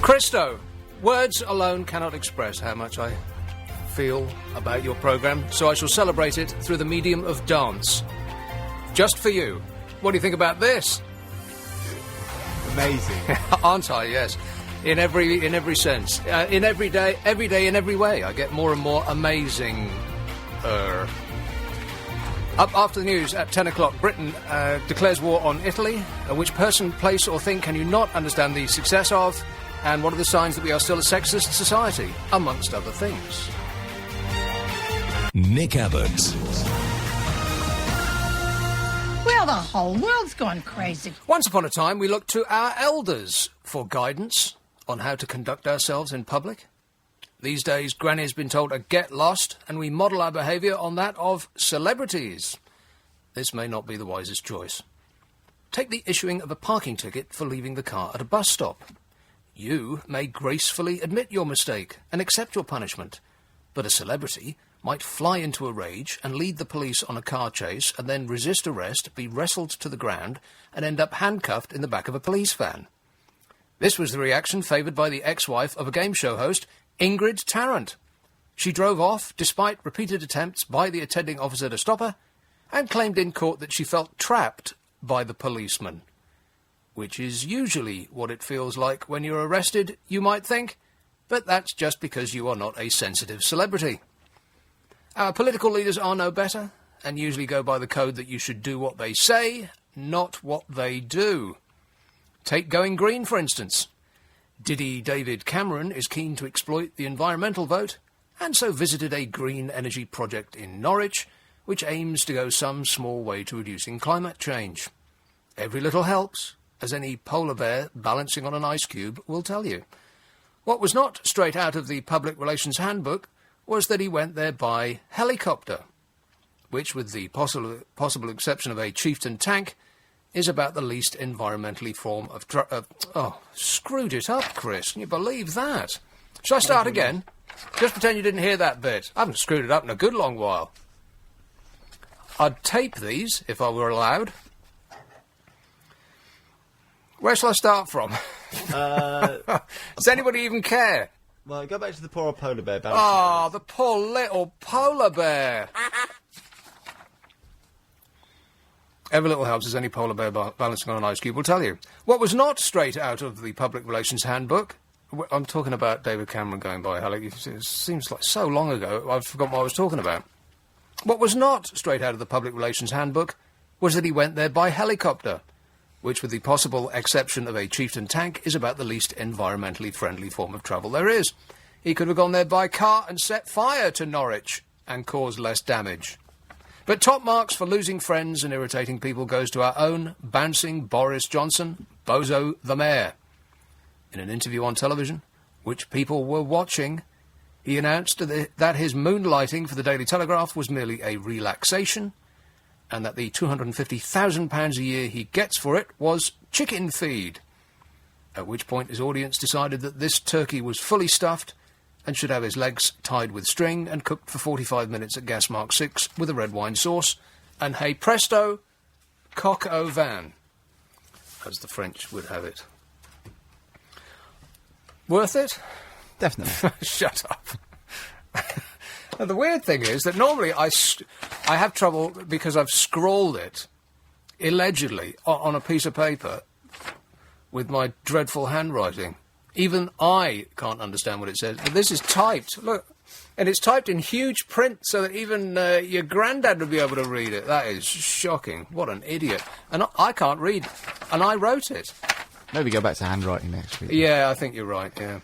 Christo, words alone cannot express how much I feel about your programme, so I shall celebrate it through the medium of dance. Just for you. What do you think about this? Amazing. Aren't I? Yes. In every sense. In every day, in every way. I get more and more amazing. Up after the news at 10 o'clock, Britain declares war on Italy. Which person, place or thing can you not understand the success of? And what are the signs that we are still a sexist society? Amongst other things. Nick Abbott. Well, the whole world's gone crazy. Once upon a time, we looked to our elders for guidance on how to conduct ourselves in public. These days, Granny has been told to get lost, and we model our behaviour on that of celebrities. This may not be the wisest choice. Take the issuing of a parking ticket for leaving the car at a bus stop. You may gracefully admit your mistake and accept your punishment, but a celebrity might fly into a rage and lead the police on a car chase and then resist arrest, be wrestled to the ground, and end up handcuffed in the back of a police van. This was the reaction favoured by the ex-wife of a game show host, Ingrid Tarrant. She drove off, despite repeated attempts by the attending officer to stop her, and claimed in court that she felt trapped by the policeman. Which is usually what it feels like when you're arrested, you might think, but that's just because you are not a sensitive celebrity. Our political leaders are no better, and usually go by the code that you should do what they say, not what they do. Take going green, for instance. Diddy David Cameron is keen to exploit the environmental vote, and so visited a green energy project in Norwich, which aims to go some small way to reducing climate change. Every little helps, as any polar bear balancing on an ice cube will tell you. What was not straight out of the Public Relations Handbook was that he went there by helicopter, which, with the possible exception of a chieftain tank, is about the least environmentally form of... screwed it up, Chris. Can you believe that? Shall I start again? Just pretend you didn't hear that bit. I haven't screwed it up in a good long while. I'd tape these, if I were allowed. Where shall I start from? Does anybody even care? Well, go back to the poor old polar bear. Oh, the poor little polar bear. Every little helps, as any polar bear balancing on an ice cube will tell you. What was not straight out of the Public Relations Handbook... I'm talking about David Cameron going by helicopter. It seems like so long ago, I've forgotten what I was talking about. What was not straight out of the Public Relations Handbook was that he went there by helicopter, which, with the possible exception of a chieftain tank, is about the least environmentally friendly form of travel there is. He could have gone there by car and set fire to Norwich and caused less damage. But top marks for losing friends and irritating people goes to our own bouncing Boris Johnson, Bozo the Mayor. In an interview on television, which people were watching, he announced that his moonlighting for the Daily Telegraph was merely a relaxation, and that the £250,000 a year he gets for it was chicken feed. At which point his audience decided that this turkey was fully stuffed and should have his legs tied with string and cooked for 45 minutes at gas mark 6 with a red wine sauce, and hey presto, coq au vin, as the French would have it. Worth it? Definitely. Shut up. Now, the weird thing is that normally I have trouble because I've scrawled it, allegedly, on a piece of paper with my dreadful handwriting. Even I can't understand what it says. But this is typed, look, and it's typed in huge print so that even your granddad would be able to read it. That is shocking. What an idiot. And I can't read, and I wrote it. Maybe go back to handwriting next week. Yeah, I think you're right, yeah.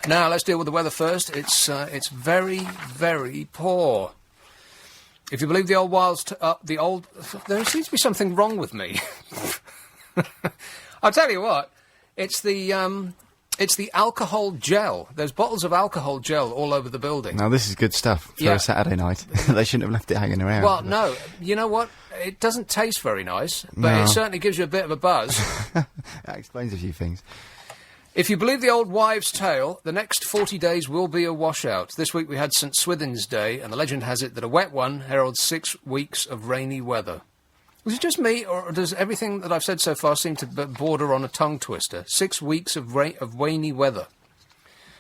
Now, let's deal with the weather first. It's very, very poor. If you believe the old there seems to be something wrong with me. I'll tell you what, it's the alcohol gel. There's bottles of alcohol gel all over the building. Now, this is good stuff for a Saturday night. They shouldn't have left it hanging around. Well, no, you know what? It doesn't taste very nice, but it certainly gives you a bit of a buzz. That explains a few things. If you believe the old wives' tale, the next 40 days will be a washout. This week we had St. Swithin's Day, and the legend has it that a wet one heralds 6 weeks of rainy weather. Was it just me, or does everything that I've said so far seem to border on a tongue twister? 6 weeks of rainy weather.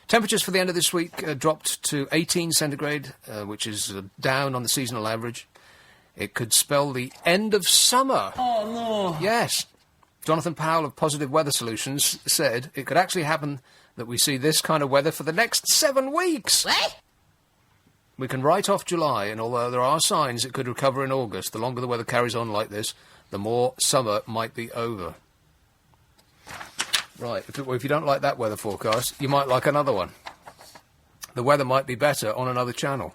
Temperatures for the end of this week dropped to 18 centigrade, which is down on the seasonal average. It could spell the end of summer. Oh, no. Yes. Jonathan Powell of Positive Weather Solutions said it could actually happen that we see this kind of weather for the next 7 weeks. What? We can write off July, and although there are signs it could recover in August, the longer the weather carries on like this, the more summer might be over. Right, if you don't like that weather forecast, you might like another one. The weather might be better on another channel.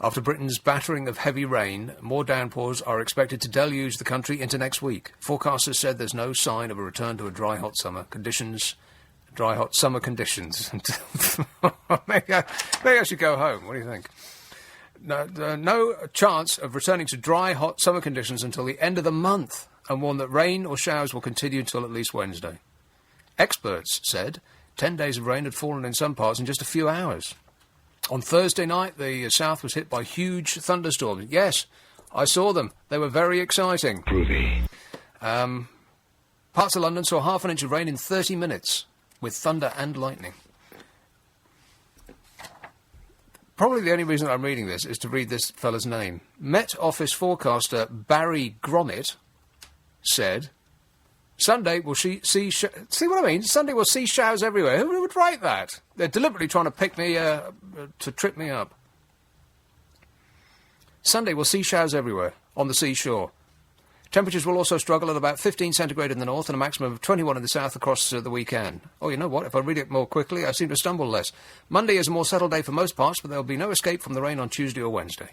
After Britain's battering of heavy rain, more downpours are expected to deluge the country into next week. Forecasters said there's no sign of a return to a dry, hot summer conditions. Maybe I should go home. What do you think? No chance of returning to dry, hot summer conditions until the end of the month, and warned that rain or showers will continue until at least Wednesday. Experts said 10 days of rain had fallen in some parts in just a few hours. On Thursday night, the south was hit by huge thunderstorms. Yes, I saw them. They were very exciting. Groovy. Parts of London saw half an inch of rain in 30 minutes, with thunder and lightning. Probably the only reason I'm reading this is to read this fella's name. Met Office forecaster Barry Gromit said, Sunday will see what I mean? Sunday will see showers everywhere. Who would write that? They're deliberately trying to pick me, to trip me up. Sunday will see showers everywhere, on the seashore. Temperatures will also struggle at about 15 centigrade in the north and a maximum of 21 in the south across the weekend. Oh, you know what? If I read it more quickly, I seem to stumble less. Monday is a more settled day for most parts, but there will be no escape from the rain on Tuesday or Wednesday.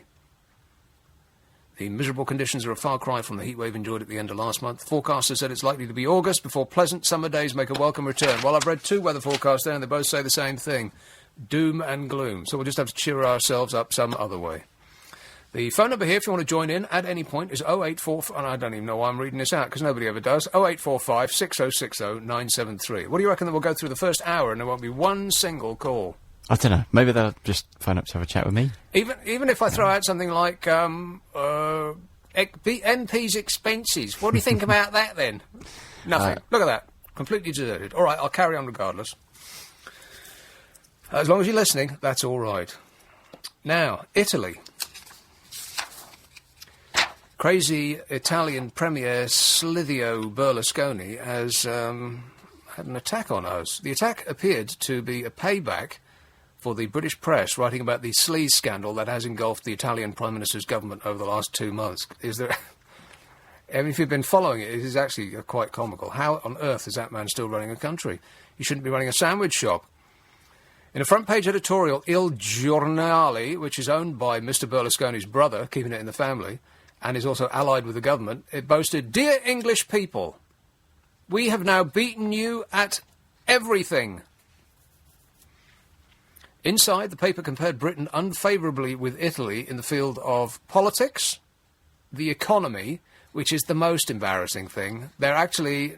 The miserable conditions are a far cry from the heatwave enjoyed at the end of last month. Forecasters said it's likely to be August before pleasant summer days make a welcome return. Well, I've read 2 weather forecasts there, and they both say the same thing. Doom and gloom. So we'll just have to cheer ourselves up some other way. The phone number here, if you want to join in at any point, is 0845... And I don't even know why I'm reading this out, because nobody ever does. 0845 6060 973. What do you reckon that we'll go through the first hour and there won't be one single call? I don't know. Maybe they'll just phone up to have a chat with me. Even if I throw out something like MP's expenses, what do you think about that then? Nothing. Look at that. Completely deserted. All right, I'll carry on regardless. As long as you're listening, that's all right. Now, Italy. Crazy Italian Premier Silvio Berlusconi has had an attack on us. The attack appeared to be a payback for the British press writing about the sleaze scandal that has engulfed the Italian Prime Minister's government over the last 2 months. Is there... I mean, if you've been following it, it is actually quite comical. How on earth is that man still running a country? He shouldn't be running a sandwich shop. In a front-page editorial, Il Giornale, which is owned by Mr. Berlusconi's brother, keeping it in the family, and is also allied with the government, it boasted, "Dear English people, we have now beaten you at everything." Inside, the paper compared Britain unfavourably with Italy in the field of politics, the economy, which is the most embarrassing thing. They're actually,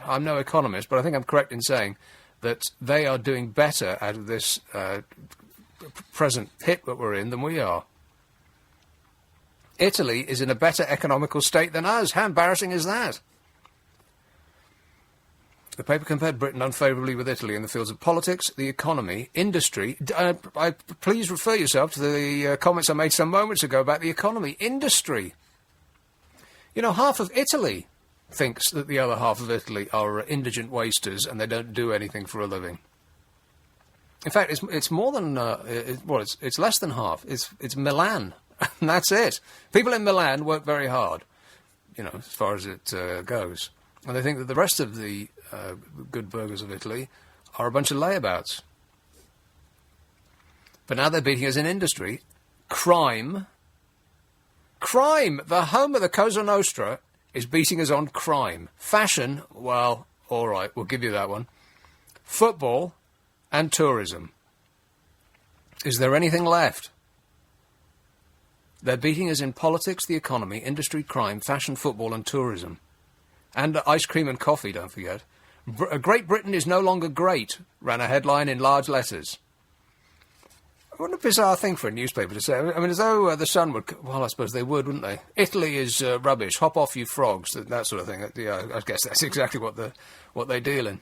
I'm no economist, but I think I'm correct in saying that they are doing better out of this present pit that we're in than we are. Italy is in a better economical state than us. How embarrassing is that? The paper compared Britain unfavourably with Italy in the fields of politics, the economy, industry. Please refer yourself to the comments I made some moments ago about the economy. Industry. You know, half of Italy thinks that the other half of Italy are indigent wasters and they don't do anything for a living. In fact, it's more than it's less than half. It's Milan, and that's it. People in Milan work very hard, you know, as far as it goes, and they think that the rest of the good burghers of Italy are a bunch of layabouts. But now they're beating us in industry. Crime, the home of the Cosa Nostra, is beating us on crime. Fashion, well, all right, we'll give you that one. Football and tourism. Is there anything left? They're beating us in politics, the economy, industry, crime, fashion, football and tourism. And ice cream and coffee, don't forget. Great Britain is no longer great, ran a headline in large letters. What a bizarre thing for a newspaper to say. I mean, as though the Sun would... Well, I suppose they would, wouldn't they? Italy is rubbish. Hop off, you frogs. That sort of thing. Yeah, I guess that's exactly what they deal in.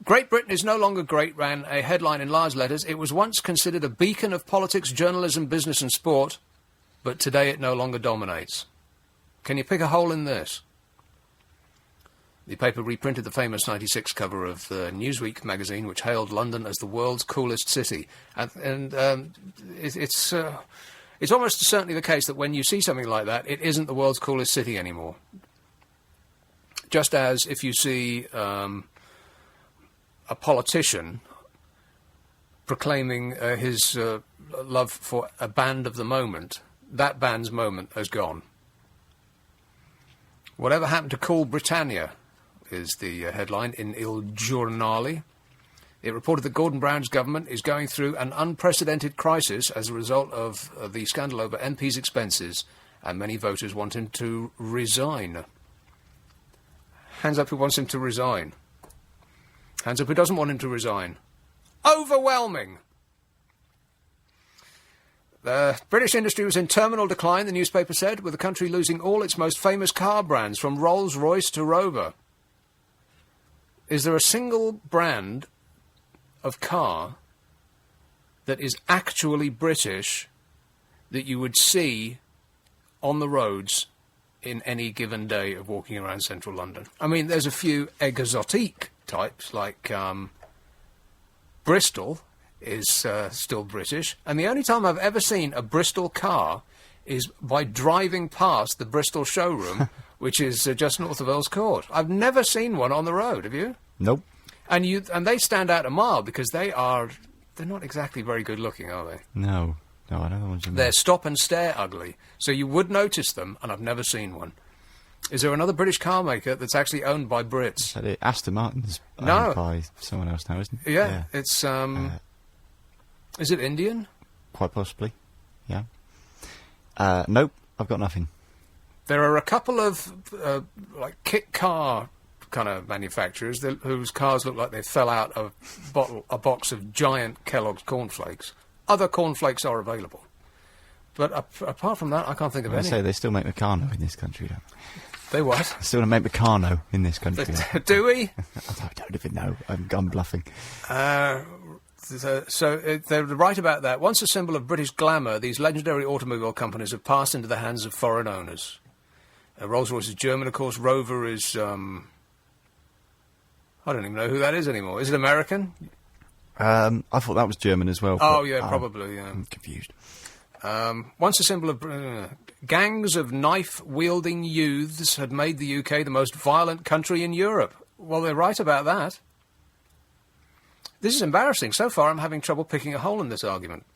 Great Britain is no longer great, ran a headline in large letters. It was once considered a beacon of politics, journalism, business and sport, but today it no longer dominates. Can you pick a hole in this? The paper reprinted the famous 96 cover of Newsweek magazine, which hailed London as the world's coolest city. And it's almost certainly the case that when you see something like that, it isn't the world's coolest city anymore. Just as if you see a politician proclaiming his love for a band of the moment, that band's moment has gone. Whatever happened to cool Britannia? Is the headline in Il Giornale. It reported that Gordon Brown's government is going through an unprecedented crisis as a result of the scandal over MP's expenses, and many voters want him to resign. Hands up who wants him to resign. Hands up who doesn't want him to resign. Overwhelming! The British industry was in terminal decline, the newspaper said, with the country losing all its most famous car brands, from Rolls-Royce to Rover. Is there a single brand of car that is actually British that you would see on the roads in any given day of walking around central London? I mean, there's a few exotique types, like Bristol is still British, and the only time I've ever seen a Bristol car is by driving past the Bristol showroom, which is just north of Earl's Court. I've never seen one on the road, have you? Nope. And they stand out a mile because they're not exactly very good looking, are they? No, I don't know the ones you mean. They're stop and stare ugly, so you would notice them, and I've never seen one. Is there another British car maker that's actually owned by Brits? Aston Martin's owned by someone else now, isn't it? Yeah. It's, is it Indian? Quite possibly, yeah. Nope, I've got nothing. There are a couple of, like, kit car kind of manufacturers whose cars look like they fell out of a box of giant Kellogg's cornflakes. Other cornflakes are available. But apart from that, I can't think of any. I say they still make Meccano in this country, don't they? They what? They still make Meccano in this country. Do we? I don't even know. I'm bluffing. So they're right about that. Once a symbol of British glamour, these legendary automobile companies have passed into the hands of foreign owners. Rolls-Royce is German, of course. Rover is... I don't even know who that is anymore. Is it American? I thought that was German as well. Oh, yeah, probably, yeah. I'm confused. Once a symbol of... gangs of knife-wielding youths had made the UK the most violent country in Europe. Well, they're right about that. This is embarrassing. So far, I'm having trouble picking a hole in this argument.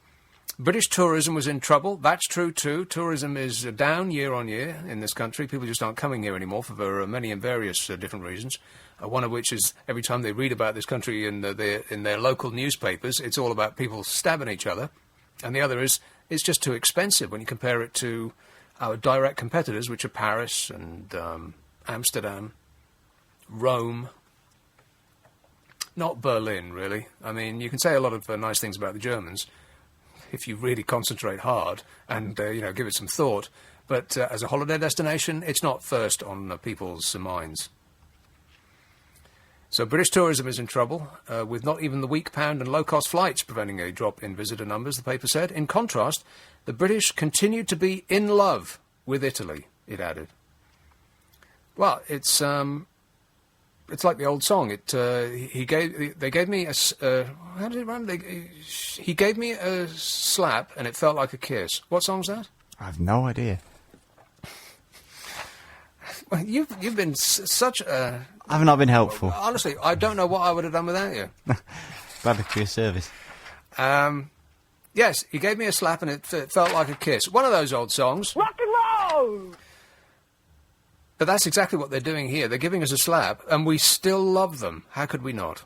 British tourism was in trouble. That's true, too. Tourism is down year on year in this country. People just aren't coming here anymore for many and various different reasons. One of which is every time they read about this country in their local newspapers, it's all about people stabbing each other. And the other is it's just too expensive when you compare it to our direct competitors, which are Paris and Amsterdam, Rome. Not Berlin, really. I mean, you can say a lot of nice things about the Germans if you really concentrate hard and, give it some thought. But as a holiday destination, it's not first on people's minds. So British tourism is in trouble, with not even the weak pound and low-cost flights preventing a drop in visitor numbers, the paper said. In contrast, the British continued to be in love with Italy, it added. Well, it's like the old song. He gave me a how did it run? He gave me a slap and it felt like a kiss. What song's that? I have no idea. Well, you've been such a... I've not been helpful. Honestly, I don't know what I would have done without you. Glad for your service. Yes, he gave me a slap and it felt like a kiss. One of those old songs. Rock and roll! But that's exactly what they're doing here. They're giving us a slap, and we still love them. How could we not?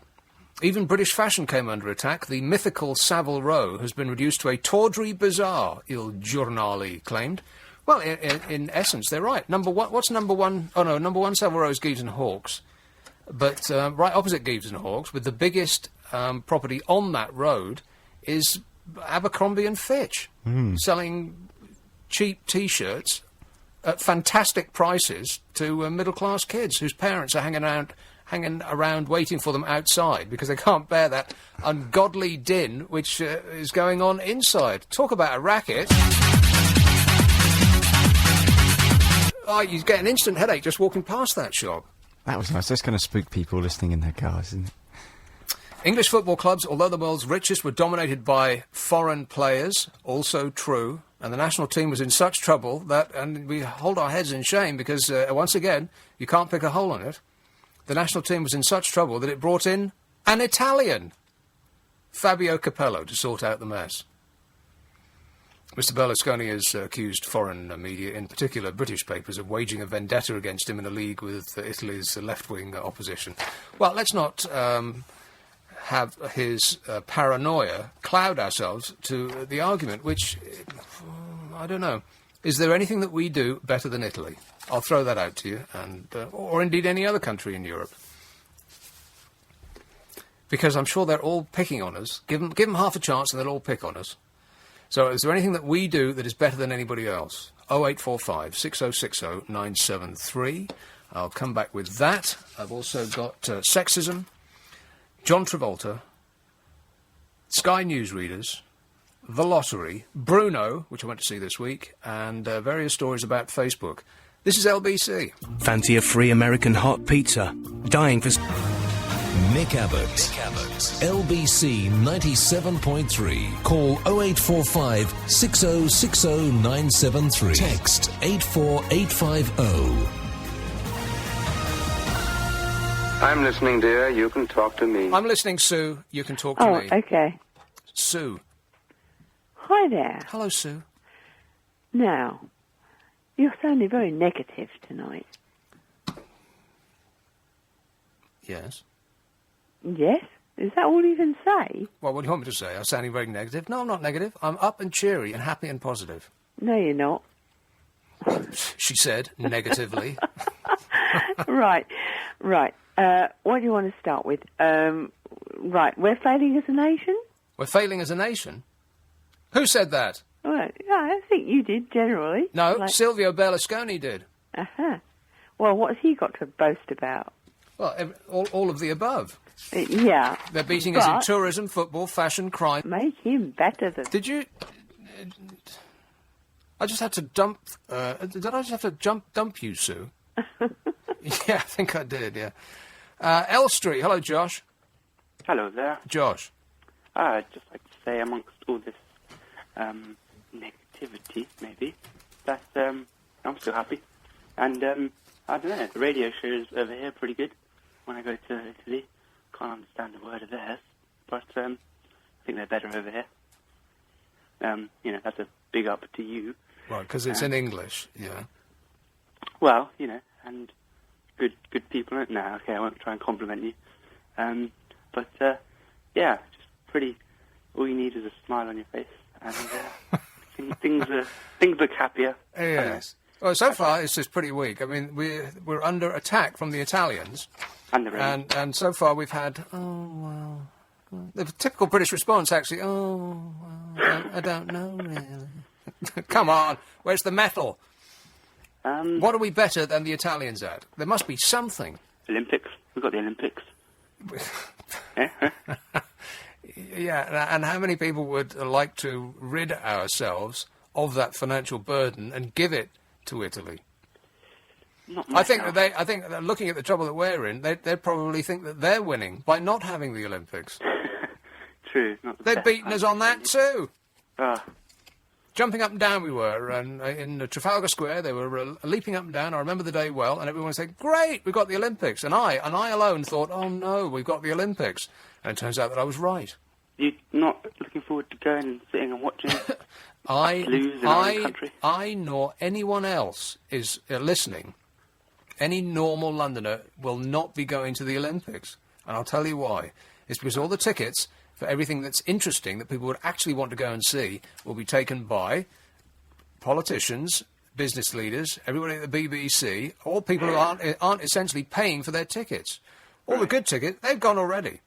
Even British fashion came under attack. The mythical Savile Row has been reduced to a tawdry bazaar, Il Giornale claimed. Well, in essence, they're right. Number one, what's number one? Oh, no, number one Savile Row is Geeves and Hawkes. But right opposite Geeves and Hawkes, with the biggest property on that road, is Abercrombie and Fitch, selling cheap T-shirts at fantastic prices to middle-class kids whose parents are hanging around waiting for them outside because they can't bear that ungodly din which is going on inside. Talk about a racket. Oh, you get an instant headache just walking past that shop. That was nice. That's going to spook people listening in their cars, isn't it? English football clubs, although the world's richest, were dominated by foreign players, also true, and the national team was in such trouble that, and we hold our heads in shame because, once again, you can't pick a hole on it, the national team was in such trouble that it brought in an Italian, Fabio Capello, to sort out the mess. Mr. Berlusconi has accused foreign media, in particular British papers, of waging a vendetta against him in a league with Italy's left-wing opposition. Well, let's not have his paranoia cloud ourselves to the argument, which, I don't know. Is there anything that we do better than Italy? I'll throw that out to you, and or indeed any other country in Europe. Because I'm sure they're all picking on us. Give them half a chance and they'll all pick on us. So is there anything that we do that is better than anybody else? 0845 6060 973. I'll come back with that. I've also got sexism, John Travolta, Sky News readers, the lottery, Bruno, which I went to see this week, and various stories about Facebook. This is LBC. Fancy a free American hot pizza? Dying for... Nick Abbott. LBC 97.3. Call 0845 6060 973. Text 84850. I'm listening, dear. You can talk to me. I'm listening, Sue. You can talk to me. Oh, okay. Sue. Hi there. Hello, Sue. Now, you're sounding very negative tonight. Yes. Yes? Is that all you can say? Well, what do you want me to say? I'm sounding very negative? No, I'm not negative. I'm up and cheery and happy and positive. No, you're not. She said, negatively. Right. What do you want to start with? Right, we're failing as a nation? We're failing as a nation? Who said that? Well, yeah, I think you did, generally. No, Silvio Berlusconi did. Uh-huh. Well, what's he got to boast about? Well, all of the above. Yeah. They're beating us in tourism, football, fashion, crime. Make him better than... Did you... I just had to dump... did I just have to dump you, Sue? Yeah, I think I did, yeah. L Street. Hello, Josh. Hello there. Josh. I'd just like to say, amongst all this negativity, maybe, that I'm still happy. And, I don't know, the radio shows over here pretty good. When I go to Italy, can't understand a word of theirs, but I think they're better over here. That's a big up to you. Right, because it's in English, yeah. Well, and good people. No, okay, I won't try and compliment you. But yeah, just pretty. All you need is a smile on your face, and things look happier. Yes. Well, so far it's just pretty weak. I mean, we're under attack from the Italians, and so far we've had the typical British response actually. I don't know really. Come on, where's the metal? What are we better than the Italians at? There must be something. Olympics. We've got the Olympics. Yeah, and how many people would like to rid ourselves of that financial burden and give it to Italy? I think that looking at the trouble that we're in, they probably think that they're winning by not having the Olympics. True. They've beaten us on that too. Jumping up and down we were, and in Trafalgar Square they were leaping up and down. I remember the day well, and everyone said, "Great, we've got the Olympics." And I alone thought, "Oh no, we've got the Olympics." And it turns out that I was right. You're not looking forward to going and sitting and watching lose in our own country? I nor anyone else is listening. Any normal Londoner will not be going to the Olympics, and I'll tell you why. It's because all the tickets for everything that's interesting that people would actually want to go and see will be taken by politicians, business leaders, everybody at the BBC, all people who aren't essentially paying for their tickets. All the good tickets, they've gone already.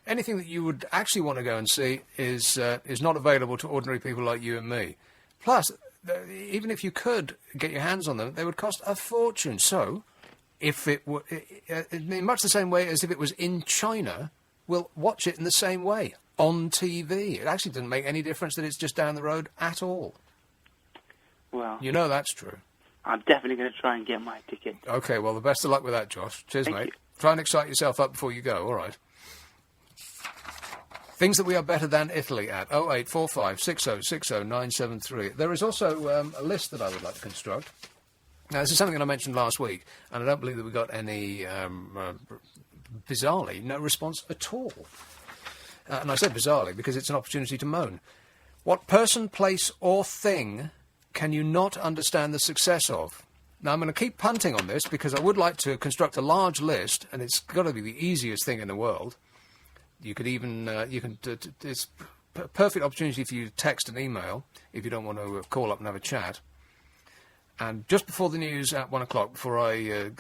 anything that you would actually want to go and see is not available to ordinary people like you and me. Plus, even if you could get your hands on them, they would cost a fortune. So, if it were in much the same way as if it was in China, we'll watch it in the same way on TV. It actually doesn't make any difference that it's just down the road at all. Well, You know that's true. I'm definitely going to try and get my ticket. Okay, well, the best of luck with that, Josh. Cheers, Thank mate. you. Try and excite yourself up before you go, all right. Things that we are better than Italy at 0845 6060 973. There is also a list that I would like to construct. Now, this is something that I mentioned last week, and I don't believe that we got any, bizarrely, no response at all. And I said bizarrely because it's an opportunity to moan. What person, place, or thing can you not understand the success of? Now, I'm going to keep punting on this because I would like to construct a large list, and it's got to be the easiest thing in the world. You could even, it's a perfect opportunity for you to text and email if you don't want to call up and have a chat. And just before the news at 1 o'clock, before I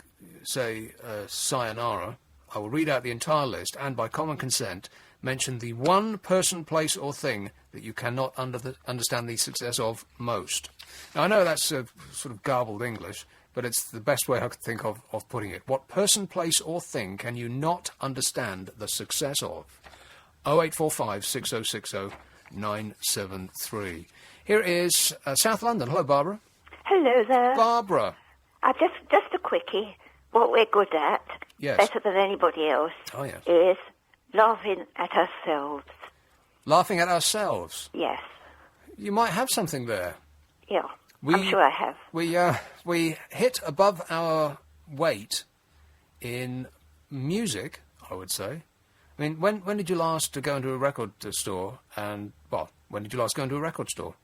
say sayonara, I will read out the entire list and, by common consent, mention the one person, place, or thing that you cannot understand the success of most. Now, I know that's sort of garbled English, but it's the best way I could think of putting it. What person, place, or thing can you not understand the success of? 0845 6060 973. Here is South London. Hello, Barbara. Hello there. Barbara. Just a quickie. What we're good at, Yes. better than anybody else, Oh, yes. is laughing at ourselves. Laughing at ourselves. Yes. You might have something there. Yeah. I'm sure I have. We hit above our weight in music, I would say. I mean, when did you last go into a record store? And, well, when did you last go into a record store?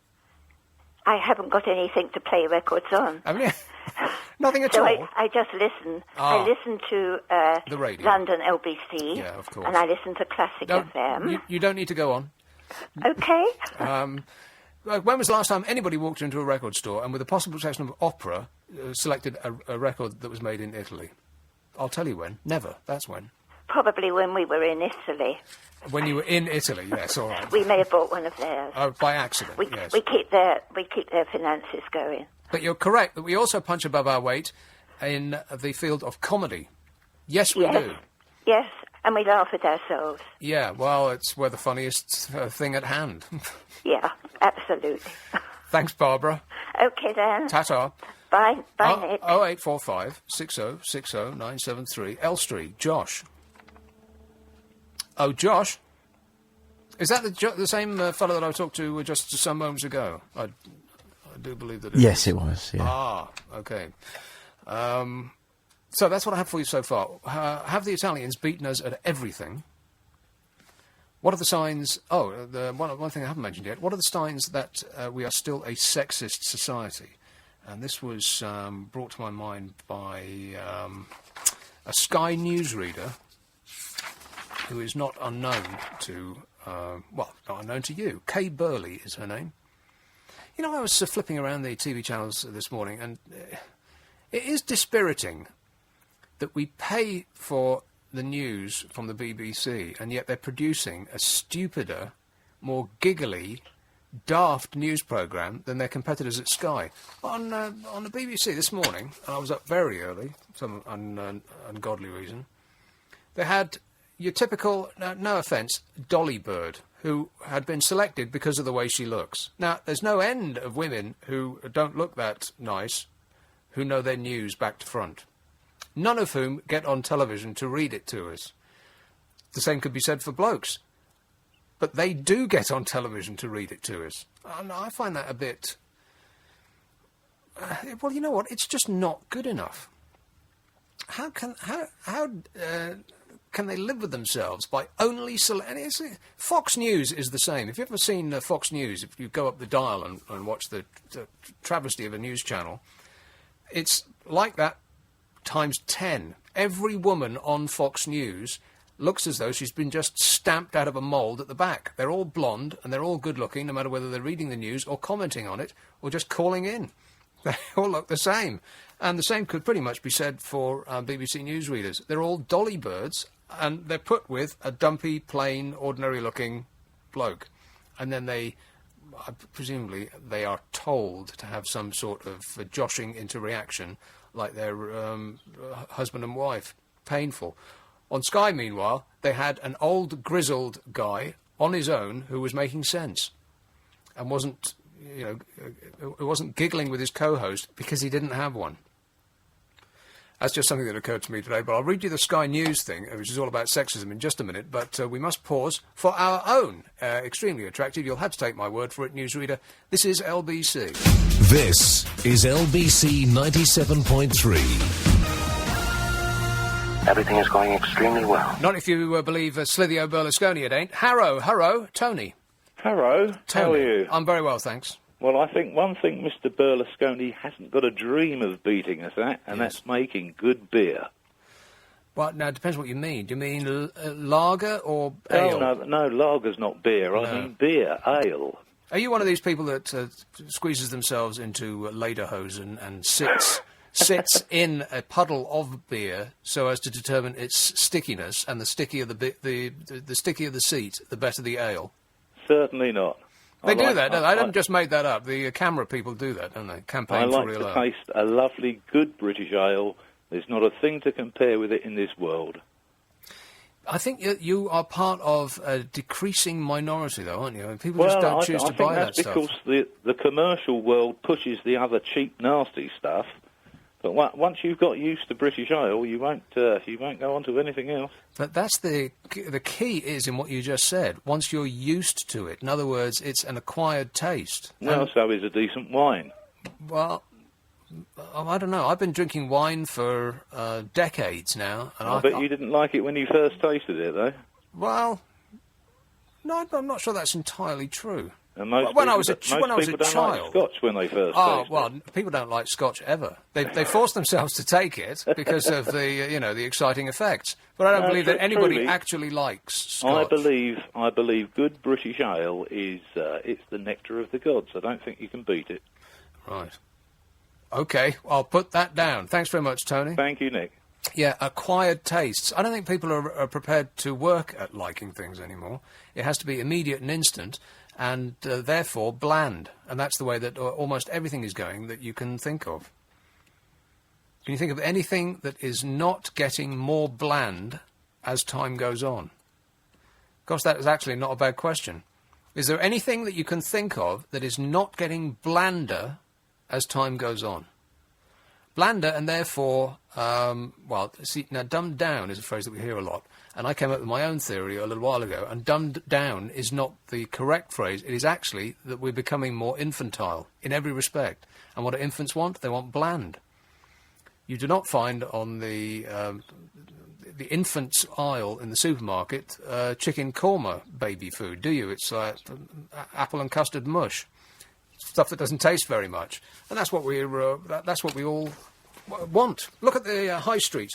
I haven't got anything to play records on. I mean, nothing at So all. I just listen. Ah. I listen to The radio. London LBC. Yeah, of course. And I listen to Classic No, FM. you don't need to go on. Okay. When was the last time anybody walked into a record store and, with the possible exception of opera, selected a record that was made in Italy? I'll tell you when. Never. That's when. Probably when we were in Italy. When you were in Italy, yes, all right. We may have bought one of theirs. Oh, by accident, We yes. keep their finances going. But you're correct that we also punch above our weight in the field of comedy. Yes, we do. Yes, and we laugh at ourselves. Yeah, well, we're the funniest thing at hand. Yeah, absolutely. Thanks, Barbara. Okay then. Ta-ta. Bye, Nick. 0845 6060 973. Elstree. Josh. Oh, Josh? Is that the same fellow that I talked to just some moments ago? I do believe that it Yes, is. it was. Yeah. Ah, okay. So that's what I have for you so far. Have the Italians beaten us at everything? What are the signs... Oh, one thing I haven't mentioned yet. What are the signs that we are still a sexist society? And this was brought to my mind by a Sky newsreader who is not unknown to... not unknown to you. Kay Burley is her name. You know, I was flipping around the TV channels this morning, and it is dispiriting that we pay for the news from the BBC, and yet they're producing a stupider, more giggly, daft news programme than their competitors at Sky. On the BBC this morning, and I was up very early, for some ungodly reason, they had your typical, no offence, Dolly Bird, who had been selected because of the way she looks. Now, there's no end of women who don't look that nice, who know their news back to front. None of whom get on television to read it to us. The same could be said for blokes. But they do get on television to read it to us. And I find that a bit... well, you know what? It's just not good enough. How can they live with themselves by only... Fox News is the same. If you've ever seen Fox News, if you go up the dial and watch the travesty of a news channel, it's like that times 10. Every woman on Fox News looks as though she's been just stamped out of a mould at the back. They're all blonde and they're all good-looking, no matter whether they're reading the news or commenting on it or just calling in. They all look the same. And the same could pretty much be said for BBC newsreaders. They're all dolly birds, and they're put with a dumpy, plain, ordinary-looking bloke. And then presumably, they are told to have some sort of joshing into reaction, like their husband and wife. Painful. On Sky, meanwhile, they had an old, grizzled guy on his own who was making sense and wasn't giggling with his co-host because he didn't have one. That's just something that occurred to me today, but I'll read you the Sky News thing, which is all about sexism, in just a minute, but we must pause for our own extremely attractive, you'll have to take my word for it, newsreader. This is LBC. This is LBC 97.3. Everything is going extremely well. Not if you believe Slithio Berlusconi, it ain't. Harrow, Tony. Hello, how are you? I'm very well, thanks. Well, I think one thing Mr. Berlusconi hasn't got a dream of beating us at, and that's making good beer. Well, now, it depends what you mean. Do you mean lager or ale? No, lager's not beer. I mean beer, ale. Are you one of these people that squeezes themselves into lederhosen and sits in a puddle of beer so as to determine its stickiness, and the stickier the stickier the seat, the better the ale? Certainly not. They do that, don't they? I didn't just make that up. The camera people do that, don't they? Campaign for real ale. I like to taste a lovely, good British ale. There's not a thing to compare with it in this world. I think you are part of a decreasing minority, though, aren't you? People just don't choose to buy that stuff. Well, I think that's because the commercial world pushes the other cheap, nasty stuff. But once you've got used to British ale, you won't go on to anything else. But that's the key is in what you just said. Once you're used to it, in other words, it's an acquired taste. Well, so is a decent wine. Well, I don't know. I've been drinking wine for decades now. And I bet you didn't like it when you first tasted it, though. Well, no, I'm not sure that's entirely true. And most when I was people a don't child, like Scotch when they first taste it. Well, people don't like Scotch ever. They force themselves to take it because of the exciting effects. But I don't believe that anybody actually likes Scotch. I believe good British ale is it's the nectar of the gods. I don't think you can beat it. Right. Okay, I'll put that down. Thanks very much, Tony. Thank you, Nick. Yeah, acquired tastes. I don't think people are prepared to work at liking things anymore. It has to be immediate and instant, and therefore bland. And that's the way that almost everything is going that you can think of. Can you think of anything that is not getting more bland as time goes on? Gosh, that is actually not a bad question. Is there anything that you can think of that is not getting blander as time goes on? Blander, and therefore, now, dumbed down is a phrase that we hear a lot, and I came up with my own theory a little while ago, and dumbed down is not the correct phrase. It is actually that we're becoming more infantile in every respect. And what do infants want? They want bland. You do not find on the infant's aisle in the supermarket chicken korma baby food, do you? It's like apple and custard mush. Stuff that doesn't taste very much, and that's what we all want. Look at the high street,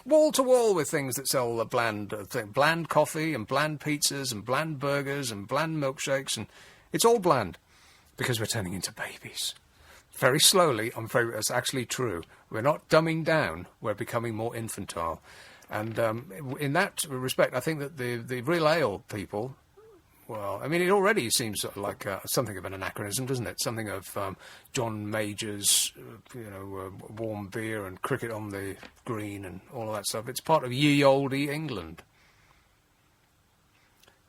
wall to wall with things that sell bland coffee and bland pizzas and bland burgers and bland milkshakes, and it's all bland because we're turning into babies. Very slowly, it's actually true. We're not dumbing down; we're becoming more infantile, and in that respect, I think that the real ale people. Well, I mean, it already seems like something of an anachronism, doesn't it? Something of John Major's, warm beer and cricket on the green and all of that stuff. It's part of ye olde England.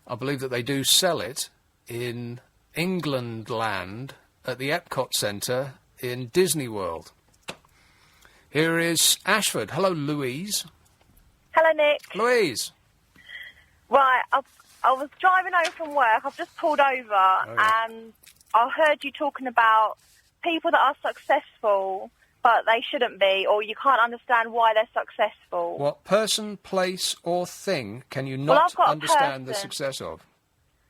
I believe that they do sell it in England land at the Epcot Centre in Disney World. Here is Ashford. Hello, Louise. Hello, Nick. Louise. Right, I was driving home from work. I've just pulled over and I heard you talking about people that are successful, but they shouldn't be, or you can't understand why they're successful. What person, place, or thing can you not understand the success of?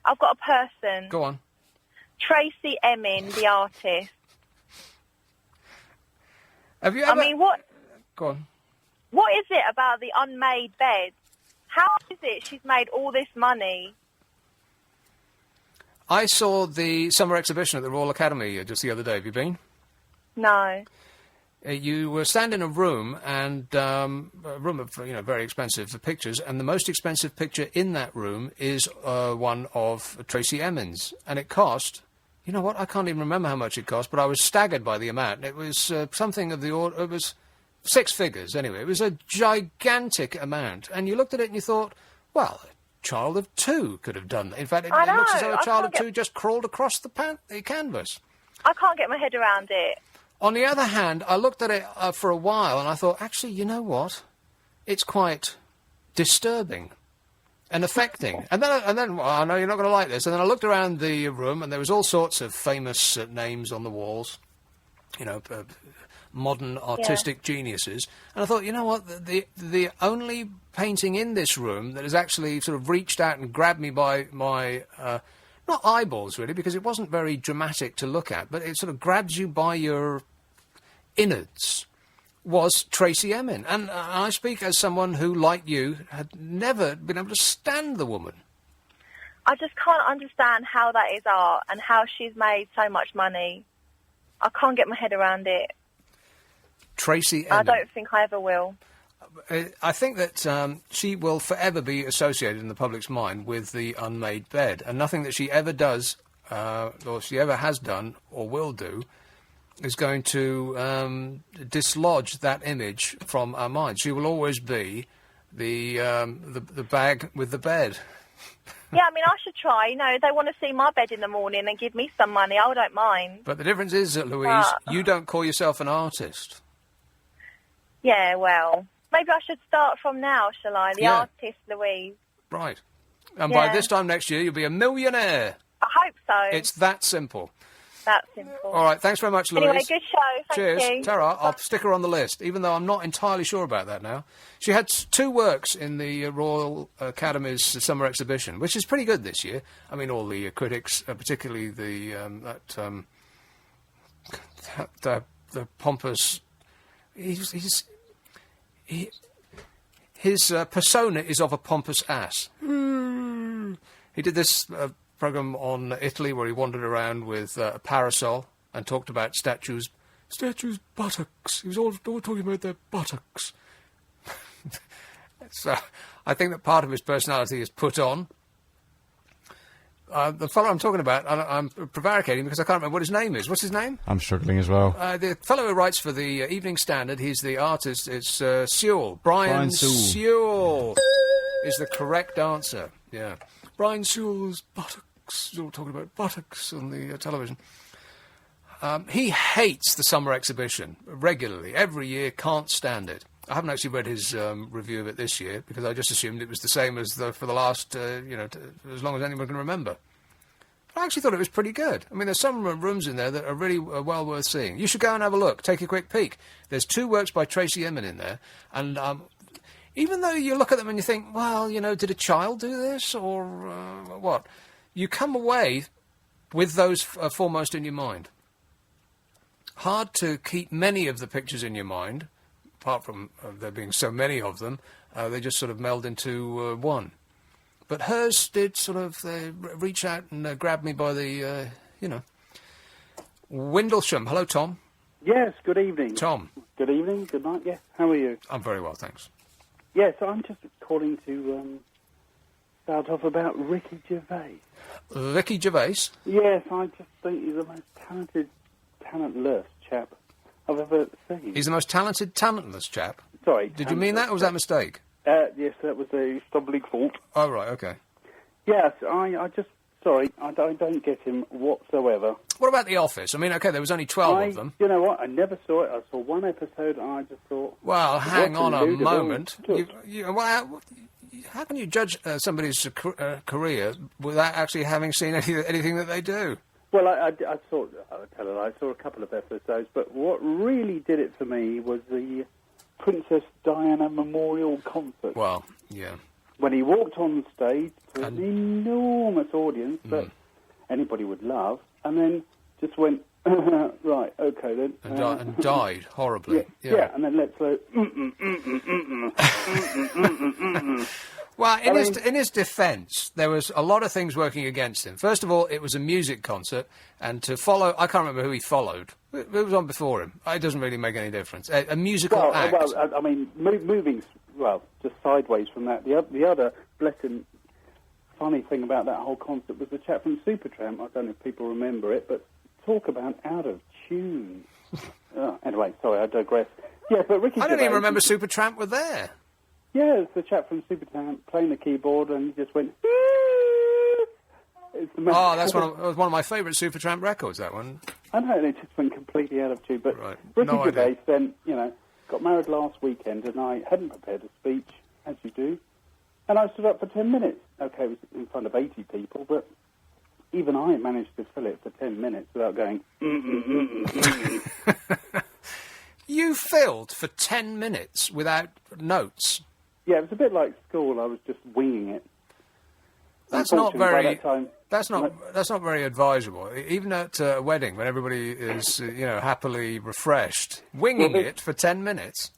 I've got a person. Go on. Tracy Emin, the artist. Have you ever... I mean, what... Go on. What is it about the unmade beds? How is it she's made all this money? I saw the summer exhibition at the Royal Academy just the other day. Have you been? No. You stand in a room, and a room of very expensive pictures, and the most expensive picture in that room is one of Tracy Emin's, and it cost. You know what? I can't even remember how much it cost, but I was staggered by the amount. It was something of the order. It was 6 figures anyway. It was a gigantic amount, and you looked at it and you thought, well, a child of 2 could have done that. In fact, it looks as though a child of 2 just crawled across the canvas. I can't get my head around it. On the other hand, I looked at it for a while and I thought, actually, you know what? It's quite disturbing and affecting. And then well, I know you're not going to like this. And then I looked around the room and there was all sorts of famous names on the walls, modern artistic geniuses. And I thought, you know what? The only painting in this room that has actually sort of reached out and grabbed me by my... not eyeballs, really, because it wasn't very dramatic to look at, but it sort of grabs you by your innards, was Tracy Emin. And I speak as someone who, like you, had never been able to stand the woman. I just can't understand how that is art and how she's made so much money. I can't get my head around it. Tracy Emin. I don't think I ever will. I think that she will forever be associated in the public's mind with the unmade bed, and nothing that she ever does, or she ever has done, or will do, is going to dislodge that image from our minds. She will always be the bag with the bed. Yeah, I mean, I should try. You know, they want to see my bed in the morning and give me some money. I don't mind. But the difference is, Louise, you don't call yourself an artist. Yeah, well... Maybe I should start from now, shall I? The artist, Louise. Right. And by this time next year, you'll be a millionaire. I hope so. It's that simple. That simple. All right, thanks very much, Louise. Anyway, good show. Cheers. Thank you. Tara, I'll stick her on the list, even though I'm not entirely sure about that now. She had 2 works in the Royal Academy's summer exhibition, which is pretty good this year. I mean, all the critics, particularly the pompous... His persona is of a pompous ass. He did this programme on Italy where he wandered around with a parasol and talked about statues' buttocks. He was all talking about their buttocks. So I think that part of his personality is put on. The fellow I'm talking about, I'm prevaricating because I can't remember what his name is. What's his name? I'm struggling as well. The fellow who writes for the Evening Standard, he's the artist, it's Sewell. Brian Sewell is the correct answer. Yeah. Brian Sewell's buttocks. He's all talking about buttocks on the television. He hates the summer exhibition regularly. Every year, can't stand it. I haven't actually read his review of it this year because I just assumed it was the same as for the last, as long as anyone can remember. I actually thought it was pretty good. I mean, there's some rooms in there that are really well worth seeing. You should go and have a look. Take a quick peek. There's 2 works by Tracy Emin in there, and even though you look at them and you think, well, did a child do this or what? You come away with those foremost in your mind. Hard to keep many of the pictures in your mind. Apart from there being so many of them, they just sort of meld into one. But hers did sort of reach out and grab me by the, Windlesham. Hello, Tom. Yes, good evening. Tom. Good evening, good night, yes. How are you? I'm very well, thanks. Yes, I'm just calling to start off about Ricky Gervais. Ricky Gervais? Yes, I just think he's the most talentless chap I've ever seen. He's the most talentless chap? Sorry. Did you mean that, or was that a mistake? Yes, that was a stumbling fault. Oh, right, OK. Yes, I just... Sorry, I don't get him whatsoever. What about The Office? I mean, OK, there was only 12 of them. You know what? I never saw it. I saw one episode and I just thought... Well, hang on a moment. How can you judge somebody's career without actually having seen anything that they do? Well, I saw a couple of episodes, but what really did it for me was the Princess Diana Memorial Concert. Well, yeah. When he walked on stage to an enormous audience that anybody would love, and then just went, right, okay then. And died horribly. Yeah, and then let's go, Well, in his defence, there was a lot of things working against him. First of all, it was a music concert, and to follow... I can't remember who he followed. It was on before him. It doesn't really make any difference. A musical act. Well, I mean, moving, just sideways from that. The other blatant funny thing about that whole concert was the chap from Supertramp. I don't know if people remember it, but talk about out of tune. Anyway, sorry, I digress. Yeah, but Ricky I don't Gervais, even remember Supertramp were there. Yeah, it's the chap from Supertramp playing the keyboard, and he just went. That's one of my favourite Supertramp records. That one. I know, it just went completely out of tune. But Right. Ricky No Gervais idea. then, got married last weekend, and I hadn't prepared a speech, as you do, and I stood up for 10 minutes. Okay, it was in front of 80 people, but even I managed to fill it for 10 minutes without going. You filled for 10 minutes without notes. Yeah, it was a bit like school. I was just winging it. That's not Unfortunately, by very. that time, That's not very advisable. Even at a wedding, when everybody is happily refreshed, winging it for 10 minutes.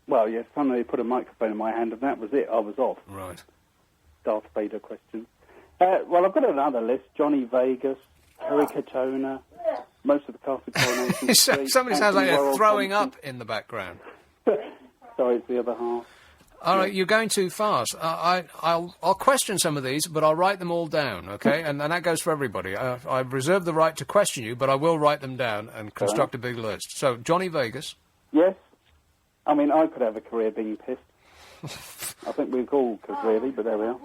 Well, yes, suddenly they put a microphone in my hand, and that was it. I was off. Right. Darth Vader question. Well, I've got another list. Johnny Vegas, Kerry Katona, most of the cast of Coronation Street. Somebody sounds like Anthony they're Worrell throwing Thompson. up in the background. Sorry, it's the other half. All right, you're going too fast. I'll question some of these, but I'll write them all down, okay? And that goes for everybody. I reserve the right to question you, but I will write them down and construct a big list. So, Johnny Vegas. Yes. I mean, I could have a career being pissed. I think we all could, really, but there we are.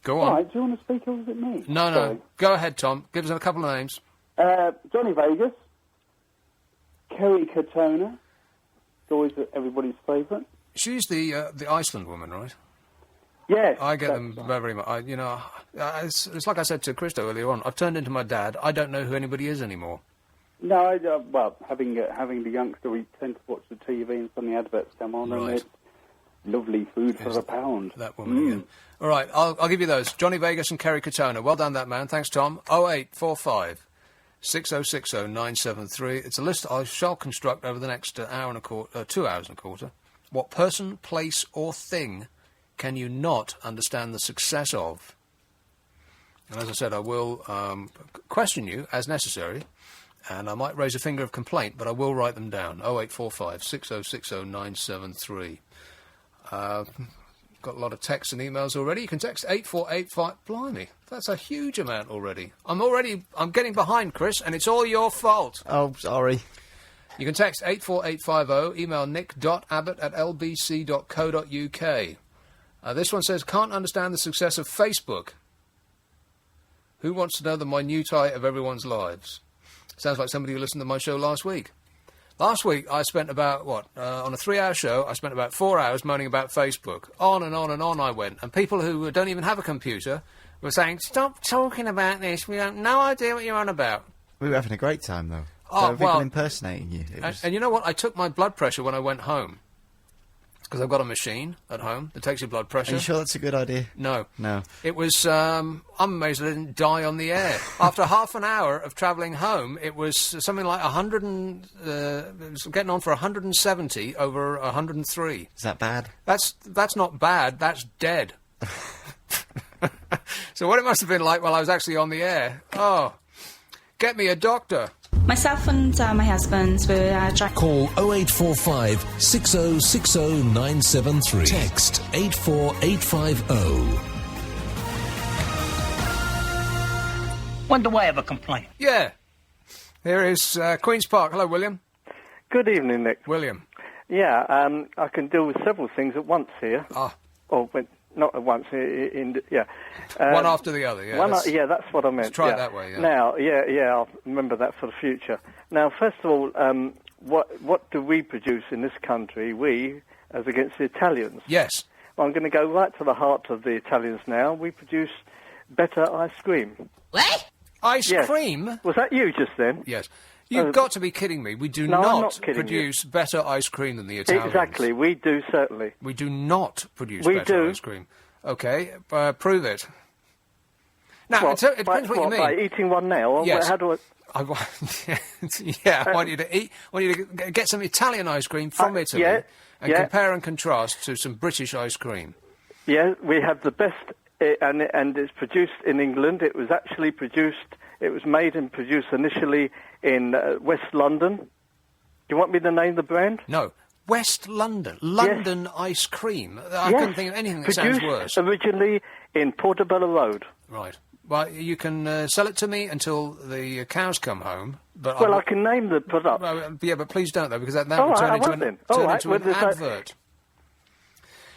Go on. All right, do you want to speak, or is it me? No. Sorry. Go ahead, Tom. Give us a couple of names. Johnny Vegas, Kerry Katona, always everybody's favourite. She's the Iceland woman, right? Yes. I get them very much. It's like I said to Christo earlier on. I've turned into my dad. I don't know who anybody is anymore. No, well, having the youngster, we tend to watch the TV and suddenly adverts come on, and it's lovely food for a pound. That woman again. All right, I'll give you those. Johnny Vegas and Kerry Katona. Well done, that man. Thanks, Tom. 0845 6060 973. It's a list I shall construct over the next hour and a quarter, 2 hours and a quarter. What person, place, or thing can you not understand the success of? And as I said, I will question you as necessary, and I might raise a finger of complaint, but I will write them down. 0845 6060 973. Got a lot of texts and emails already. You can text 8485. Blimey, that's a huge amount already. I'm getting behind, Chris, and it's all your fault. Oh, sorry. You can text 84850, email nick.abbott@lbc.co.uk. This one says, can't understand the success of Facebook. Who wants to know the minutiae of everyone's lives? Sounds like somebody who listened to my show last week. Last week, I spent about, on a 3-hour show, I spent about 4 hours moaning about Facebook. On and on and on I went. And people who don't even have a computer were saying, stop talking about this, we have no idea what you're on about. We were having a great time, though. Oh, There were people impersonating you. And you know what? I took my blood pressure when I went home. Because I've got a machine at home that takes your blood pressure. Are you sure that's a good idea? No. No. It was, I'm amazed I didn't die on the air. After half an hour of travelling home, it was something like it was getting on for 170 over 103. Is that bad? That's not bad, that's dead. So what it must have been like while I was actually on the air, get me a doctor. Myself and my husband were trying... Call 0845 6060 973. Text 84850. When do I have a complaint? Yeah. Here is Queen's Park. Hello, William. Good evening, Nick. William. Yeah, I can deal with several things at once here. Not at once. One after the other. Yeah. That's what I meant. Let's try it that way. Yeah. Now, I'll remember that for the future. Now, first of all, what do we produce in this country? We, as against the Italians. Yes. Well, I'm going to go right to the heart of the Italians now. We produce better ice cream. What? Ice cream? Was that you just then? Yes. You've got to be kidding me. We do No, I'm not not kidding produce better ice cream than the Italians. Exactly, we do, certainly. We do not produce We better do. ice cream. Okay, prove it. Now, What, it depends what you mean. By eating one now? Or Yes. How do I... I want you to eat. I want you to get some Italian ice cream from Italy and compare and contrast to some British ice cream. Yeah, we have the best, and it's produced in England. It was actually produced, it was made and produced initially in West London. Do you want me to name the brand? No. West London. London ice cream. I couldn't think of anything that sounds worse. Originally in Portobello Road. Right. Well, you can sell it to me until the cows come home. But Well, I can name the product. Yeah, but please don't, though, because that All would right, turn I into won't an, then. turn All right, into well, an there's no- advert.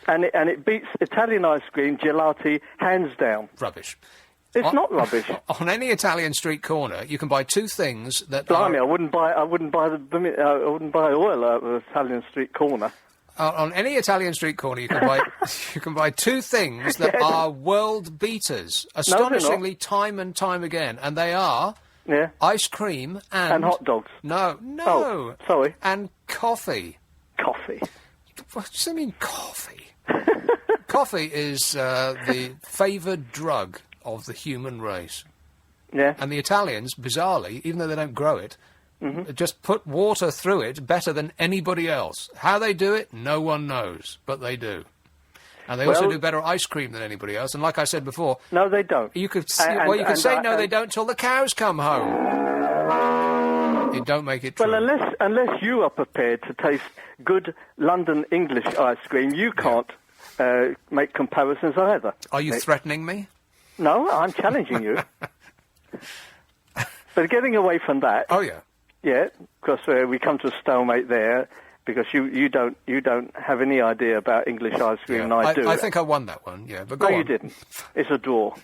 And it beats Italian ice cream, gelati, hands down. Rubbish. It's not rubbish. On any Italian street corner, you can buy two things that Blimey, are... I wouldn't buy oil at an Italian street corner. On any Italian street corner, you can buy you can buy two things that are world beaters, astonishingly time and time again, and they are ice cream and hot dogs. No, Oh, sorry. And coffee. Coffee. What does that mean, coffee? Coffee is the favoured drug of the human race. Yeah. And the Italians, bizarrely, even though they don't grow it, just put water through it better than anybody else. How they do it, no one knows, but they do. And they also do better ice cream than anybody else. And like I said before... No, they don't. You could say they don't till the cows come home. You don't make it true. Well, unless you are prepared to taste good London English ice cream, you can't make comparisons either. Are you threatening me? No, I'm challenging you. But getting away from that... Oh, yeah. Yeah, because we come to a stalemate there, because you don't have any idea about English ice cream, and I do. I think I won that one, yeah, but go on. No, you didn't. It's a draw.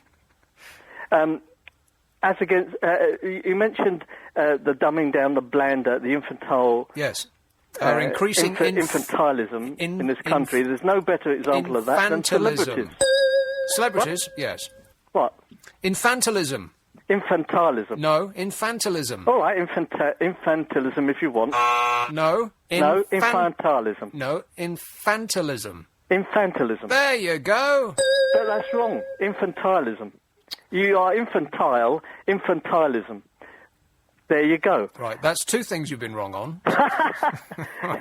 As against... you mentioned the dumbing down, the blander, the infantile... Yes. Increasing infantilism in this country. There's no better example of that than celebrities. Celebrities, What? yes. What? Infantilism. Infantilism. No, infantilism. All right, infantilism if you want. No. Infantilism. No, infantilism. Infantilism. There you go. But that's wrong. Infantilism. You are infantile, infantilism. There you go. Right, that's two things you've been wrong on.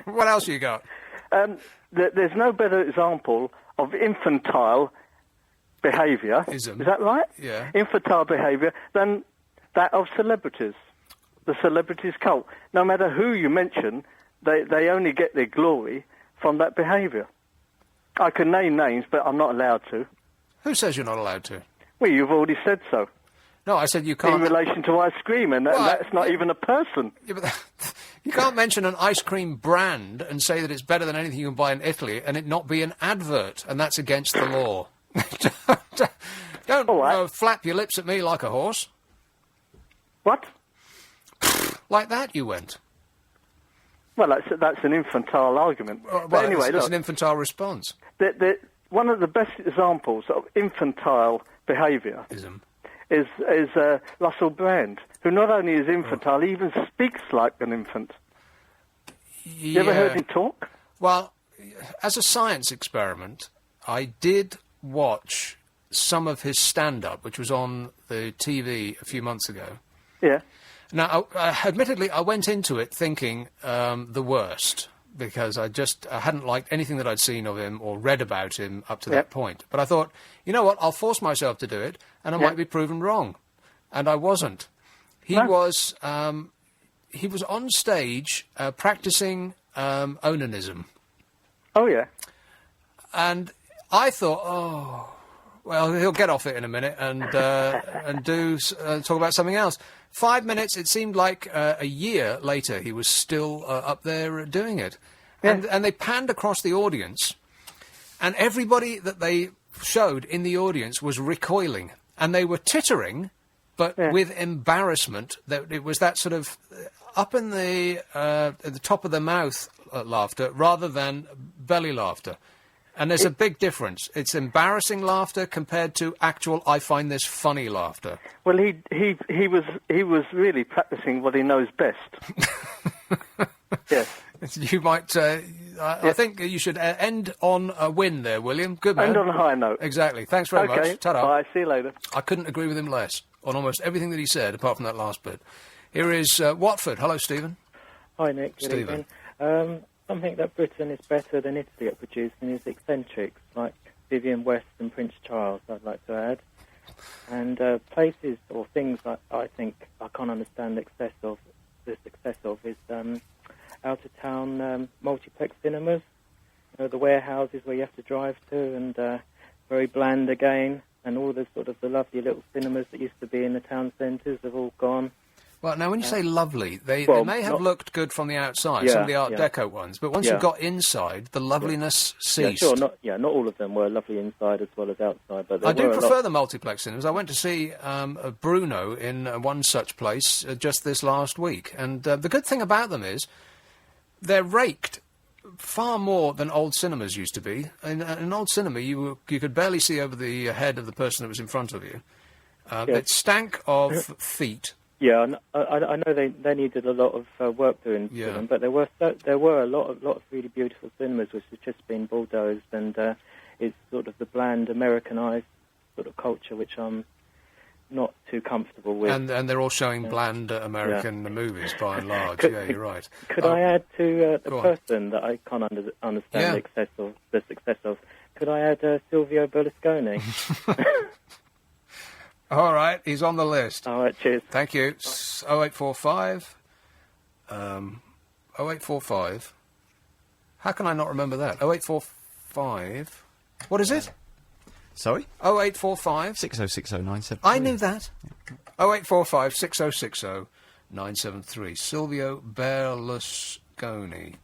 What else you got? There's no better example of infantile behaviour. Is that right? Yeah. Infantile behaviour than that of celebrities. The celebrities cult. No matter who you mention, they only get their glory from that behaviour. I can name names, but I'm not allowed to. Who says you're not allowed to? Well, you've already said so. No, I said you can't... In relation to ice cream, and that's not even a person. Yeah, but you can't mention an ice cream brand and say that it's better than anything you can buy in Italy and it not be an advert, and that's against the law. Don't flap your lips at me like a horse. What? Like that you went. Well, that's an infantile argument. But anyway, it's an infantile response. One of the best examples of infantile behaviour is Russell Brand, who not only is infantile, he even speaks like an infant. You ever heard him talk? Well, as a science experiment, I did watch some of his stand-up, which was on the TV a few months ago. Yeah. Now, admittedly, I went into it thinking the worst, because I hadn't liked anything that I'd seen of him or read about him up to that point. But I thought, you know what, I'll force myself to do it, and I might be proven wrong. And I wasn't. He was on stage practicing onanism. Oh, yeah. And I thought, well, he'll get off it in a minute and talk about something else. 5 minutes, it seemed like a year later, he was still up there doing it. Yeah. And they panned across the audience, and everybody that they showed in the audience was recoiling. And they were tittering, but with embarrassment. That it was that sort of up in at the top of the mouth laughter rather than belly laughter. And there's a big difference. It's embarrassing laughter compared to actual I find this funny laughter. Well, he was really practicing what he knows best. Yes. You might. I think you should end on a win there, William. Good man. End on a high note. Exactly. Thanks very much. Ta-da. Bye. See you later. I couldn't agree with him less on almost everything that he said, apart from that last bit. Here is Watford. Hello, Stephen. Hi, Nick. Good Stephen. Evening. Something that Britain is better than Italy at producing is eccentrics, like Vivienne West and Prince Charles, I'd like to add. And places or things that I think I can't understand the excess of the success of is out-of-town multiplex cinemas. You know, the warehouses where you have to drive to, and very bland again, and all the sort of the lovely little cinemas that used to be in the town centres have all gone. Well, now, when you say lovely, they may have looked good from the outside, Yeah, some of the Art yeah. Deco ones, but once Yeah. you got inside, the loveliness ceased. Yeah, sure. Not all of them were lovely inside as well as outside, but I there do were a prefer lot. the multiplex cinemas. I went to see Bruno in one such place just this last week, and the good thing about them is they're raked far more than old cinemas used to be. In an old cinema, you could barely see over the head of the person that was in front of you. It stank of feet. Yeah, I know they needed a lot of work doing to them, but there were a lot of really beautiful cinemas which have just been bulldozed, and it's sort of the bland Americanized sort of culture which I'm not too comfortable with. And they're all showing bland American movies by and large. Yeah, you're right. Could I add to the go on. person that I can't understand the success of? Could I add Silvio Berlusconi? All right, he's on the list. All right, cheers. Thank you. 0845. 0845. How can I not remember that? 0845. What is it? Sorry? 0845. 6060973. I knew that. 0845 6060 973. Silvio Berlusconi.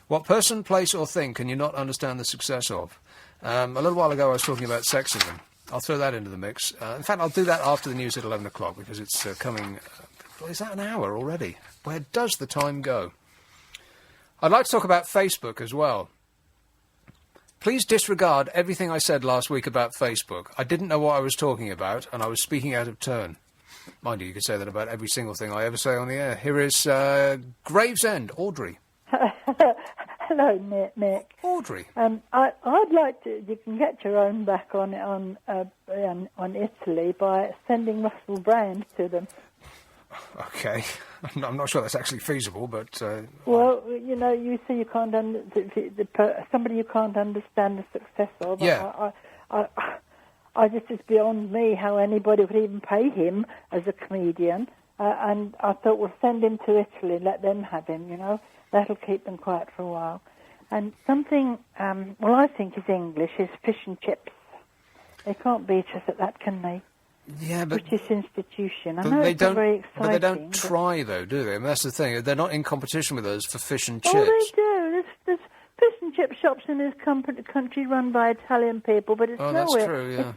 What person, place, or thing can you not understand the success of? A little while ago I was talking about sexism. I'll throw that into the mix. In fact, I'll do that after the news at 11 o'clock, because it's coming... is that an hour already? Where does the time go? I'd like to talk about Facebook as well. Please disregard everything I said last week about Facebook. I didn't know what I was talking about, and I was speaking out of turn. Mind you, you could say that about every single thing I ever say on the air. Here is Gravesend, Audrey. Hello, Nick. Audrey. I'd like to. You can get your own back on Italy by sending Russell Brand to them. Okay, I'm not sure that's actually feasible, but Well, you know, you say you can't somebody you can't understand the success of. Yeah. I just, it's beyond me how anybody would even pay him as a comedian. And I thought, well, send him to Italy, let them have him. You know, that'll keep them quiet for a while. And something, well, I think is English is fish and chips. They can't beat us at that, can they? Yeah, but British institution. I but know they it's not don't. very exciting. But they don't try, though, do they? I mean, that's the thing. They're not in competition with us for fish and chips. Oh, they do. There's fish and chip shops in this country run by Italian people, but it's that's nowhere. true, yeah.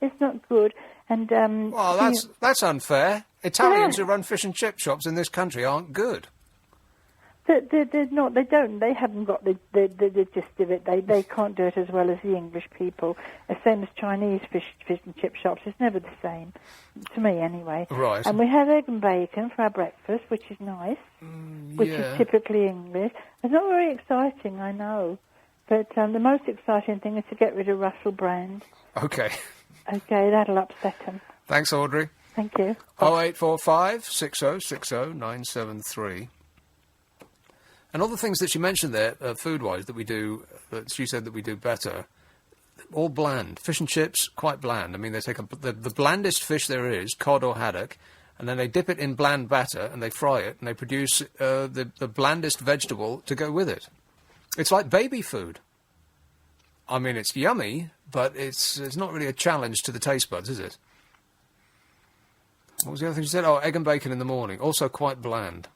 It's not good. And Well, that's unfair. Italians who run fish and chip shops in this country aren't good. They're not. They don't. They haven't got the gist of it. They can't do it as well as the English people. The same as Chinese fish and chip shops. It's never the same, to me anyway. Right. And we have egg and bacon for our breakfast, which is nice, which is typically English. It's not very exciting, I know, but the most exciting thing is to get rid of Russell Brand. Okay. Okay, that'll upset him. Thanks, Audrey. Thank you. 0845 6060 973. And all the things that you mentioned there, food-wise, that we do, that she said that we do better, all bland. Fish and chips, quite bland. I mean, they take the blandest fish there is, cod or haddock, and then they dip it in bland batter, and they fry it, and they produce the blandest vegetable to go with it. It's like baby food. I mean, it's yummy, but it's not really a challenge to the taste buds, is it? What was the other thing she said? Oh, egg and bacon in the morning, also quite bland.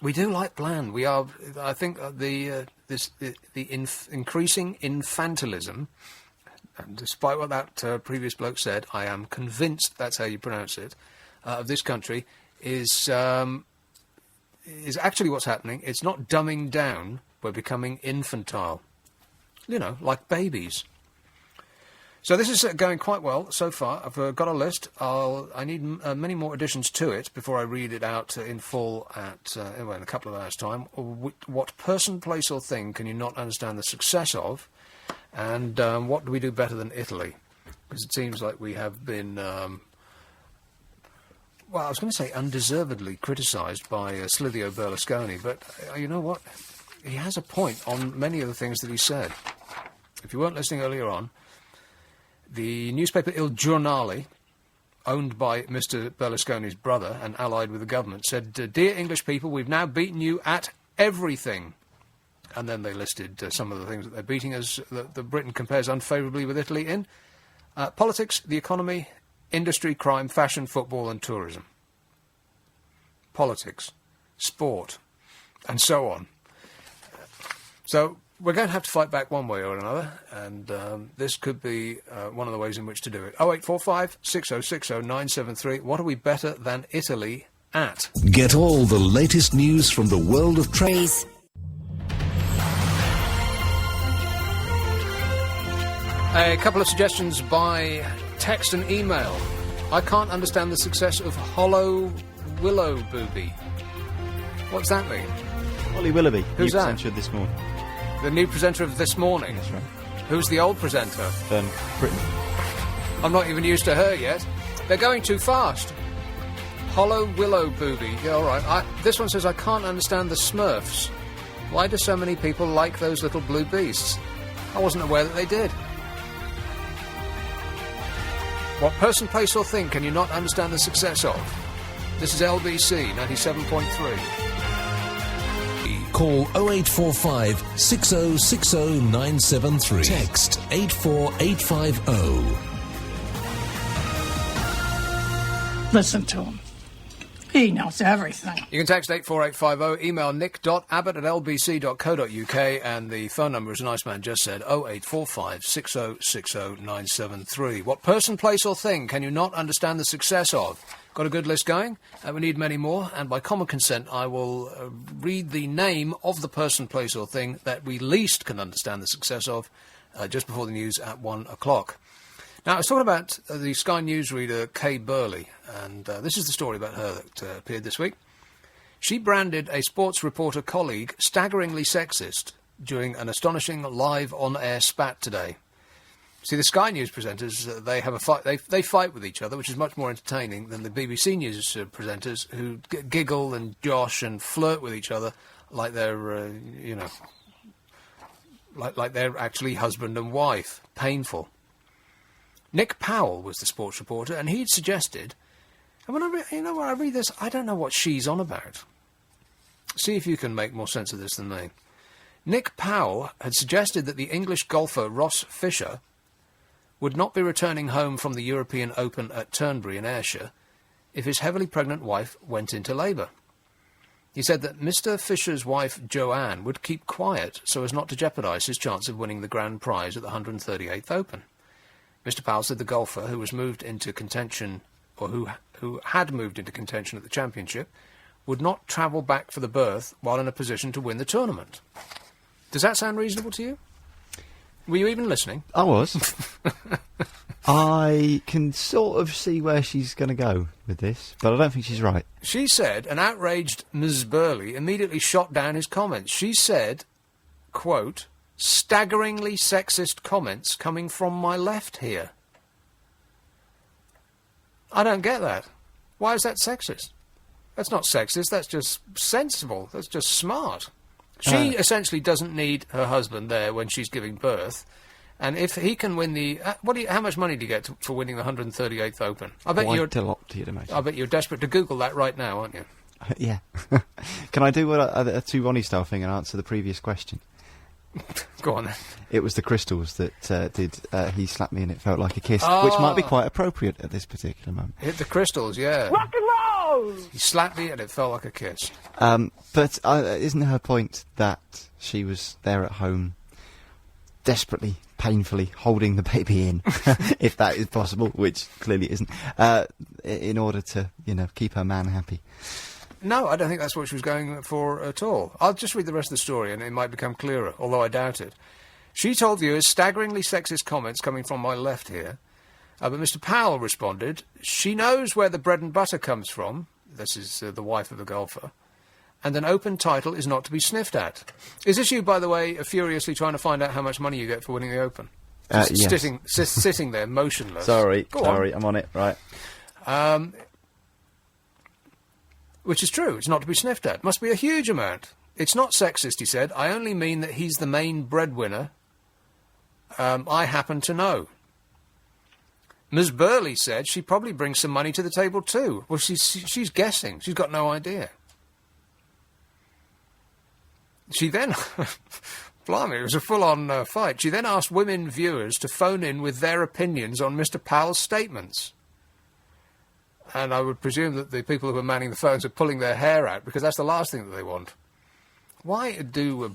We do like bland. We are. I think the increasing infantilism, and despite what that previous bloke said, I am convinced that's how you pronounce it. Of this country is actually what's happening. It's not dumbing down. We're becoming infantile. You know, like babies. So this is going quite well so far. I've got a list. I need many more additions to it before I read it out in full in a couple of hours' time. What person, place or thing can you not understand the success of? And what do we do better than Italy? Because it seems like we have been, well, I was going to say undeservedly criticised by Silvio Berlusconi, but you know what? He has a point on many of the things that he said. If you weren't listening earlier on, the newspaper Il Giornale owned by Mr. Berlusconi's brother and allied with the government, said, "Dear English people, we've now beaten you at everything." And then they listed some of the things that they're beating us, that Britain compares unfavourably with Italy in. Politics, the economy, industry, crime, fashion, football and tourism. Politics, sport, and so on. So we're going to have to fight back one way or another, and this could be one of the ways in which to do it. 0845 6060 973. What are we better than Italy at? Get all the latest news from the world of trees. A couple of suggestions by text and email. I can't understand the success of Hollow Willow Booby. What's that mean? Holly Willoughby. Who's new that? presenter of This Morning. The new presenter of This Morning? That's right. Who's the old presenter? Fern Britton. I'm not even used to her yet. They're going too fast. Hollow Willow Booby. Yeah, all right. This one says, I can't understand the Smurfs. Why do so many people like those little blue beasts? I wasn't aware that they did. What person, place or thing can you not understand the success of? This is LBC 97.3. Call 0845 6060 973. Text 84850. Listen to him. He knows everything. You can text 84850, email nick.abbott@lbc.co.uk, and the phone number, as a nice man just said, 0845 6060 973. What person, place or thing can you not understand the success of? Got a good list going? We need many more, and by common consent I will read the name of the person, place or thing that we least can understand the success of just before the news at 1 o'clock. Now, I was talking about the Sky News reader Kay Burley, and this is the story about her that appeared this week. She branded a sports reporter colleague staggeringly sexist during an astonishing live on-air spat today. See, the Sky News presenters, they have a fight. They fight with each other, which is much more entertaining than the BBC News presenters, who giggle and josh and flirt with each other like they're, like they're actually husband and wife. Painful. Nick Powell was the sports reporter, and he'd suggested, and when I read this, I don't know what she's on about. See if you can make more sense of this than me. Nick Powell had suggested that the English golfer Ross Fisher would not be returning home from the European Open at Turnberry in Ayrshire if his heavily pregnant wife went into labour. He said that Mr. Fisher's wife Joanne would keep quiet so as not to jeopardise his chance of winning the grand prize at the 138th Open. Mr. Powell said the golfer, who was moved into contention, or who had moved into contention at the championship, would not travel back for the berth while in a position to win the tournament. Does that sound reasonable to you? Were you even listening? I was. I can sort of see where she's going to go with this, but I don't think she's right. She said an outraged Ms. Burley immediately shot down his comments. She said, quote, staggeringly sexist comments coming from my left here. I don't get that. Why is that sexist? That's not sexist, that's just sensible, that's just smart. She essentially doesn't need her husband there when she's giving birth, and if he can win the... how much money do you get for winning the 138th Open? I bet Quite a lot, you'd imagine. I bet you're desperate to Google that right now, aren't you? Yeah. Can I do a two-Ronnie-style thing and answer the previous question? Go on then. It was the crystals that did He Slapped Me and It Felt Like a Kiss, which might be quite appropriate at this particular moment. Hit the crystals, yeah. Rock and roll! He slapped me and it felt like a kiss. But isn't her point that she was there at home, desperately, painfully holding the baby in, if that is possible, which clearly isn't, in order to, keep her man happy? No, I don't think that's what she was going for at all. I'll just read the rest of the story and it might become clearer, although I doubt it. She told viewers staggeringly sexist comments coming from my left here, but Mr. Powell responded, she knows where the bread and butter comes from, this is the wife of the golfer, and an open title is not to be sniffed at. Is this you, by the way, furiously trying to find out how much money you get for winning the Open? Yes. Sitting there, motionless. Sorry, I'm on it, right. Which is true, it's not to be sniffed at. Must be a huge amount. It's not sexist, he said. I only mean that he's the main breadwinner I happen to know. Ms. Burley said she probably brings some money to the table too. Well, she's guessing. She's got no idea. She then... Blimey, it was a full-on fight. She then asked women viewers to phone in with their opinions on Mr. Powell's statements. And I would presume that the people who are manning the phones are pulling their hair out, because that's the last thing that they want. Why do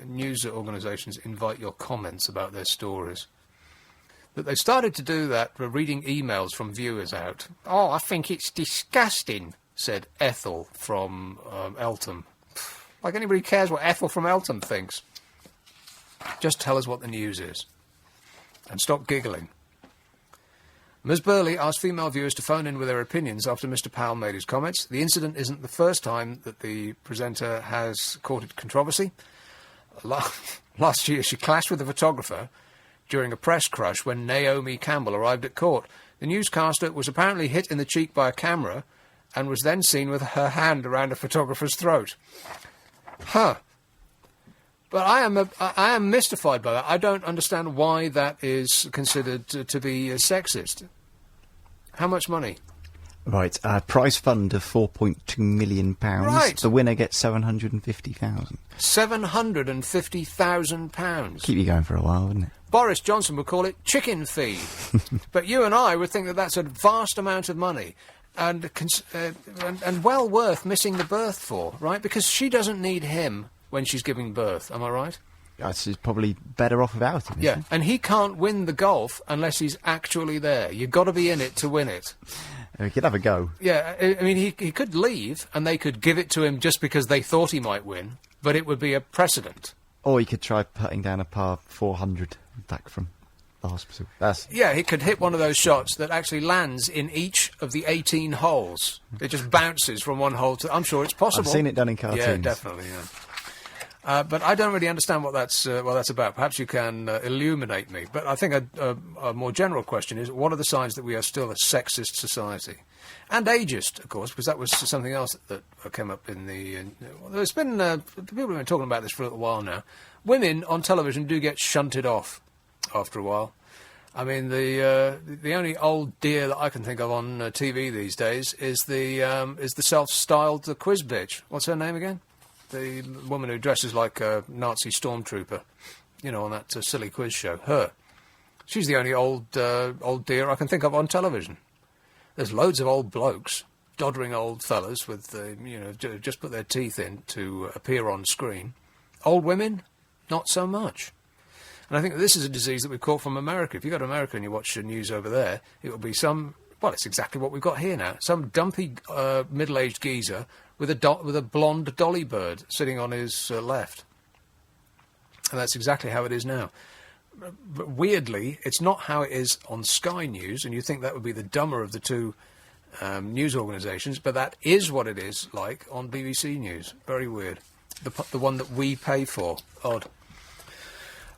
news organisations invite your comments about their stories? That they started to do that for reading emails from viewers out. Oh, I think it's disgusting, said Ethel from Eltham. Like anybody cares what Ethel from Eltham thinks. Just tell us what the news is. And stop giggling. Ms. Burley asked female viewers to phone in with their opinions after Mr. Powell made his comments. The incident isn't the first time that the presenter has courted controversy. Last year, she clashed with a photographer during a press crush when Naomi Campbell arrived at court. The newscaster was apparently hit in the cheek by a camera and was then seen with her hand around a photographer's throat. Huh. But I am mystified by that. I don't understand why that is considered to be sexist. How much money? Right, prize fund of £4.2 million. Right. The winner gets £750,000. £750,000. Keep you going for a while, wouldn't it? Boris Johnson would call it chicken feed. But you and I would think that that's a vast amount of money. And well worth missing the birth for, right? Because she doesn't need him when she's giving birth, am I right? She's probably better off without him. Yeah, and he can't win the golf unless he's actually there. You've got to be in it to win it. He could have a go. Yeah, I mean, he could leave and they could give it to him just because they thought he might win, but it would be a precedent. Or he could try putting down a par 400 back from the hospital. Yeah, he could hit one of those shots that actually lands in each of the 18 holes. It just bounces from one hole to... I'm sure it's possible. I've seen it done in cartoons. Yeah, definitely, yeah. But I don't really understand what that's about. Perhaps you can illuminate me. But I think a more general question is, what are the signs that we are still a sexist society? And ageist, of course, because that was something else that came up in the... there's been... people have been talking about this for a little while now. Women on television do get shunted off after a while. I mean, the only old dear that I can think of on TV these days is the self-styled quiz bitch. What's her name again? The woman who dresses like a Nazi stormtrooper, you know, on that silly quiz show. Her. She's the only old dear I can think of on television. There's loads of old blokes, doddering old fellas with, just put their teeth in to appear on screen. Old women, not so much. And I think that this is a disease that we've caught from America. If you go to America and you watch the news over there, it will be well, it's exactly what we've got here now. Some dumpy middle-aged geezer with a blonde dolly bird sitting on his left. And that's exactly how it is now. But weirdly, it's not how it is on Sky News, and you think that would be the dumber of the two news organisations, but that is what it is like on BBC News. Very weird. The one that we pay for. Odd.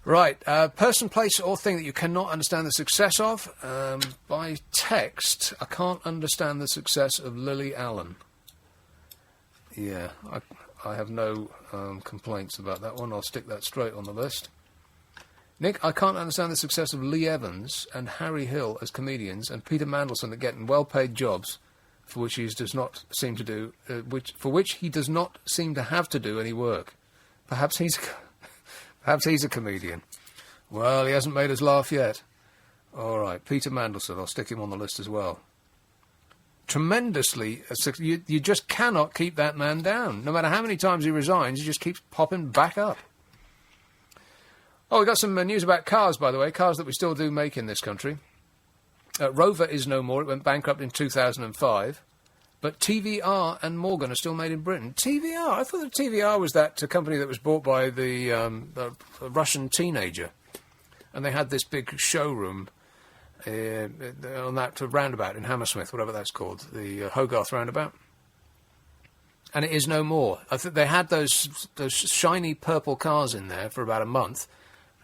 Right, person, place or thing that you cannot understand the success of. By text, I can't understand the success of Lily Allen. Yeah, I have no complaints about that one. I'll stick that straight on the list. Nick, I can't understand the success of Lee Evans and Harry Hill as comedians and Peter Mandelson at getting well-paid jobs for which he does not seem to do, which he does not seem to have to do any work. Perhaps he's a comedian. Well, he hasn't made us laugh yet. All right, Peter Mandelson, I'll stick him on the list as well. Tremendously, you just cannot keep that man down. No matter how many times he resigns, he just keeps popping back up. Oh, we got some news about cars, by the way, cars that we still do make in this country. Rover is no more. It went bankrupt in 2005. But TVR and Morgan are still made in Britain. TVR? I thought that TVR was that company that was bought by the Russian teenager. And they had this big showroom on that roundabout in Hammersmith, whatever that's called, the Hogarth roundabout. And it is no more. I think they had those shiny purple cars in there for about a month.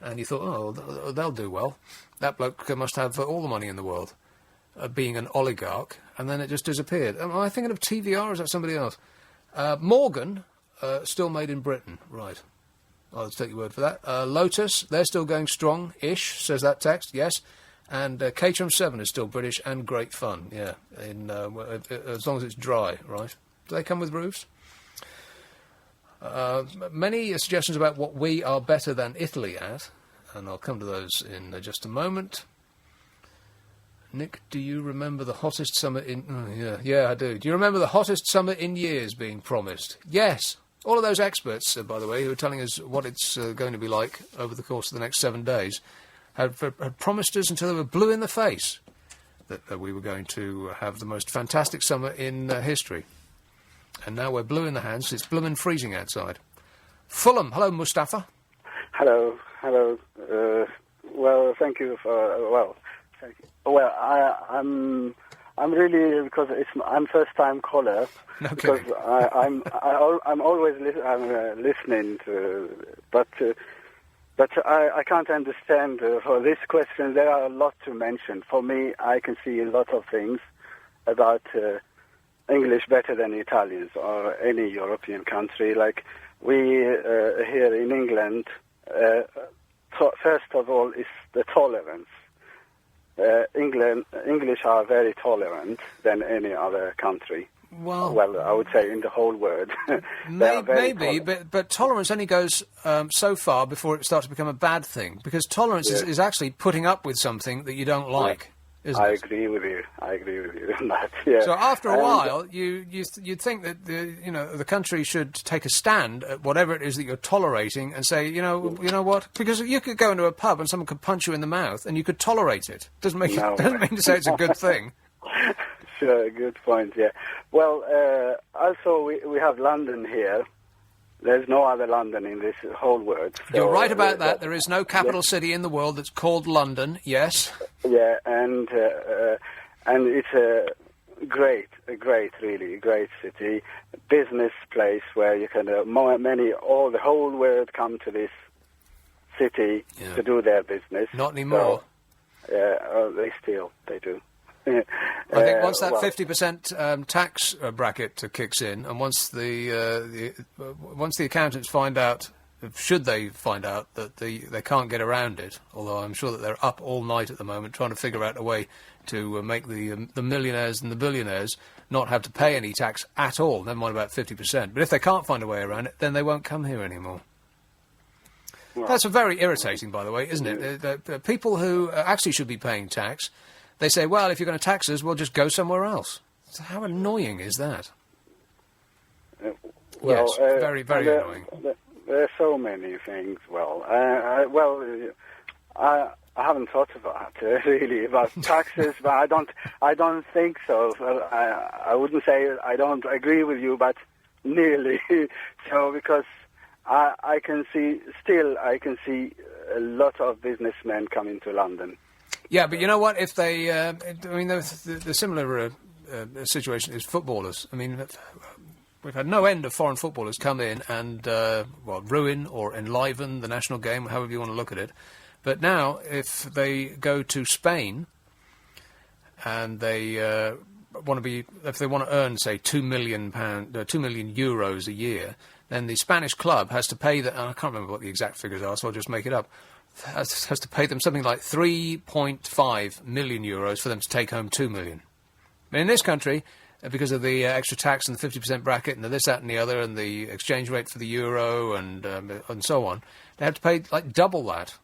And you thought, oh, they'll do well. That bloke must have all the money in the world, being an oligarch. And then it just disappeared. Am I thinking of TVR or is that somebody else? Morgan, still made in Britain. Right. I'll take your word for that. Lotus, they're still going strong-ish, says that text, yes. And Caterham 7 is still British and great fun, yeah, as long as it's dry, right? Do they come with roofs? Many suggestions about what we are better than Italy at, and I'll come to those in just a moment. Nick, do you remember the hottest summer in... Oh, yeah, I do. Do you remember the hottest summer in years being promised? Yes. All of those experts, by the way, who are telling us what it's going to be like over the course of the next 7 days, had promised us until they were blue in the face that we were going to have the most fantastic summer in history. And now we're blue in the hands. It's bloomin' freezing outside. Fulham. Hello, Mustafa. Hello. Well, thank you for... thank you. Well, I'm really, because I'm first-time caller. No because kidding. I'm always listening to, but I can't understand for this question. There are a lot to mention. For me, I can see a lot of things about English better than Italians or any European country. Like we here in England, first of all, is the tolerance. English are very tolerant than any other country. Well, I would say in the whole world. Maybe, but tolerance only goes so far before it starts to become a bad thing, because tolerance is actually putting up with something that you don't like. Isn't I it? agree with you on that. Yeah. So after a while, you'd think that the country should take a stand at whatever it is that you're tolerating and say, you know what? Because you could go into a pub and someone could punch you in the mouth and you could tolerate it. Doesn't mean to say it's a good thing. Sure, good point. Yeah. Well, also we have London here. There's no other London in this whole world. So, you're right about that. There is no capital city in the world that's called London. Yes. Yeah, and it's a great city, business place where you can the whole world come to this city to do their business. Not anymore. So, they do. I think once that 50% tax bracket kicks in, and once the accountants find out, should they find out that they can't get around it, although I'm sure that they're up all night at the moment trying to figure out a way to make the millionaires and the billionaires not have to pay any tax at all, never mind about 50%. But if they can't find a way around it, then they won't come here anymore. Well, that's very irritating, by the way, isn't it? The people who actually should be paying tax, they say, well, if you're going to tax us, we'll just go somewhere else. So how annoying is that? Yes, very, very annoying. There are so many things. I haven't thought about really about taxes, but I don't think so. I wouldn't say I don't agree with you, but nearly. So because I can see a lot of businessmen coming to London. Yeah, but you know what? If they, the similar situation is footballers. I mean, we've had no end of foreign footballers come in and, ruin or enliven the national game, however you want to look at it. But now, if they go to Spain and they if they want to earn, say, €2 million euros a year, then the Spanish club has to pay I can't remember what the exact figures are, so I'll just make it up. Has to pay them something like €3.5 million for them to take home $2 million. In this country, because of the extra tax and the 50% bracket and the this, that and the other and the exchange rate for the euro and so on, they have to pay like double that.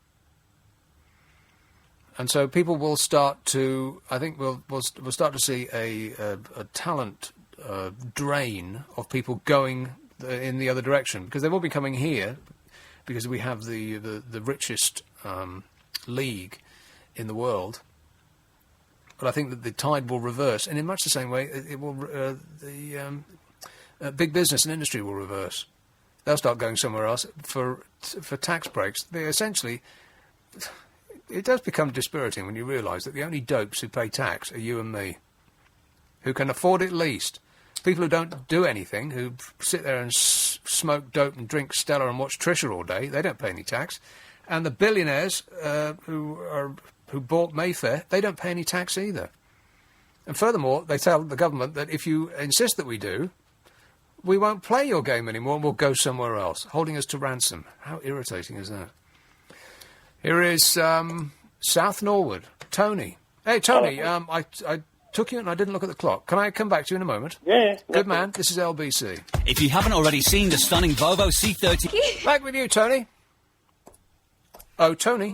And so people will start to, I think we'll start to see a talent drain of people going in the other direction, because they will be coming here because we have the richest league in the world. But I think that the tide will reverse, and in much the same way, it will. The big business and industry will reverse. They'll start going somewhere else for tax breaks. They essentially, it does become dispiriting when you realise that the only dopes who pay tax are you and me, who can afford it least. People who don't do anything, who sit there and smoke dope and drink Stella and watch Trisha all day, they don't pay any tax. And the billionaires who bought Mayfair, they don't pay any tax either. And furthermore, they tell the government that if you insist that we do, we won't play your game anymore and we'll go somewhere else, holding us to ransom. How irritating is that? Here is South Norwood. Tony. Hey, Tony, I took you and I didn't look at the clock. Can I come back to you in a moment? Yeah. Good man. This is LBC. If you haven't already seen the stunning Volvo C30... Back with you, Tony. Oh, Tony.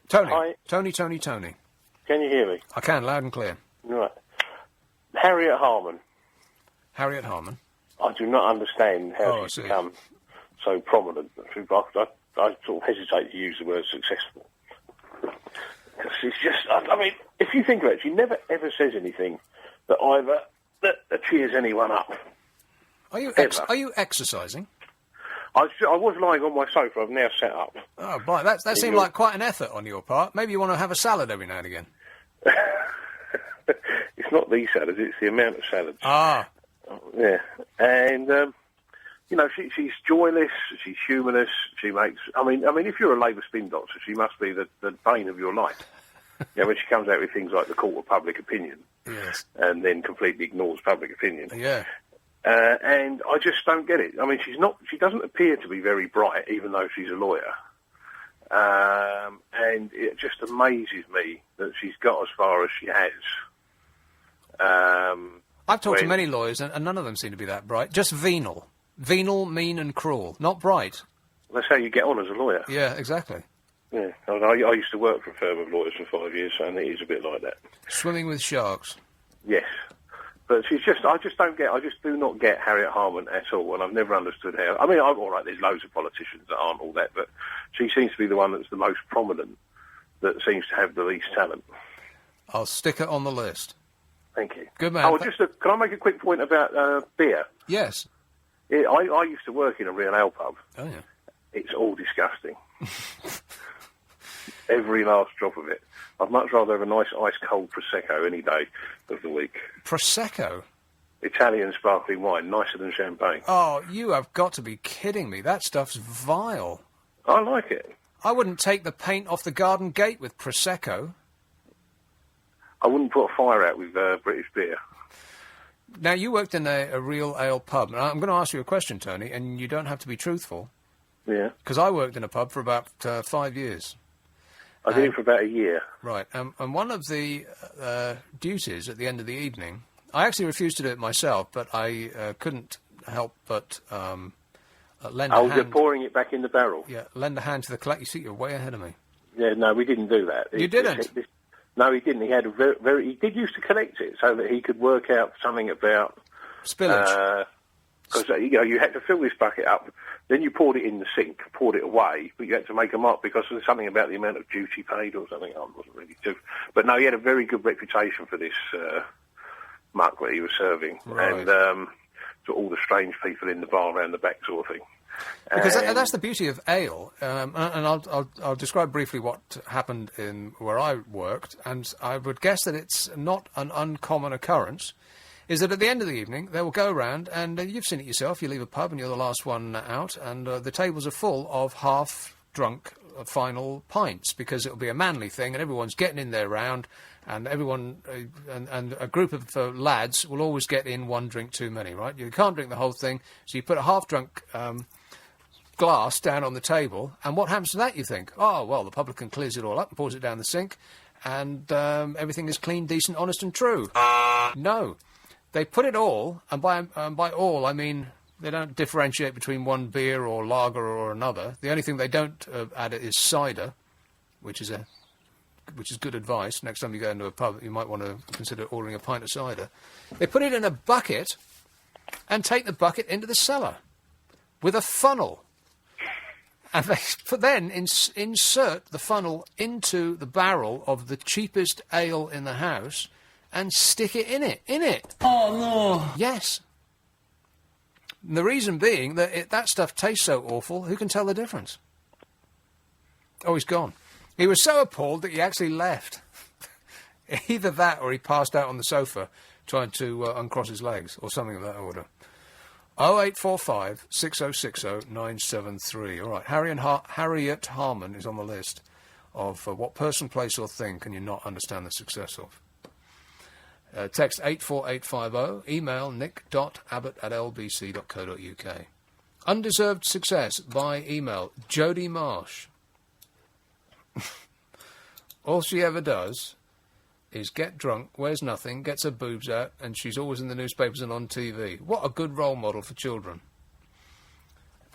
Tony. Hi. Tony. Can you hear me? I can, loud and clear. Right. Harriet Harman. Harriet Harman. I do not understand how I she's see. become so prominent. I sort of hesitate to use the word successful. Because she's just, I mean, if you think about it, she never ever says anything that cheers anyone up. Are you exercising? I was lying on my sofa. I've now sat up. Oh, boy, that seemed like quite an effort on your part. Maybe you want to have a salad every now and again. It's not the salads, it's the amount of salads. Ah. Yeah. And, you know, she's joyless, she's humorless, she makes... I mean, if you're a Labour spin doctor, she must be the bane of your life. You know, when she comes out with things like the court of public opinion. Yes. And then completely ignores public opinion. Yeah. And I just don't get it. I mean, she doesn't appear to be very bright, even though she's a lawyer. And it just amazes me that she's got as far as she has. I've talked to many lawyers, and none of them seem to be that bright. Just venal. Venal, mean and cruel. Not bright. That's how you get on as a lawyer. Yeah, exactly. Yeah. I used to work for a firm of lawyers for 5 years, and it is a bit like that. Swimming with sharks. Yes. But I just do not get Harriet Harman at all, and I've never understood how. I mean, all right, there's loads of politicians that aren't all that, but she seems to be the one that's the most prominent, that seems to have the least talent. I'll stick it on the list. Thank you. Good man. Oh, can I make a quick point about beer? Yes. I used to work in a real ale pub. Oh, yeah. It's all disgusting. Every last drop of it. I'd much rather have a nice ice-cold Prosecco any day of the week. Prosecco? Italian sparkling wine, nicer than champagne. Oh, you have got to be kidding me. That stuff's vile. I like it. I wouldn't take the paint off the garden gate with Prosecco. I wouldn't put a fire out with British beer. Now, you worked in a real ale pub. Now, I'm going to ask you a question, Tony, and you don't have to be truthful. Yeah. Because I worked in a pub for about 5 years. I did it for about a year. Right. And one of the duties at the end of the evening, I actually refused to do it myself, but I couldn't help but lend a hand. You're pouring it back in the barrel? Yeah, lend a hand to the collect. You see, you're way ahead of me. Yeah, no, we didn't do that. You didn't? No, he didn't. He had he did used to collect it so that he could work out something about spillage. Because you had to fill this bucket up, then you poured it in the sink, poured it away, but you had to make a mark because there's something about the amount of duty paid or something. I wasn't really too. But no, he had a very good reputation for this muck that he was serving, right. And to all the strange people in the bar around the back, sort of thing. Because that's the beauty of ale, and I'll describe briefly what happened in where I worked, and I would guess that it's not an uncommon occurrence, is that at the end of the evening they will go around, and you've seen it yourself, you leave a pub and you're the last one out, and the tables are full of half-drunk final pints, because it'll be a manly thing, and everyone's getting in their round, and everyone, and a group of lads will always get in one drink too many, right? You can't drink the whole thing, so you put a half-drunk glass down on the table, and what happens to that, you think? Oh, well, the publican clears it all up and pours it down the sink, and everything is clean, decent, honest and true. No. They put it all, and by all I mean they don't differentiate between one beer or lager or another. The only thing they don't add is cider, which is good advice. Next time you go into a pub, you might want to consider ordering a pint of cider. They put it in a bucket and take the bucket into the cellar with a funnel. And they then insert the funnel into the barrel of the cheapest ale in the house and stick it in it. Oh, no. Yes. And the reason being that that stuff tastes so awful, who can tell the difference? Oh, he's gone. He was so appalled that he actually left. Either that or he passed out on the sofa trying to uncross his legs or something of that order. 0845 6060 973. All right, Harriet Harman is on the list of what person, place or thing can you not understand the success of. Text 84850, email nick.abbott@lbc.co.uk. Undeserved success by email, Jodie Marsh. All she ever does is get drunk, wears nothing, gets her boobs out, and she's always in the newspapers and on TV. What a good role model for children.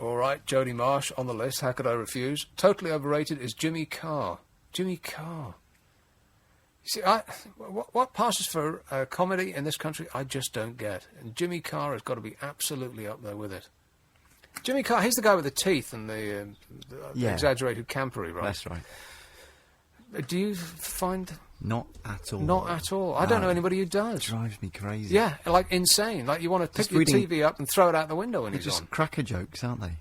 All right, Jodie Marsh on the list. How could I refuse? Totally overrated is Jimmy Carr. Jimmy Carr. You see, what passes for comedy in this country, I just don't get. And Jimmy Carr has got to be absolutely up there with it. Jimmy Carr, he's the guy with the teeth and the exaggerated campery, right? That's right. Do you find... Not at all. Not at all. I don't know anybody who does. Drives me crazy. Yeah, like insane. Like you want to pick your TV up and throw it out the window when he's on. Just cracker jokes, aren't they?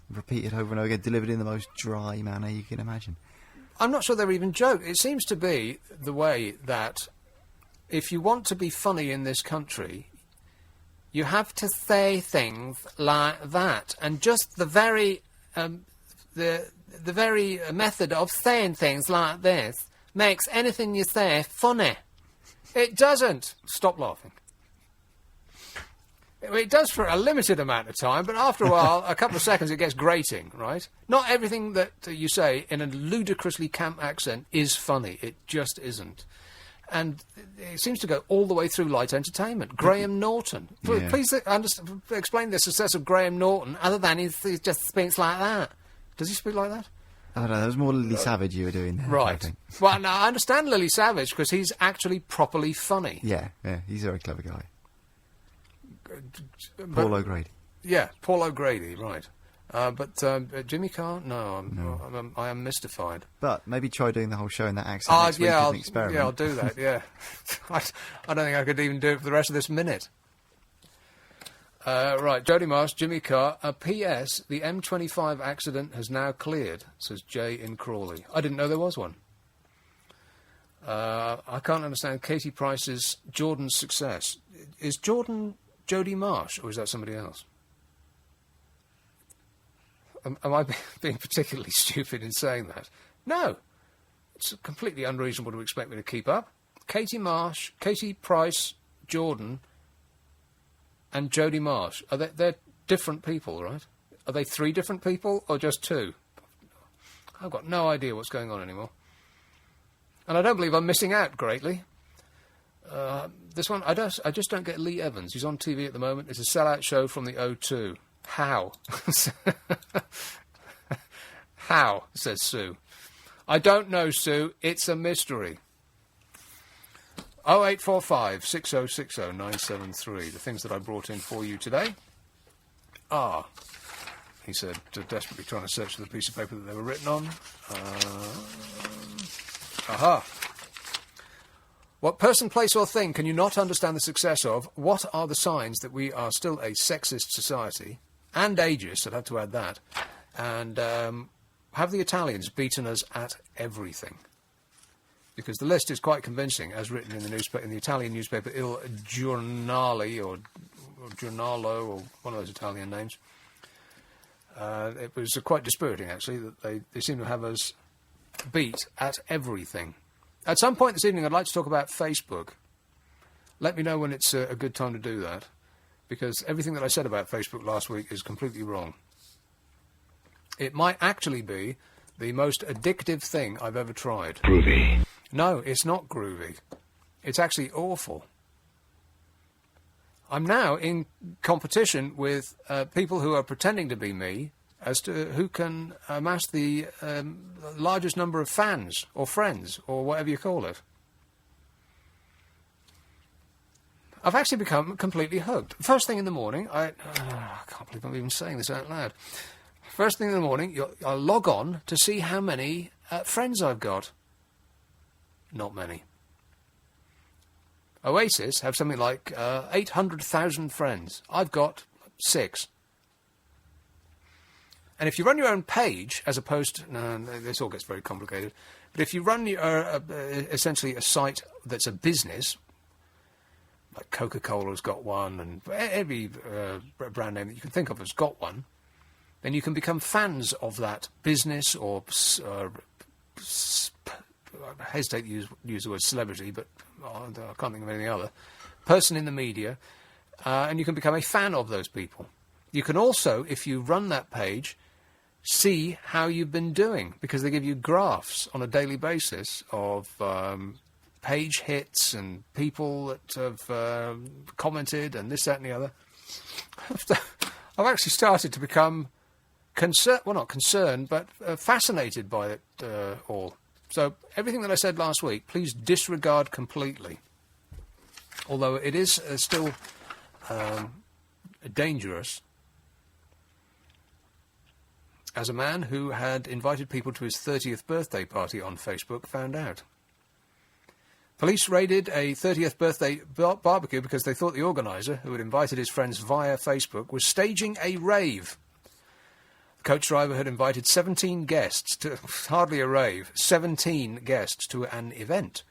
Repeated over and over again, delivered in the most dry manner you can imagine. I'm not sure they're even jokes. It seems to be the way that if you want to be funny in this country, you have to say things like that, and just the very method of saying things like this makes anything you say funny. It doesn't. Stop laughing. It does for a limited amount of time, but after a while, a couple of seconds, it gets grating, right? Not everything that you say in a ludicrously camp accent is funny. It just isn't. And it seems to go all the way through light entertainment. Graham Norton. Yeah. Please explain the success of Graham Norton, other than he just speaks like that. Does he speak like that? I don't know, that was more Lily Savage you were doing there. Right. I think. Well, no, I understand Lily Savage, because he's actually properly funny. Yeah, he's a very clever guy. Paul O'Grady. Yeah, Paul O'Grady, right. But Jimmy Carr, no, I am mystified. But maybe try doing the whole show in that accent next week as an experiment. Yeah, I'll do that, yeah. I don't think I could even do it for the rest of this minute. Right, Jodie Marsh, Jimmy Carr. P.S. The M25 accident has now cleared, says Jay in Crawley. I didn't know there was one. I can't understand Katie Price's Jordan's success. Is Jordan Jodie Marsh, or is that somebody else? Am I being particularly stupid in saying that? No. It's completely unreasonable to expect me to keep up. Katie Marsh, Katie Price, Jordan, and Jodie Marsh. They're different people, right? Are they three different people, or just two? I've got no idea what's going on anymore. And I don't believe I'm missing out greatly. This one, I just don't get Lee Evans. He's on TV at the moment. It's a sellout show from the O2. How? How, says Sue. I don't know, Sue. It's a mystery. 0845 6060 973. The things that I brought in for you today are, he said, desperately trying to search for the piece of paper that they were written on. Aha. What person, place or thing can you not understand the success of? What are the signs that we are still a sexist society? And ageist, I'd have to add that. And have the Italians beaten us at everything? Because the list is quite convincing, as written in the Italian newspaper Il Giornale, or Giornalo, or one of those Italian names. It was quite dispiriting, actually, that they seem to have us beat at everything. At some point this evening, I'd like to talk about Facebook. Let me know when it's a good time to do that, because everything that I said about Facebook last week is completely wrong. It might actually be the most addictive thing I've ever tried. Groovy. No, it's not groovy. It's actually awful. I'm now in competition with people who are pretending to be me as to who can amass the largest number of fans or friends or whatever you call it. I've actually become completely hooked. First thing in the morning, I can't believe I'm even saying this out loud. First thing in the morning, I'll log on to see how many friends I've got. Not many. Oasis have something like 800,000 friends. I've got 6. And if you run your own page, as opposed to... No, this all gets very complicated. But if you run essentially a site that's a business, like Coca-Cola's got one, and every brand name that you can think of has got one, then you can become fans of that business or... I hesitate to use the word celebrity, but I can't think of anything other. Person in the media, and you can become a fan of those people. You can also, if you run that page, see how you've been doing, because they give you graphs on a daily basis of page hits and people that have commented and this, that and the other. I've actually started to become not concerned, but fascinated by it all. So everything that I said last week, please disregard completely. Although it is still dangerous, as a man who had invited people to his 30th birthday party on Facebook found out. Police raided a 30th birthday barbecue because they thought the organiser, who had invited his friends via Facebook, was staging a rave. The coach driver had invited 17 guests to, hardly a rave, 17 guests to an event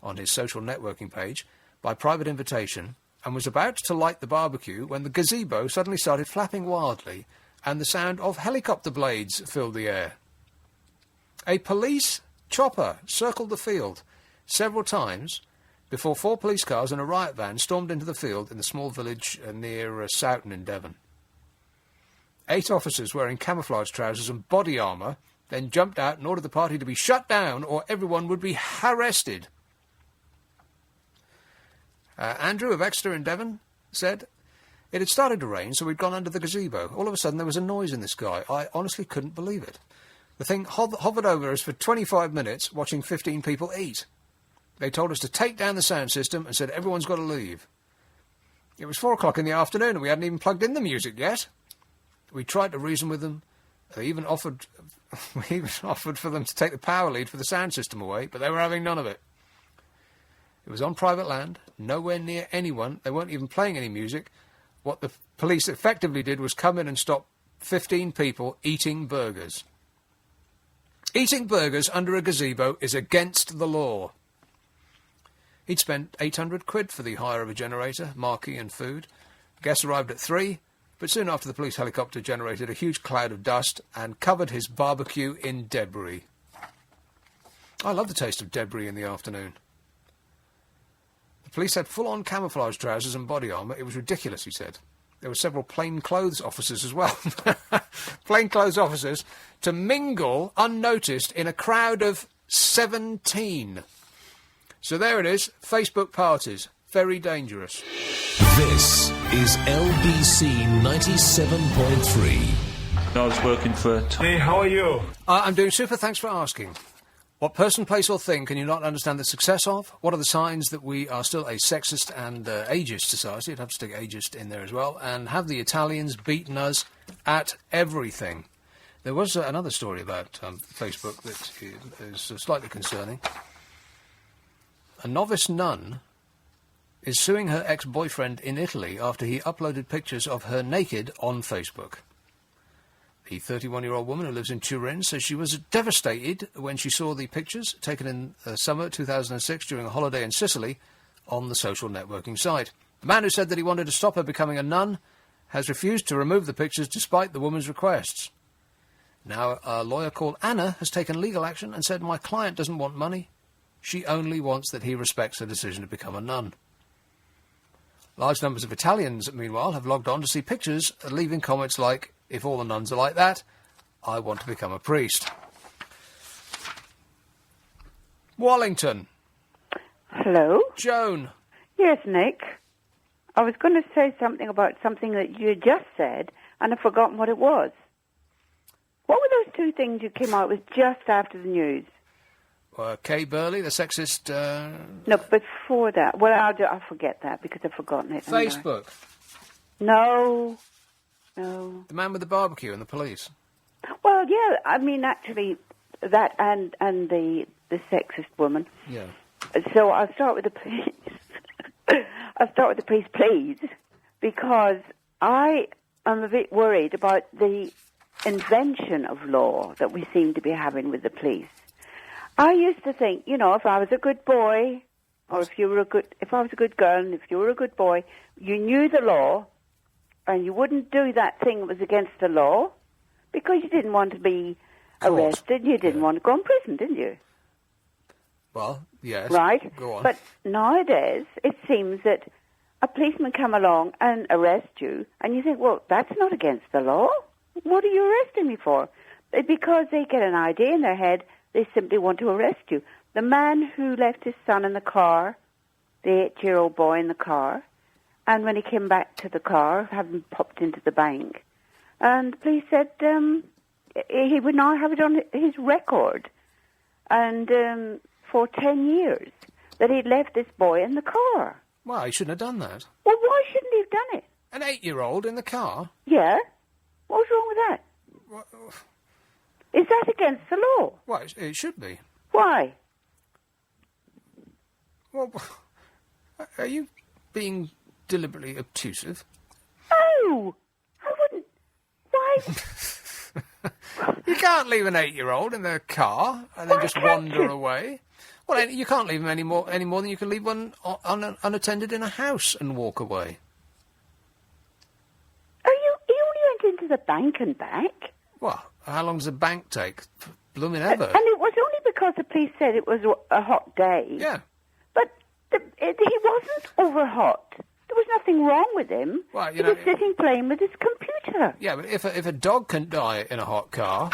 on his social networking page by private invitation, and was about to light the barbecue when the gazebo suddenly started flapping wildly and the sound of helicopter blades filled the air. A police chopper circled the field several times before 4 police cars and a riot van stormed into the field in the small village near Soughton in Devon. 8 officers wearing camouflage trousers and body armour then jumped out and ordered the party to be shut down or everyone would be arrested. Andrew of Exeter in Devon said, "It had started to rain, so we'd gone under the gazebo. All of a sudden there was a noise in the sky. I honestly couldn't believe it. The thing hovered over us for 25 minutes, watching 15 people eat. They told us to take down the sound system and said everyone's got to leave. It was 4 o'clock in the afternoon and we hadn't even plugged in the music yet. We tried to reason with them. They even offered for them to take the power lead for the sound system away, but they were having none of it. It was on private land, nowhere near anyone. They weren't even playing any music. What the police effectively did was come in and stop 15 people eating burgers. Eating burgers under a gazebo is against the law." He'd spent 800 quid for the hire of a generator, marquee and food. Guests arrived at 3, but soon after the police helicopter generated a huge cloud of dust and covered his barbecue in debris. I love the taste of debris in the afternoon. The police had full-on camouflage trousers and body armour. It was ridiculous, he said. There were several plainclothes officers as well. Plainclothes officers to mingle unnoticed in a crowd of 17. So there it is, Facebook parties. Very dangerous. This is LBC 97.3. I was working for... Hey, how are you? I'm doing super, thanks for asking. What person, place or thing can you not understand the success of? What are the signs that we are still a sexist and ageist society? I'd have to stick ageist in there as well. And have the Italians beaten us at everything? There was another story about Facebook that is slightly concerning. A novice nun is suing her ex-boyfriend in Italy after he uploaded pictures of her naked on Facebook. The 31-year-old woman who lives in Turin says she was devastated when she saw the pictures taken in summer 2006 during a holiday in Sicily on the social networking site. The man who said that he wanted to stop her becoming a nun has refused to remove the pictures despite the woman's requests. Now, a lawyer called Anna has taken legal action and said, "My client doesn't want money. She only wants that he respects her decision to become a nun." Large numbers of Italians, meanwhile, have logged on to see pictures, leaving comments like, "If all the nuns are like that, I want to become a priest." Wallington. Hello? Joan. Yes, Nick. I was going to say something about something that you just said, and I've forgotten what it was. What were those 2 things you came out with just after the news? Kay Burley, the sexist... No, before that. Well, I'll forget that because I've forgotten it. Facebook. No. The man with the barbecue and the police. Well, yeah, I mean, actually, that and the sexist woman. Yeah. So I'll start with the police. Please, because I am a bit worried about the invention of law that we seem to be having with the police. I used to think, if I was a good boy, or if I was a good girl, and if you were a good boy, you knew the law, and you wouldn't do that thing that was against the law, because you didn't want to be arrested, you didn't want to go in prison, didn't you? Well, yes. Right? Go on. But nowadays, it seems that a policeman come along and arrest you, and you think, well, that's not against the law. What are you arresting me for? Because they get an idea in their head they simply want to arrest you. The man who left his son in the car, the 8-year-old boy in the car, and when he came back to the car, having popped into the bank, and the police said he would now have it on his record, and for 10 years, that he'd left this boy in the car. Well, he shouldn't have done that. Well, why shouldn't he have done it? An 8-year-old in the car? Yeah. What's wrong with that? Is that against the law? Well, it should be. Why? Well, are you being deliberately obtrusive? No! I wouldn't... Why? You can't leave an 8-year-old in the car and then just wander away. Well, you can't leave them any more than you can leave one unattended in a house and walk away. He only went into the bank and back. Well, how long does a bank take? Blooming ever. And it was only because the police said it was a hot day. Yeah. But he wasn't over hot. There was nothing wrong with him. Well, he was sitting playing with his computer. Yeah, but if a dog can die in a hot car,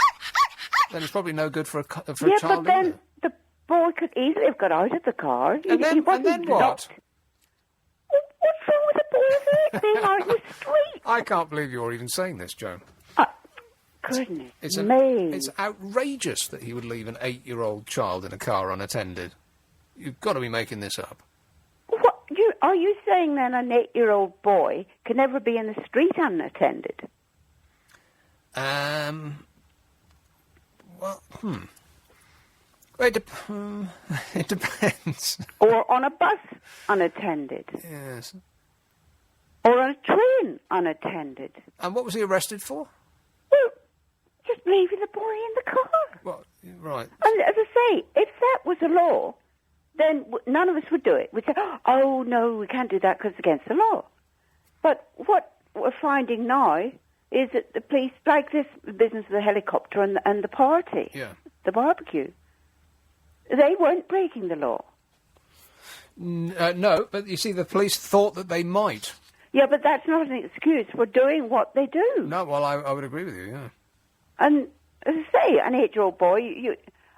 then it's probably no good for a child. Yeah, but then the boy could easily have got out of the car. And then what? What's wrong with the boy being out in the street? I can't believe you're even saying this, Joan. Goodness It's outrageous that he would leave an 8-year-old child in a car unattended. You've got to be making this up. What? Are you saying then an 8-year-old boy can never be in the street unattended? Well, It depends. Or on a bus unattended. Yes. Or on a train unattended. And what was he arrested for? Well, just leaving the boy in the car. Well, right. And as I say, if that was a law, then none of us would do it. We'd say, oh, no, we can't do that because it's against the law. But what we're finding now is that the police, like this business of the helicopter and the party, the barbecue, they weren't breaking the law. No, but you see, the police thought that they might. Yeah, but that's not an excuse for doing what they do. No, well, I would agree with you, yeah. And as I say, an 8-year-old boy,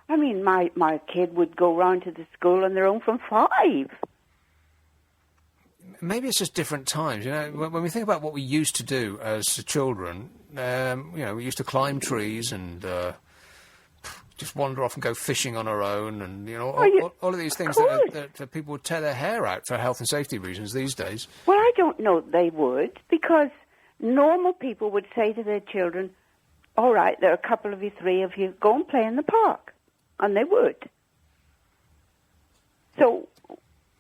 I mean, my kid would go round to the school on their own from 5. Maybe it's just different times, you know. When we think about what we used to do as children, we used to climb trees and just wander off and go fishing on our own, and all of these things that people would tear their hair out for health and safety reasons these days. Well, I don't know they would, because normal people would say to their children, all right, there are a couple of you, 3 of you, go and play in the park. And they would. So,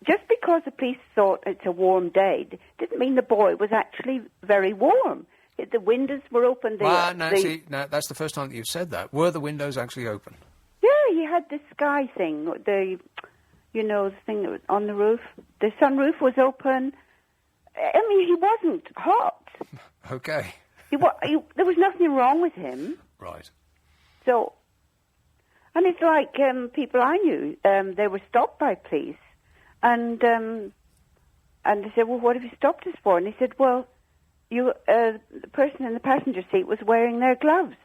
just because the police thought it's a warm day, didn't mean the boy was actually very warm. The windows were open. No, that's the first time that you've said that. Were the windows actually open? Yeah, he had the sky thing, the thing that was on the roof. The sunroof was open. I mean, he wasn't hot. Okay. There was nothing wrong with him. Right. So, and it's like people I knew, they were stopped by police, and they said, well, what have you stopped us for? And he said, well, the person in the passenger seat was wearing their gloves.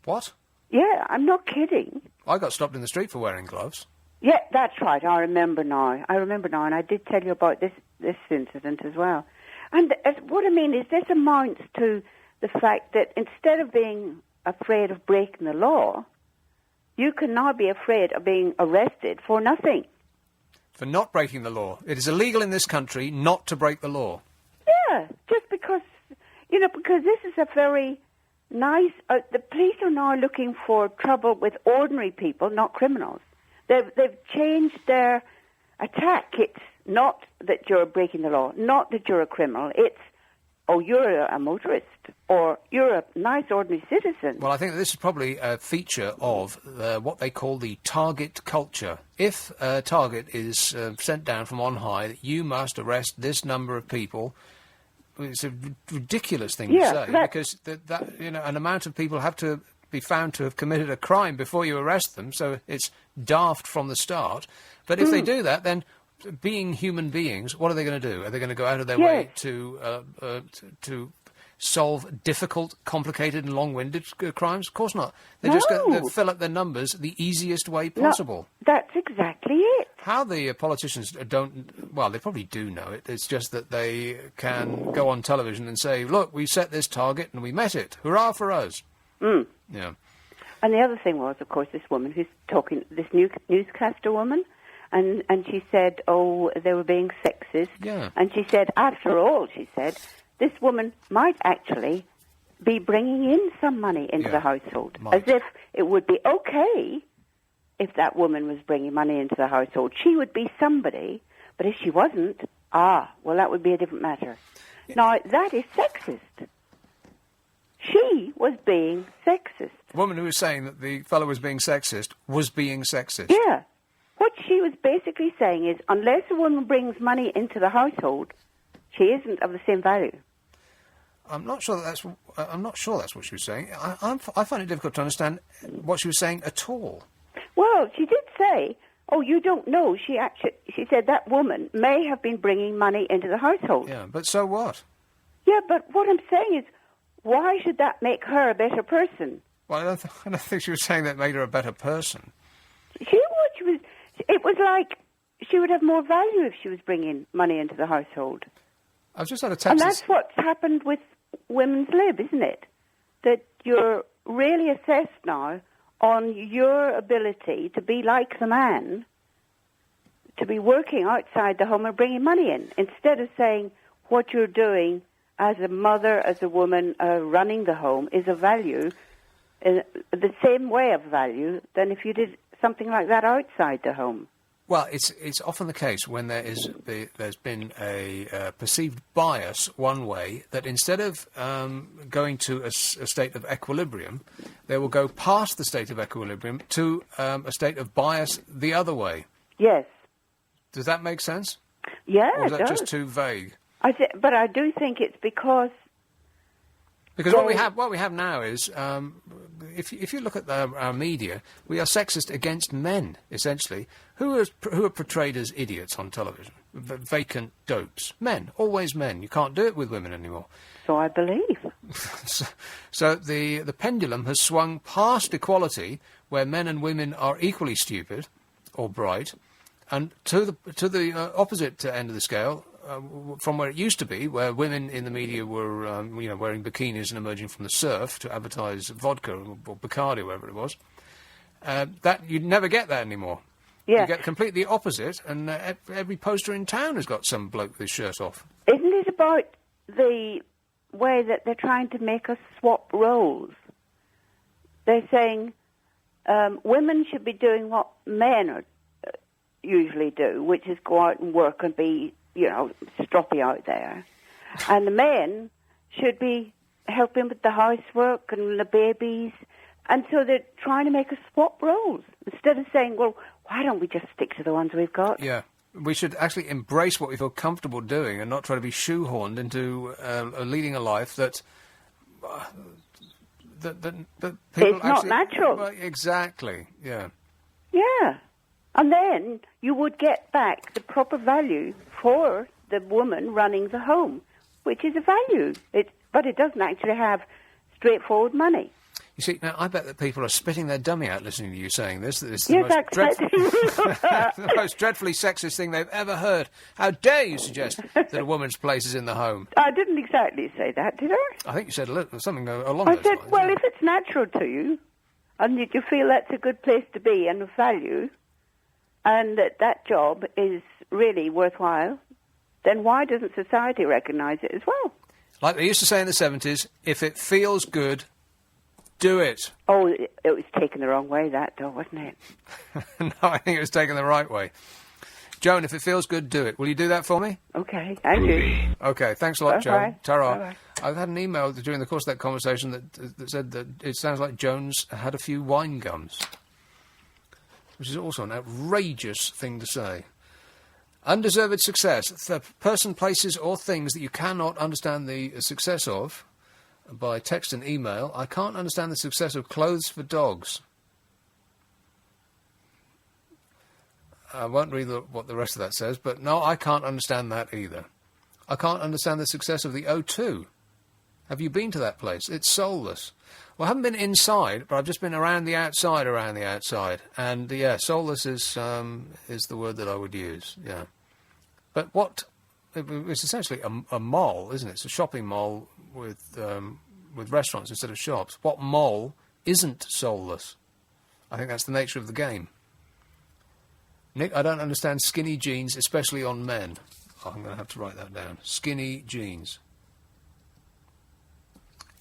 What? Yeah, I'm not kidding. I got stopped in the street for wearing gloves. Yeah, that's right. I remember now, and I did tell you about this incident as well. And what I mean is this amounts to the fact that instead of being afraid of breaking the law, you can now be afraid of being arrested for nothing. For not breaking the law. It is illegal in this country not to break the law. Yeah, just because, because this is a very nice... the police are now looking for trouble with ordinary people, not criminals. They've changed their attack. It's not that you're breaking the law, not that you're a criminal. It's, oh, you're a motorist, or you're a nice ordinary citizen. Well, I think that this is probably a feature of what they call the target culture. If a target is sent down from on high, that you must arrest this number of people, it's a ridiculous thing to say, because an amount of people have to be found to have committed a crime before you arrest them, so it's daft from the start. But if they do that, then being human beings, what are they going to do? Are they going to go out of their way to solve difficult, complicated and long-winded crimes? Of course not. They're just going to fill up their numbers the easiest way possible. No, that's exactly it. How the politicians don't... Well, they probably do know it. It's just that they can go on television and say, look, we set this target and we met it. Hurrah for us. Mm. Yeah. And the other thing was, of course, this woman who's talking, this newscaster woman, and she said, oh, they were being sexist. Yeah. And she said, after all, she said, this woman might actually be bringing in some money into the household. As if it would be okay if that woman was bringing money into the household. She would be somebody, but if she wasn't, well, that would be a different matter. Yeah. Now, that is sexist. She was being sexist. The woman who was saying that the fellow was being sexist was being sexist. Yeah. What she was basically saying is, unless a woman brings money into the household, she isn't of the same value. I'm not sure that's what she was saying. I find it difficult to understand what she was saying at all. Well, she did say, oh, you don't know. She said that woman may have been bringing money into the household. Yeah, but so what? Yeah, but what I'm saying is, why should that make her a better person? Well, I don't think she was saying that made her a better person. It was like she would have more value if she was bringing money into the household. I've just had a text. And that's what's happened with Women's Lib, isn't it? That you're really assessed now on your ability to be like the man, to be working outside the home and bringing money in, instead of saying what you're doing as a mother, as a woman, running the home is a value, the same way of value than if you did something like that outside the home. Well, it's often the case when there's been a perceived bias one way, that instead of going to a state of equilibrium, they will go past the state of equilibrium to a state of bias the other way. Yes. Does that make sense? Yeah, or is it that does. just too vague? But I do think it's because what we have now is, if you look at our media, we are sexist against men, essentially, who are portrayed as idiots on television, vacant dopes. Men, always men. You can't do it with women anymore. So I believe. So the pendulum has swung past equality, where men and women are equally stupid or bright, and to the opposite end of the scale. From where it used to be, where women in the media were, wearing bikinis and emerging from the surf to advertise vodka or Bacardi, or whatever it was, that you'd never get that anymore. Yeah. You get completely opposite, and every poster in town has got some bloke with his shirt off. Isn't it about the way that they're trying to make us swap roles? They're saying women should be doing what men usually do, which is go out and work and be, stroppy out there. And the men should be helping with the housework and the babies. And so they're trying to make us swap roles, instead of saying, well, why don't we just stick to the ones we've got? Yeah. We should actually embrace what we feel comfortable doing and not try to be shoehorned into leading a life that people it's not natural. Well, exactly, yeah. Yeah. And then you would get back the proper value for the woman running the home, which is a value. But it doesn't actually have straightforward money. You see, now, I bet that people are spitting their dummy out listening to you saying this. That it's Yes, the most dreadfully sexist thing they've ever heard. How dare you suggest that a woman's place is in the home? I didn't exactly say that, did I? I think you said something along I those said, lines. well, if it's natural to you, and you feel that's a good place to be and of value, and that job is really worthwhile, then why doesn't society recognise it as well? Like they used to say in the 70s, if it feels good, do it. Oh, it was taken the wrong way, that, though, wasn't it? No, I think it was taken the right way. Joan, if it feels good, do it. Will you do that for me? Okay, thank you. Okay, thanks a lot, Joan. Bye-bye. Ta-ra. Bye-bye. I've had an email during the course of that conversation that said that it sounds like Joan's had a few wine gums, which is also an outrageous thing to say. Undeserved success. The person, places or things that you cannot understand the success of by text and email. I can't understand the success of clothes for dogs. I won't read what the rest of that says, but no, I can't understand that either. I can't understand the success of the O2. Have you been to that place? It's soulless. Well, I haven't been inside, but I've just been around the outside. And, yeah, soulless is the word that I would use, yeah. But it's essentially a mall, isn't it? It's a shopping mall with restaurants instead of shops. What mall isn't soulless? I think that's the nature of the game. Nick, I don't understand skinny jeans, especially on men. Oh, I'm going to have to write that down. Skinny jeans.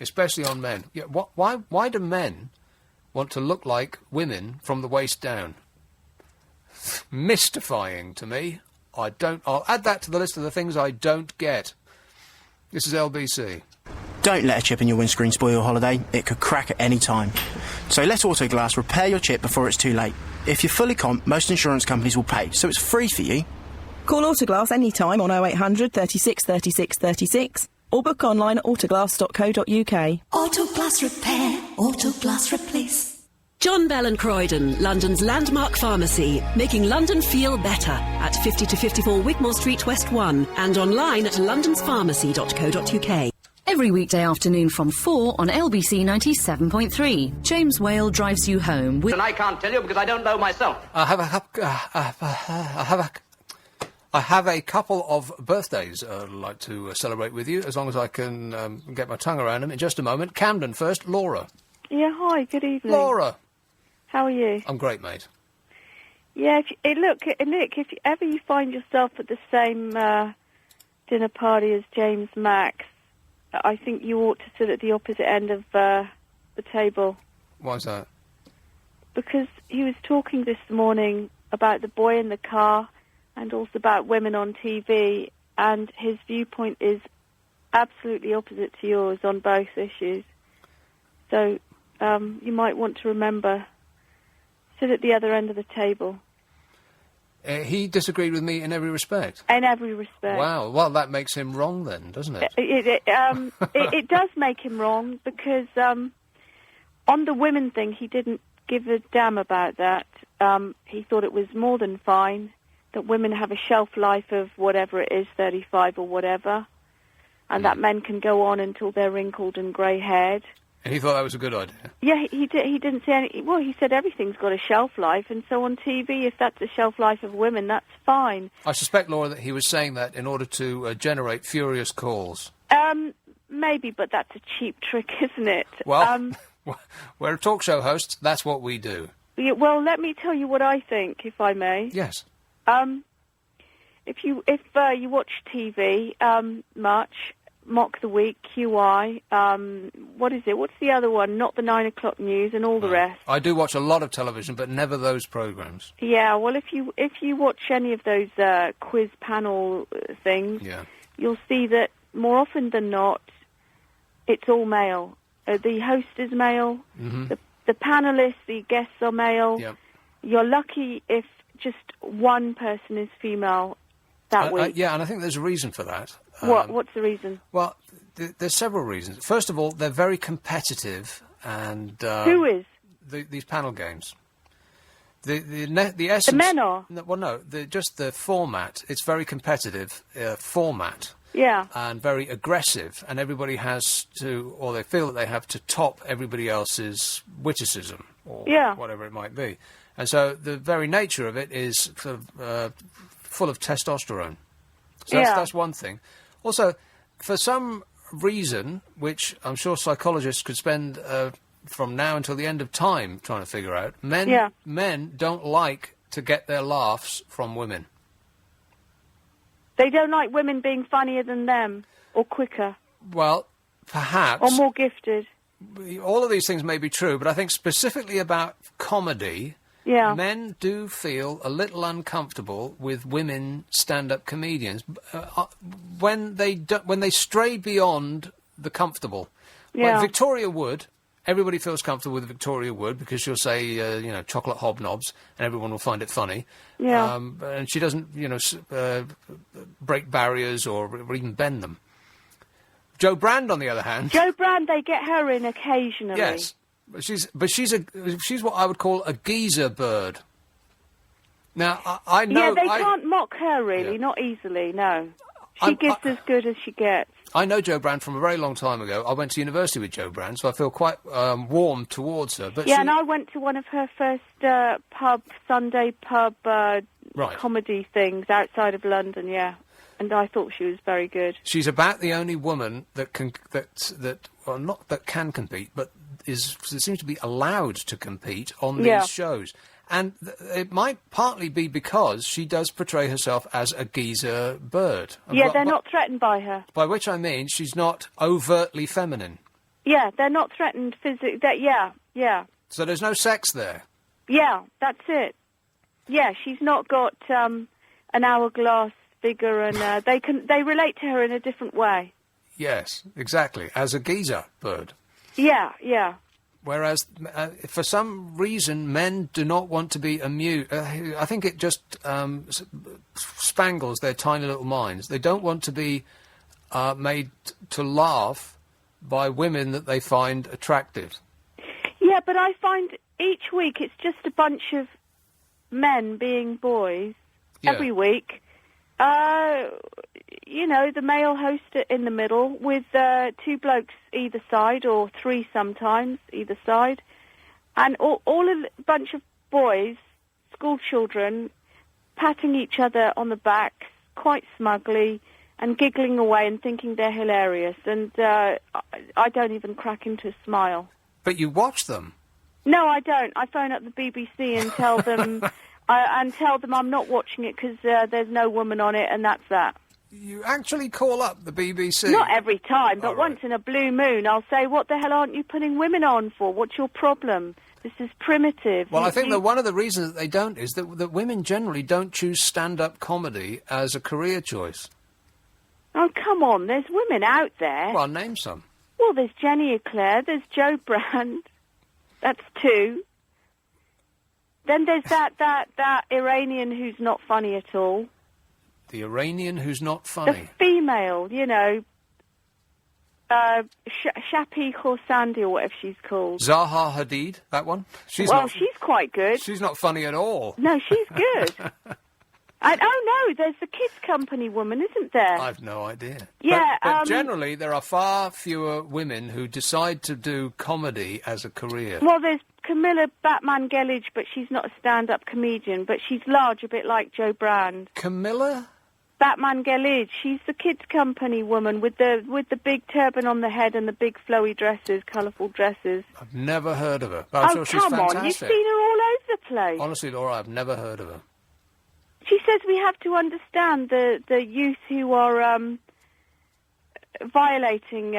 Especially on men. Yeah, why do men want to look like women from the waist down? Mystifying to me. I'll add that to the list of the things I don't get. This is LBC. Don't let a chip in your windscreen spoil your holiday. It could crack at any time. So let Autoglass repair your chip before it's too late. If you're fully comp, most insurance companies will pay, so it's free for you. Call Autoglass anytime on 0800 36 36 36 or book online at autoglass.co.uk. Autoglass repair, Autoglass replace. John Bell and Croydon, London's landmark pharmacy, making London feel better at 50 to 54 Wigmore Street, West 1, and online at londonspharmacy.co.uk. Every weekday afternoon from 4 on LBC 97.3. James Whale drives you home with... And I can't tell you because I don't know myself. I have a couple of birthdays I'd like to celebrate with you, as long as I can get my tongue around them in just a moment. Camden first, Laura. Yeah, hi, good evening. Laura. How are you? I'm great, mate. Yeah, Nick, if ever you find yourself at the same dinner party as James Max, I think you ought to sit at the opposite end of the table. Why's that? Because he was talking this morning about the boy in the car and also about women on TV, and his viewpoint is absolutely opposite to yours on both issues. So you might want to remember, sit at the other end of the table. He disagreed with me in every respect? In every respect. Wow, well, that makes him wrong then, doesn't it? It does make him wrong, because on the women thing, he didn't give a damn about that. He thought it was more than fine that women have a shelf life of whatever it is, 35 or whatever, and that men can go on until they're wrinkled and grey-haired. And he thought that was a good idea? Yeah, he didn't say any... Well, he said everything's got a shelf life, and so on TV, if that's the shelf life of women, that's fine. I suspect, Laura, that he was saying that in order to generate furious calls. Maybe, but that's a cheap trick, isn't it? Well, we're talk show hosts, that's what we do. Yeah, well, let me tell you what I think, if I may. Yes. If you watch TV much, Mock the Week, QI, what is it? What's the other one? Not the 9 o'clock news and all the rest. I do watch a lot of television, but never those programmes. Yeah, well, if you watch any of those quiz panel things, you'll see that more often than not, it's all male. The host is male. Mm-hmm. The panellists, the guests are male. Yep. You're lucky if just one person is female that week. Yeah, and I think there's a reason for that. What's the reason? Well, there's several reasons. First of all, they're very competitive, and who is? These panel games. The essence. The men are. No, just the format. It's very competitive format. Yeah. And very aggressive, and everybody has to, or they feel that they have to top everybody else's witticism, or whatever it might be. And so the very nature of it is sort of full of testosterone. So that's one thing. Also, for some reason, which I'm sure psychologists could spend from now until the end of time trying to figure out, men don't like to get their laughs from women. They don't like women being funnier than them, or quicker. Well, perhaps. Or more gifted. All of these things may be true, but I think specifically about comedy, men do feel a little uncomfortable with women stand-up comedians when they stray beyond the comfortable. Like Victoria Wood, everybody feels comfortable with Victoria Wood because she'll say, chocolate hobnobs, and everyone will find it funny. Yeah. And she doesn't, break barriers or even bend them. Jo Brand, on the other hand... Jo Brand, they get her in occasionally. Yes. She's what I would call a geezer bird. Now, I know... Yeah, they can't mock her, really, not easily, no. She gives as good as she gets. I know Jo Brand from a very long time ago. I went to university with Jo Brand, so I feel quite warm towards her. But yeah, and I went to one of her first Sunday pub comedy things outside of London, yeah. And I thought she was very good. She's about the only woman that can not that can compete, but seems to be allowed to compete on these shows. And it might partly be because she does portray herself as a geezer bird. Yeah, they're not threatened by her. By which I mean she's not overtly feminine. Yeah, they're not threatened physically. Yeah. So there's no sex there. Yeah, that's it. Yeah, she's not got an hourglass figure, and they relate to her in a different way. Yes, exactly, as a geezer bird. Yeah. Whereas, for some reason, men do not want to be amused. I think it just spangles their tiny little minds. They don't want to be made to laugh by women that they find attractive. Yeah, but I find each week it's just a bunch of men being boys every week. The male host in the middle with two blokes either side, or three sometimes either side, and all a bunch of boys, school children, patting each other on the backs quite smugly and giggling away and thinking they're hilarious. And I don't even crack into a smile. But you watch them? No, I don't. I phone up the BBC and tell them I'm not watching it because there's no woman on it, and that's that. You actually call up the BBC? Not every time, but once in a blue moon I'll say, what the hell aren't you putting women on for? What's your problem? This is primitive. Well, I think that one of the reasons that they don't is that women generally don't choose stand-up comedy as a career choice. Oh, come on, there's women out there. Well, name some. Well, there's Jenny Eclair, there's Jo Brand. That's two. Then there's that Iranian who's not funny at all. The Iranian who's not funny? The female, Shapi Khorsandi, or whatever she's called. Zaha Hadid, that one? She's quite good. She's not funny at all. No, she's good. There's the Kids Company woman, isn't there? I've no idea. Yeah, but generally there are far fewer women who decide to do comedy as a career. Well, there's Camilla Batman Gellage, but she's not a stand-up comedian, but she's large, a bit like Jo Brand. Camilla? Batman Gellage. She's the Kids Company woman with the big turban on the head and the big flowy dresses, colourful dresses. I've never heard of her. But I'm sure she's fantastic. On, you've seen her all over the place. Honestly, Laura, I've never heard of her. She says we have to understand the youth who are violating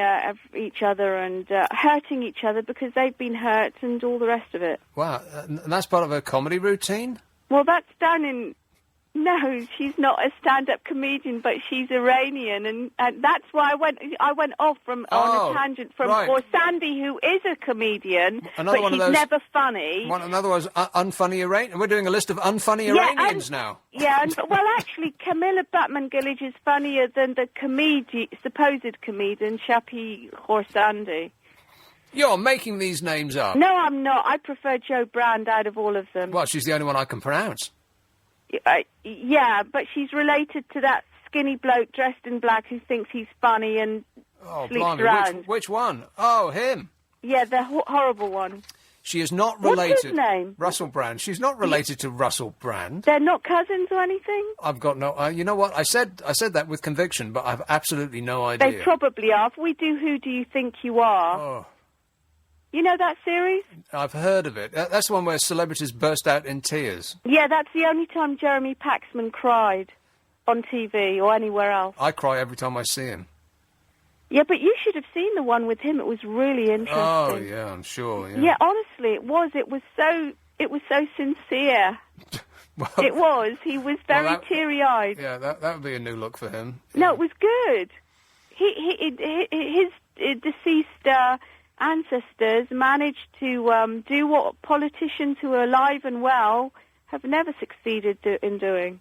each other and hurting each other because they've been hurt and all the rest of it. Wow, and that's part of her comedy routine? Well, that's done in... No, she's not a stand-up comedian, but she's Iranian, and that's why I went off on a tangent from Sandy, who is a comedian, but she's never funny. Another one was unfunny Iranian. We're doing a list of unfunny Iranians now. Yeah, well, actually, Camilla Batman Gellage is funnier than the supposed comedian Shapi Khorsandi. You're making these names up. No, I'm not. I prefer Jo Brand out of all of them. Well, she's the only one I can pronounce. Yeah, but she's related to that skinny bloke dressed in black who thinks he's funny and sleeps around. Which one? Oh, him. Yeah, the horrible one. She is not related... What's his name? Russell Brand. She's not related to Russell Brand. They're not cousins or anything? I've got no... you know what? I said that with conviction, but I've absolutely no idea. They probably are. If we do Who Do You Think You Are... Oh. You know that series? I've heard of it. That's the one where celebrities burst out in tears. Yeah, that's the only time Jeremy Paxman cried on TV or anywhere else. I cry every time I see him. Yeah, but you should have seen the one with him. It was really interesting. Oh, yeah, I'm sure, yeah. Yeah, honestly, it was. It was so sincere. Well, it was. He was very teary-eyed. Yeah, that would be a new look for him. Yeah. No, it was good. His deceased... ancestors managed to do what politicians who are alive and well have never succeeded in doing,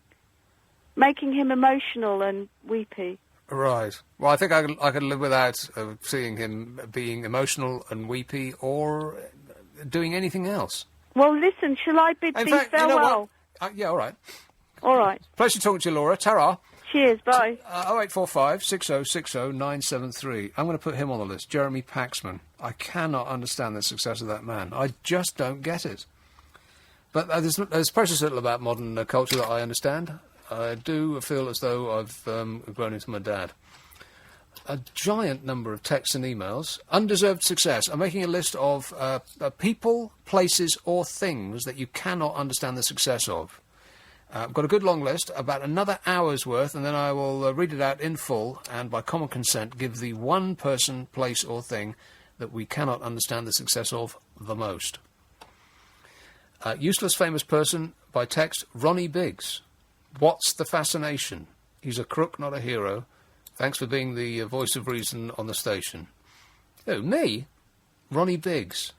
making him emotional and weepy. Right. Well, I think I could live without seeing him being emotional and weepy or doing anything else. Well, listen, shall I bid thee farewell? Yeah, all right. All right. Pleasure talking to you, Laura. Ta-ra. Cheers, bye. 0845 6060 973. I'm going to put him on the list. Jeremy Paxman. I cannot understand the success of that man. I just don't get it. But there's precious little about modern culture that I understand. I do feel as though I've grown into my dad. A giant number of texts and emails. Undeserved success. I'm making a list of people, places or things that you cannot understand the success of. I've got a good long list, about another hour's worth, and then I will read it out in full and, by common consent, give the one person, place or thing that we cannot understand the success of the most. Useless famous person, by text, Ronnie Biggs. What's the fascination? He's a crook, not a hero. Thanks for being the voice of reason on the station. Oh, me? Ronnie Biggs.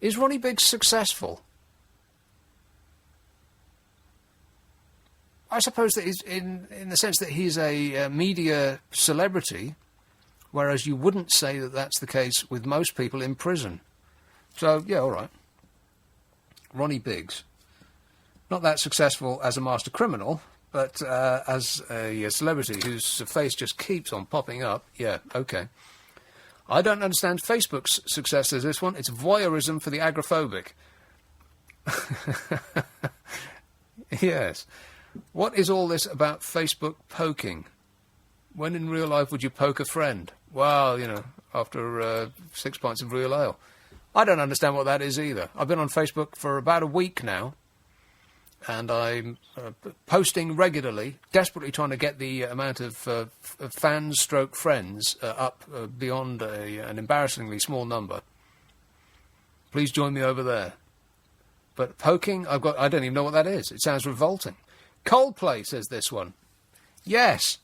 Is Ronnie Biggs successful? I suppose that he's in the sense that he's a media celebrity, whereas you wouldn't say that that's the case with most people in prison. So, yeah, all right. Ronnie Biggs. Not that successful as a master criminal, but as a celebrity whose face just keeps on popping up, yeah, okay. I don't understand Facebook's success as this one. It's voyeurism for the agoraphobic. Yes. What is all this about Facebook poking? When in real life would you poke a friend? Well, you know, after 6 pints of real ale. I don't understand what that is either. I've been on Facebook for about a week now, and I'm posting regularly, desperately trying to get the amount of fans stroke friends up beyond an embarrassingly small number. Please join me over there. But poking, I don't even know what that is. It sounds revolting. Coldplay, says this one. Yes,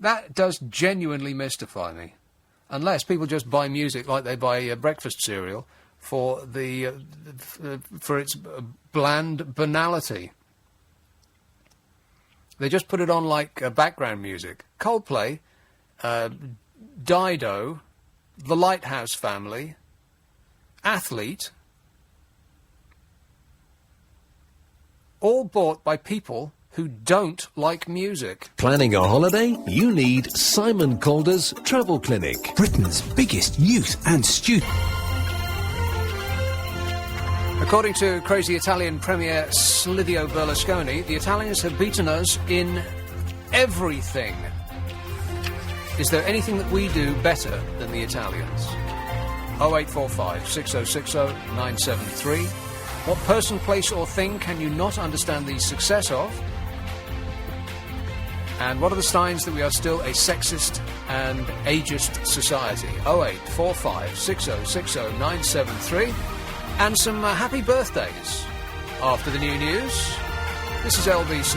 that does genuinely mystify me. Unless people just buy music like they buy breakfast cereal for its bland banality. They just put it on like background music. Coldplay, Dido, The Lighthouse Family, Athlete, all bought by people who don't like music. Planning a holiday? You need Simon Calder's Travel Clinic. Britain's biggest youth and student. According to crazy Italian Premier Silvio Berlusconi, the Italians have beaten us in everything. Is there anything that we do better than the Italians? 0845 6060 973. What person, place or thing can you not understand the success of? And what are the signs that we are still a sexist and ageist society? 0845 6060 973. And some happy birthdays. After the new news, this is LBC.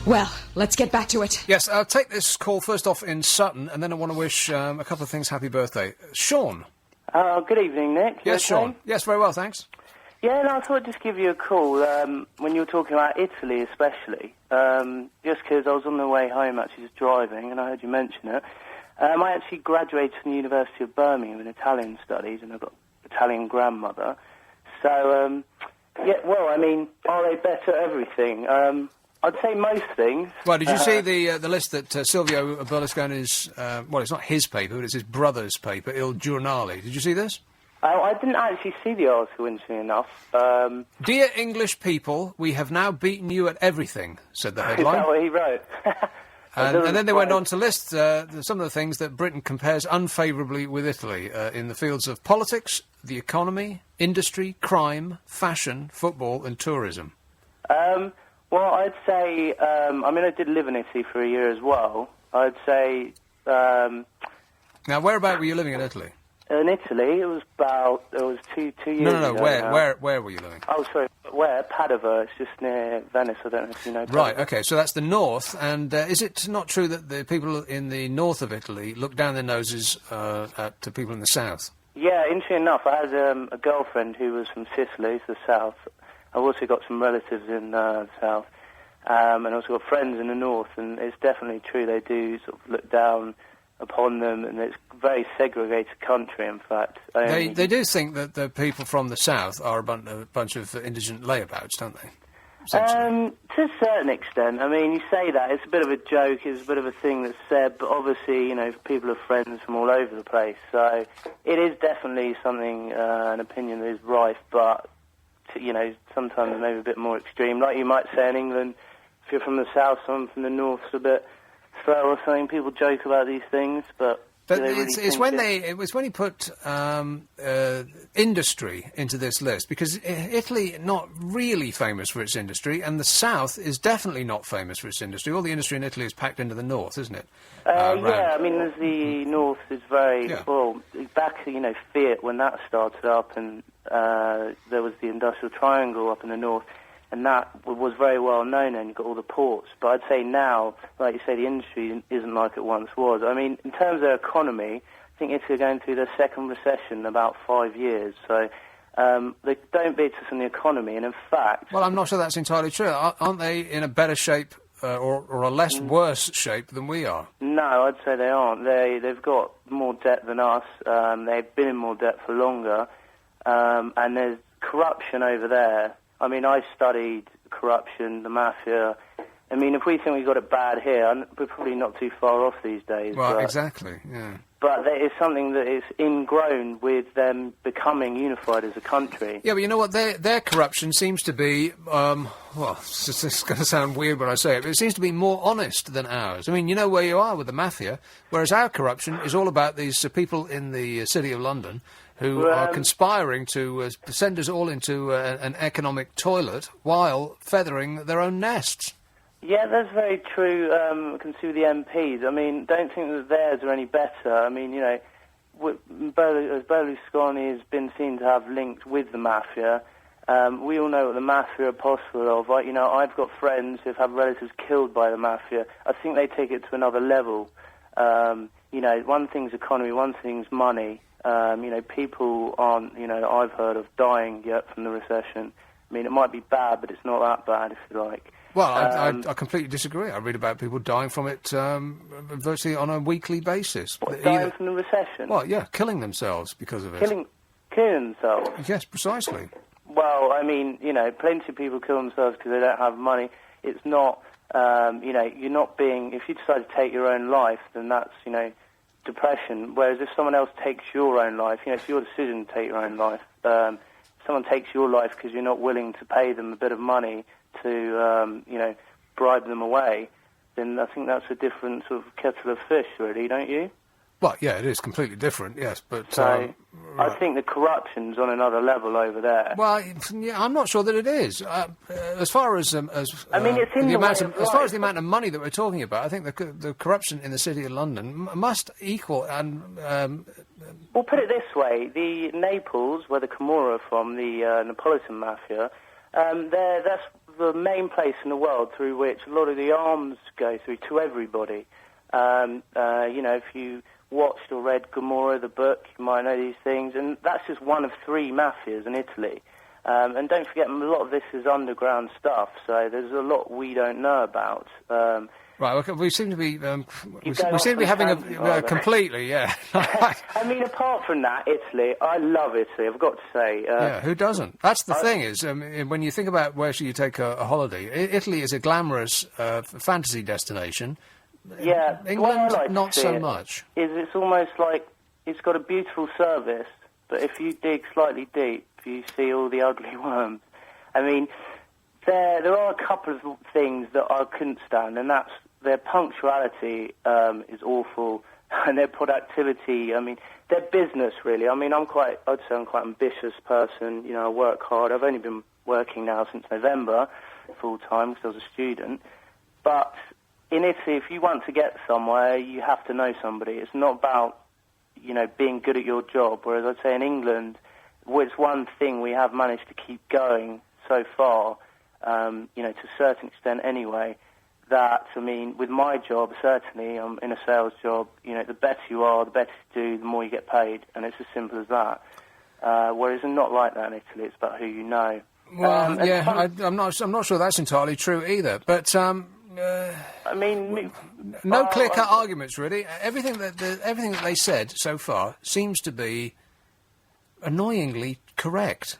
Well, let's get back to it. Yes, I'll take this call first off in Sutton, and then I want to wish a couple of things happy birthday. Sean. Good evening, Nick. Yes, Sean. Yes, very well, thanks. Yeah, no, I thought I'd just give you a call when you were talking about Italy especially, just because I was on the way home actually just driving and I heard you mention it. I actually graduated from the University of Birmingham in Italian studies and I've got an Italian grandmother. So, yeah, well, I mean, are they better at everything? I'd say most things. Well, did you see the list that Silvio Berlusconi's, well, it's not his paper, but it's his brother's paper, Il Giornale. Did you see this? I didn't actually see the article, interestingly enough. Dear English people, we have now beaten you at everything, said the headline. Is that what he wrote? And then they went on to list some of the things that Britain compares unfavourably with Italy in the fields of politics, the economy, industry, crime, fashion, football and tourism. Well, I'd say, I mean, I did live in Italy for a year as well. I'd say... Now, whereabout were you living in Italy? In Italy, it was two years No, ago. where were you living? Oh, sorry, where? Padova, it's just near Venice, I don't know if you know Padova. Right, okay, so that's the north, and is it not true that the people in the north of Italy look down their noses at people in the south? Yeah, interesting enough, I had a girlfriend who was from Sicily, the south. I've also got some relatives in the south, and also got friends in the north, and it's definitely true they do sort of look down upon them, and it's a very segregated country, in fact. They do think that the people from the south are a bunch of indigent layabouts, don't they? To a certain extent. I mean, you say that, it's a bit of a joke, it's a bit of a thing that's said, but obviously, you know, people are friends from all over the place, so it is definitely something, an opinion that is rife, but, you know, sometimes maybe a bit more extreme. Like you might say in England, if you're from the south, someone from the north's a bit slow or something, people joke about these things, but it's when he put industry into this list, because Italy not really famous for its industry, and the south is definitely not famous for its industry. All the industry in Italy is packed into the north, isn't it? Yeah, I mean, there's the north is very well back. You know, Fiat, when that started up, and there was the industrial triangle up in the north. And that was very well known, and you've got all the ports. But I'd say now, like you say, the industry isn't like it once was. I mean, in terms of their economy, I think Italy are going through their second recession in about 5 years. So they don't beat us in the economy, and in fact... Well, I'm not sure that's entirely true. Aren't they in a better shape or a less worse shape than we are? No, I'd say they aren't. They've got more debt than us. They've been in more debt for longer. And there's corruption over there. I mean, I studied corruption, the mafia. I mean, if we think we got it bad here, we're probably not too far off these days. Well, exactly, yeah. But there is something that is ingrown with them becoming unified as a country. Yeah, but you know what? Their corruption seems to be, well, it's going to sound weird when I say it, but it seems to be more honest than ours. I mean, you know where you are with the mafia, whereas our corruption is all about these people in the City of London who are conspiring to send us all into an economic toilet while feathering their own nests. Yeah, that's very true. I can see with the MPs. I mean, don't think that theirs are any better. I mean, you know, Berlusconi has been seen to have links with the mafia. We all know what the mafia are possible of. Like, you know, I've got friends who've had relatives killed by the mafia. I think they take it to another level. You know, one thing's economy, one thing's money. You know, people aren't, you know, I've heard of dying yet from the recession. I mean, it might be bad, but it's not that bad, if you like. Well, I completely disagree. I read about people dying from it virtually on a weekly basis. Dying from the recession? Well, yeah, killing themselves because of it. Killing themselves? Yes, precisely. Well, I mean, you know, plenty of people kill themselves because they don't have money. It's not, you know, you're not being... If you decide to take your own life, then that's, you know, depression. Whereas if someone else takes your own life, you know, it's your decision to take your own life. If someone takes your life because you're not willing to pay them a bit of money to, you know, bribe them away, then I think that's a different sort of kettle of fish, really, don't you? Well, yeah, it is completely different, yes, but... So, I think the corruption's on another level over there. Well, yeah, I'm not sure that it is. As far as... I mean, it's in the amount of, as far as the amount of money that we're talking about, I think the corruption in the City of London must equal and... Well, put it this way, the Naples, where the Camorra are from, the Neapolitan Mafia, that's the main place in the world through which a lot of the arms go through to everybody. You know, if you watched or read Gomorrah, the book, you might know these things, and that's just one of 3 mafias in Italy. And don't forget, a lot of this is underground stuff, so there's a lot we don't know about. Right, okay, we seem to be we seem to be having a completely, yeah. I mean, apart from that, Italy, I love Italy, I've got to say. Yeah, who doesn't? That's the thing is, when you think about where should you take a holiday, Italy is a glamorous fantasy destination. Yeah, England, like not so much. It's almost like it's got a beautiful service, but if you dig slightly deep, you see all the ugly worms. I mean, there are a couple of things that I couldn't stand, and that's their punctuality is awful, and their productivity. I mean, their business really. I mean, I'd say I'm quite an ambitious person. You know, I work hard. I've only been working now since November, full time, because I was a student. But in Italy, if you want to get somewhere, you have to know somebody. It's not about, you know, being good at your job. Whereas I'd say in England, it's one thing we have managed to keep going so far, you know, to a certain extent anyway, that, I mean, with my job, certainly, I'm in a sales job, you know, the better you are, the better you do, the more you get paid, and it's as simple as that. Whereas it's not like that in Italy, it's about who you know. Well, yeah, I'm not sure that's entirely true either, but... I mean, no clear-cut arguments, really. Everything that they said so far seems to be annoyingly correct.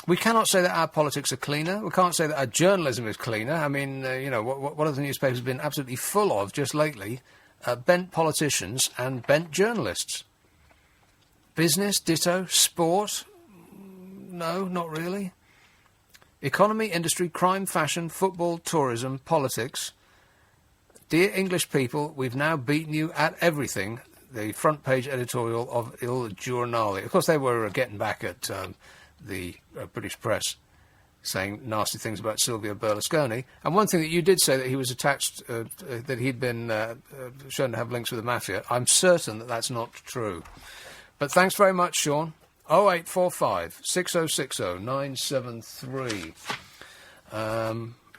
We cannot say that our politics are cleaner. We can't say that our journalism is cleaner. I mean, what have the newspapers been absolutely full of just lately? Bent politicians and bent journalists. Business, ditto. Sport, no, not really. Economy, industry, crime, fashion, football, tourism, politics. Dear English people, we've now beaten you at everything. The front page editorial of Il Giornale. Of course, they were getting back at the British press, saying nasty things about Silvio Berlusconi. And one thing that you did say, that he was attached, that he'd been shown to have links with the mafia. I'm certain that that's not true. But thanks very much, Sean. 0845 6060 973.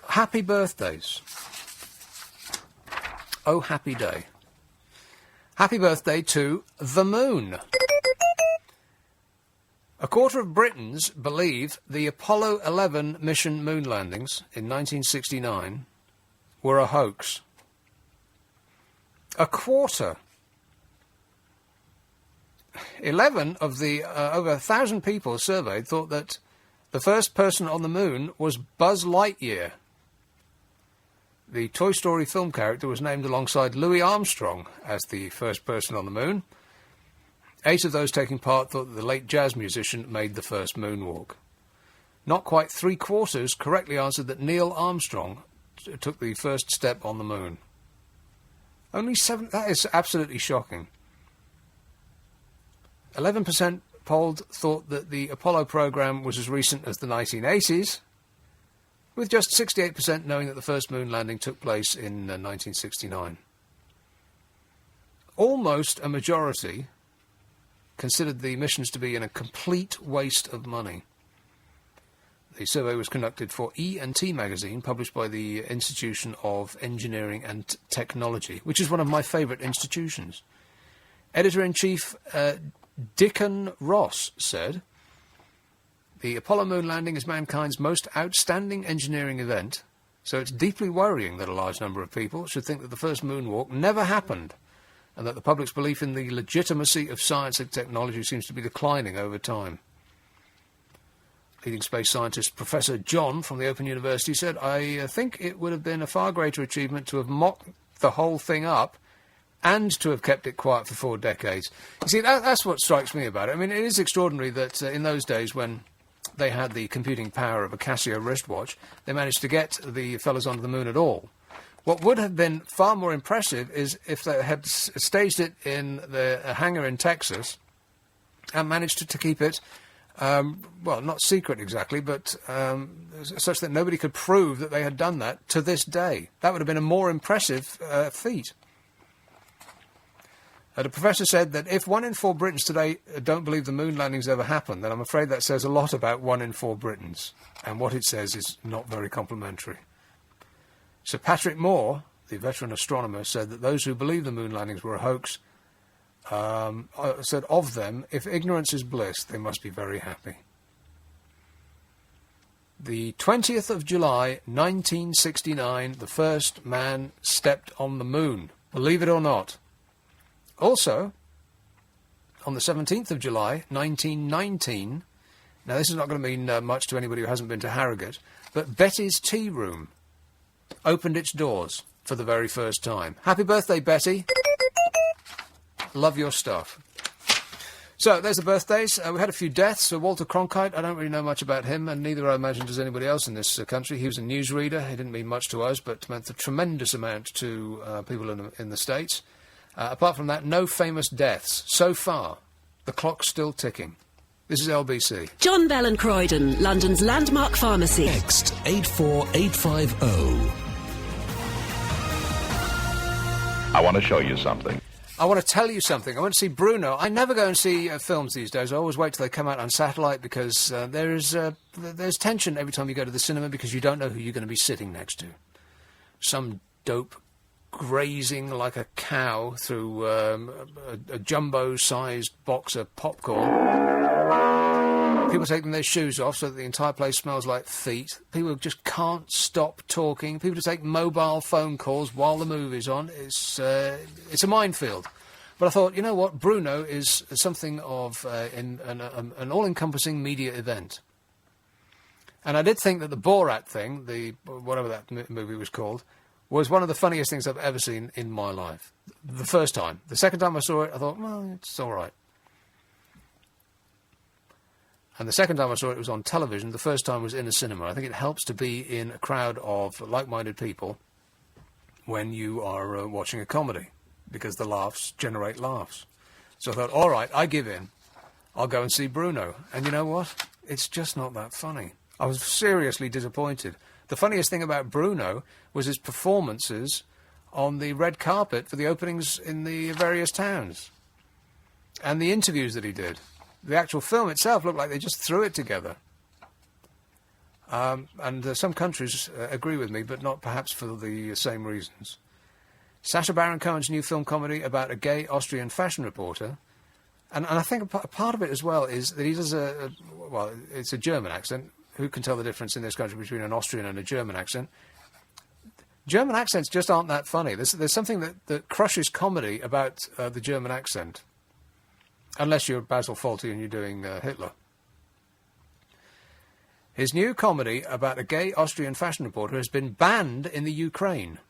Happy birthdays. Oh, happy day. Happy birthday to the moon. A quarter of Britons believe the Apollo 11 mission moon landings in 1969 were a hoax. A quarter. 11 of the over 1,000 people surveyed thought that the first person on the moon was Buzz Lightyear. The Toy Story film character was named alongside Louis Armstrong as the first person on the moon. 8 of those taking part thought that the late jazz musician made the first moonwalk. Not quite 3/4 correctly answered that Neil Armstrong took the first step on the moon. Only 7... That is absolutely shocking. 11% polled thought that the Apollo program was as recent as the 1980s, with just 68% knowing that the first moon landing took place in 1969. Almost a majority considered the missions to be a complete waste of money. The survey was conducted for E&T magazine, published by the Institution of Engineering and Technology, which is one of my favourite institutions. Editor-in-Chief Dickon Ross said, "The Apollo moon landing is mankind's most outstanding engineering event, so it's deeply worrying that a large number of people should think that the first moonwalk never happened, and that the public's belief in the legitimacy of science and technology seems to be declining over time." Leading space scientist Professor John from the Open University said, "I think it would have been a far greater achievement to have mocked the whole thing up and to have kept it quiet for 4 decades." You see, that's what strikes me about it. I mean, it is extraordinary that in those days when they had the computing power of a Casio wristwatch, they managed to get the fellas onto the moon at all. What would have been far more impressive is if they had staged it in a hangar in Texas and managed to keep it, well, not secret exactly, but such that nobody could prove that they had done that to this day. That would have been a more impressive feat. The professor said that if 1 in 4 Britons today don't believe the moon landings ever happened, then I'm afraid that says a lot about 1 in 4 Britons. And what it says is not very complimentary. Sir Patrick Moore, the veteran astronomer, said that those who believe the moon landings were a hoax, said of them, if ignorance is bliss, they must be very happy. The 20th of July, 1969, the first man stepped on the moon. Believe it or not. Also, on the 17th of July, 1919, now this is not going to mean much to anybody who hasn't been to Harrogate, but Betty's Tea Room opened its doors for the very first time. Happy birthday, Betty. Love your stuff. So, there's the birthdays. We had a few deaths. Walter Cronkite, I don't really know much about him, and neither, I imagine, does anybody else in this country. He was a newsreader. He didn't mean much to us, but meant a tremendous amount to people in the States. Apart from that, no famous deaths. So far, the clock's still ticking. This is LBC. John Bell and Croydon, London's landmark pharmacy. Text 84850. I want to show you something. I want to tell you something. I went to see Bruno. I never go and see films these days. I always wait till they come out on satellite because there's tension every time you go to the cinema because you don't know who you're going to be sitting next to. Some dope grazing like a cow through a jumbo-sized box of popcorn. People taking their shoes off so that the entire place smells like feet. People just can't stop talking. People to take mobile phone calls while the movie's on. It's a minefield. But I thought, you know what, Bruno is something of an all-encompassing media event. And I did think that the Borat thing, whatever that movie was called, was one of the funniest things I've ever seen in my life. The first time. The second time I saw it, I thought, well, it's all right. And the second time I saw it was on television. The first time was in a cinema. I think it helps to be in a crowd of like-minded people when you are watching a comedy, because the laughs generate laughs. So I thought, all right, I give in. I'll go and see Bruno. And you know what? It's just not that funny. I was seriously disappointed. The funniest thing about Bruno was his performances on the red carpet for the openings in the various towns. And the interviews that he did. The actual film itself looked like they just threw it together. And some countries agree with me, but not perhaps for the same reasons. Sacha Baron Cohen's new film comedy about a gay Austrian fashion reporter. And I think a part of it as well is that he does it's a German accent. Who can tell the difference in this country between an Austrian and a German accent? German accents just aren't that funny. There's something that crushes comedy about the German accent. Unless you're Basil Fawlty and you're doing Hitler. His new comedy about a gay Austrian fashion reporter has been banned in the Ukraine.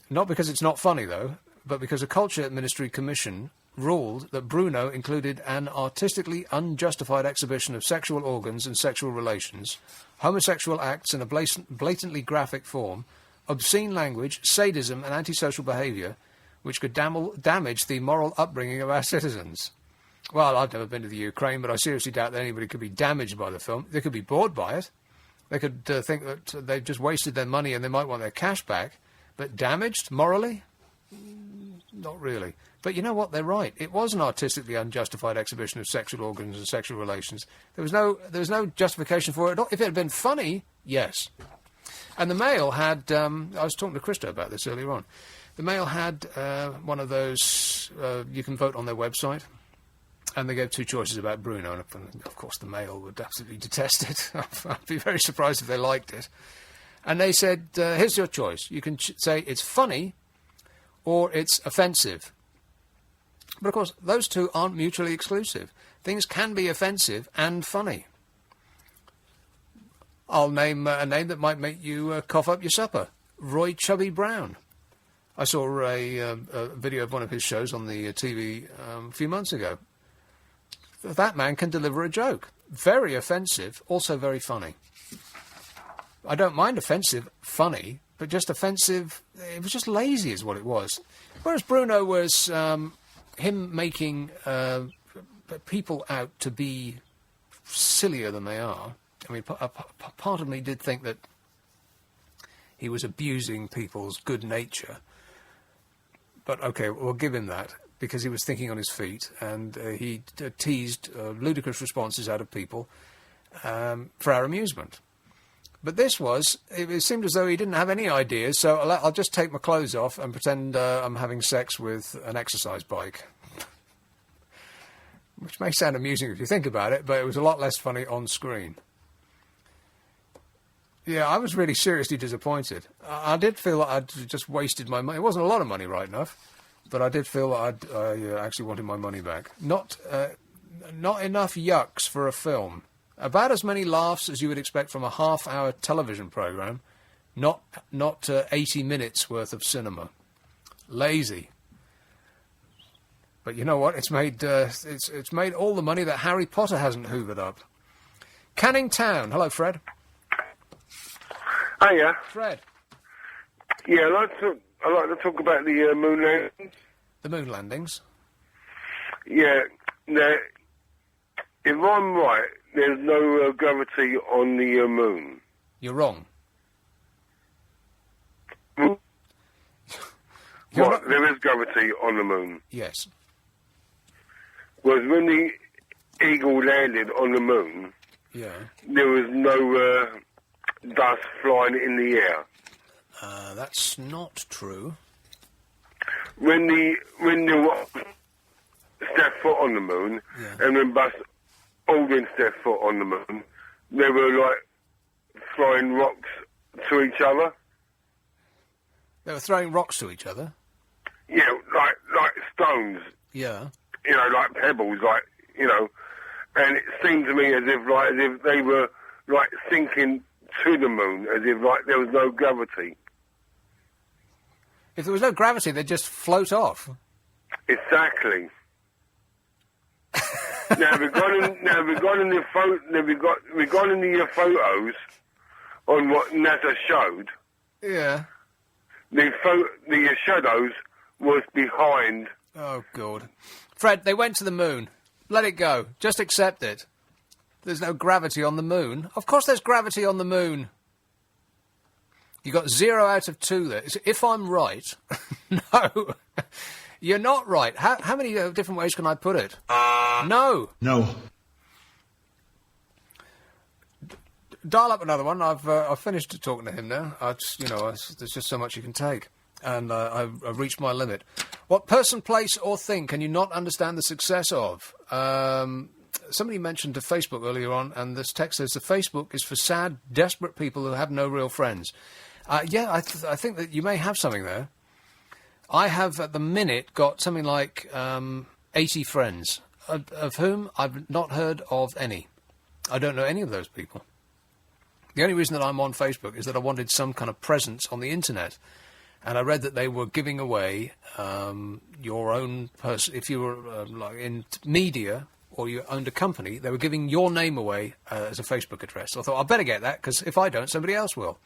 Not because it's not funny, though, but because a Culture Ministry commission ruled that Bruno included an artistically unjustified exhibition of sexual organs and sexual relations, homosexual acts in a blatantly graphic form, obscene language, sadism and antisocial behaviour, which could damage the moral upbringing of our citizens. Well, I've never been to the Ukraine, but I seriously doubt that anybody could be damaged by the film. They could be bored by it. They could think that they've just wasted their money and they might want their cash back. But damaged morally? Not really. But you know what? They're right. It was an artistically unjustified exhibition of sexual organs and sexual relations. There was no justification for it at all. If it had been funny, yes. And the Mail had... I was talking to Christo about this earlier on. The Mail had one of those... you can vote on their website. And they gave two choices about Bruno. And of course, the Mail would absolutely detest it. I'd be very surprised if they liked it. And they said, here's your choice. You can say it's funny or it's offensive. But, of course, those two aren't mutually exclusive. Things can be offensive and funny. I'll name a name that might make you cough up your supper. Roy Chubby Brown. I saw a video of one of his shows on the TV a few months ago. That man can deliver a joke. Very offensive, also very funny. I don't mind offensive, funny, but just offensive, it was just lazy is what it was. Whereas Bruno was him making people out to be sillier than they are. I mean, part of me did think that he was abusing people's good nature. But, OK, we'll give him that, because he was thinking on his feet, and he teased ludicrous responses out of people for our amusement. But this was, it seemed as though he didn't have any ideas, so I'll just take my clothes off and pretend I'm having sex with an exercise bike. Which may sound amusing if you think about it, but it was a lot less funny on screen. Yeah, I was really seriously disappointed. I did feel that I'd just wasted my money. It wasn't a lot of money, right enough, but I did feel that I actually wanted my money back. Not enough yucks for a film. About as many laughs as you would expect from a half-hour television programme, not 80 minutes worth of cinema. Lazy. But you know what? It's made all the money that Harry Potter hasn't hoovered up. Canning Town. Hello, Fred. Hiya. Fred. Yeah, I'd like to talk about the moon landings. The moon landings? Yeah. Now, if I'm right, there's no gravity on the moon. You're wrong. Right, there is gravity on the moon. Yes. Whereas when the Eagle landed on the moon, there was no dust flying in the air. That's not true. When the step foot on the moon and then bust holding their foot on the moon, they were like throwing rocks to each other. They were throwing rocks to each other? Yeah, like stones. Yeah. You know, like pebbles, like, you know. And it seemed to me as if they were, like, sinking to the moon, as if, like, there was no gravity. If there was no gravity, they'd just float off. Exactly. Now we've gone in the photos on what NASA showed. Yeah. The shadows was behind. Oh God, Fred, they went to the moon. Let it go. Just accept it. There's no gravity on the moon. Of course, there's gravity on the moon. You got 0 out of 2 there. If I'm right, no. You're not right. How many different ways can I put it? No. No. Dial up another one. I've finished talking to him now. There's just so much you can take, and I've reached my limit. What person, place, or thing can you not understand the success of? Somebody mentioned to Facebook earlier on, and this text says the Facebook is for sad, desperate people who have no real friends. I think that you may have something there. I have, at the minute, got something like 80 friends, of whom I've not heard of any. I don't know any of those people. The only reason that I'm on Facebook is that I wanted some kind of presence on the internet. And I read that they were giving away your own person. If you were like in media or you owned a company, they were giving your name away as a Facebook address. So I thought, I better get that, because if I don't, somebody else will.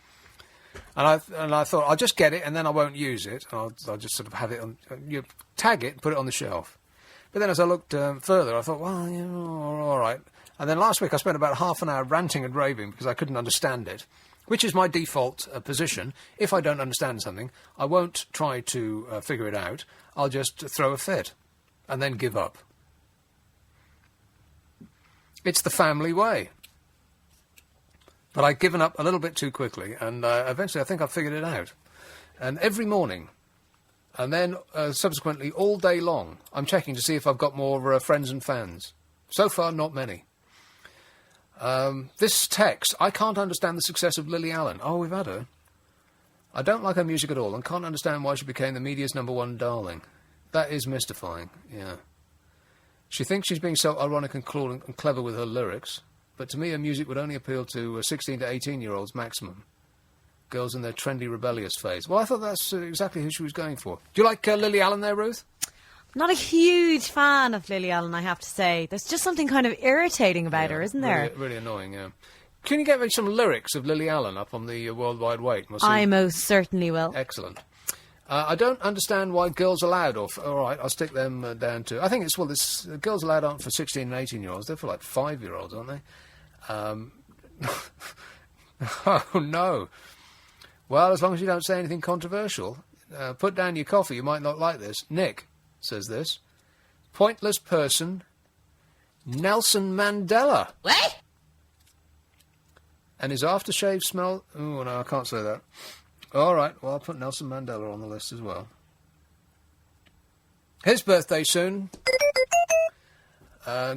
And I thought, I'll just get it, and then I won't use it. I'll just sort of have it on, you tag it and put it on the shelf. But then as I looked further, I thought, well, yeah, all right. And then last week I spent about half an hour ranting and raving because I couldn't understand it, which is my default position. If I don't understand something, I won't try to figure it out. I'll just throw a fit and then give up. It's the family way. But I'd given up a little bit too quickly, and eventually I think I figured it out. And every morning, and then subsequently all day long, I'm checking to see if I've got more friends and fans. So far, not many. This text, I can't understand the success of Lily Allen. Oh, we've had her. I don't like her music at all and can't understand why she became the media's #1 darling. That is mystifying, yeah. She thinks she's being so ironic and clever with her lyrics, but to me her music would only appeal to 16 to 18-year-olds maximum. Girls in their trendy, rebellious phase. Well, I thought that's exactly who she was going for. Do you like Lily Allen there, Ruth? Not a huge fan of Lily Allen, I have to say. There's just something kind of irritating about her, isn't there? Really annoying, yeah. Can you get me some lyrics of Lily Allen up on the World Wide Web? I most certainly will. Excellent. I don't understand why Girls Aloud, all right, I'll stick them down to... I think it's, Girls Aloud aren't for 16 and 18-year-olds, they're for like 5-year-olds, aren't they? Oh, no. Well, as long as you don't say anything controversial, put down your coffee, you might not like this. Nick says this. Pointless person, Nelson Mandela. What? And his aftershave smell... Oh, no, I can't say that. All right, well, I'll put Nelson Mandela on the list as well. His birthday soon.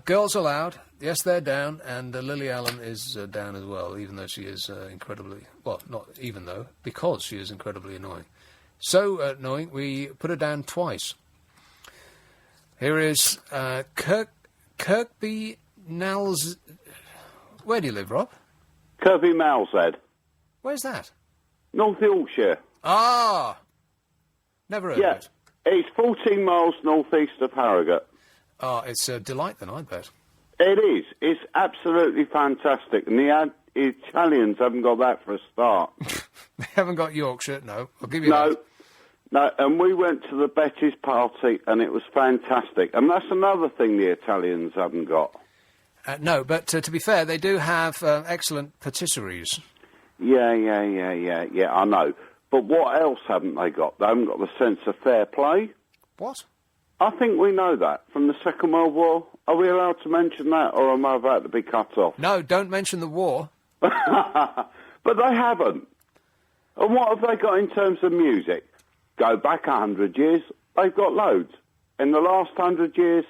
Girls Aloud. Yes, they're down, and Lily Allen is down as well, even though she is incredibly... Well, not even though, because she is incredibly annoying. So annoying, we put her down twice. Here is Kirkby Nals... Where do you live, Rob? Kirkby Malshead. Where's that? North Yorkshire. Ah! Never heard of it. It's 14 miles northeast of Harrogate. Ah, it's a delight then, I bet. It is. It's absolutely fantastic. And the Italians haven't got that for a start. They haven't got Yorkshire, no. I'll give you that. No, and we went to the Betty's party, and it was fantastic. And that's another thing the Italians haven't got. No, but to be fair, they do have excellent patisseries. Yeah, I know. But what else haven't they got? They haven't got the sense of fair play. What? I think we know that from the Second World War. Are we allowed to mention that, or am I about to be cut off? No, don't mention the war. But they haven't. And what have they got in terms of music? Go back 100 years, they've got loads. In the last 100 years,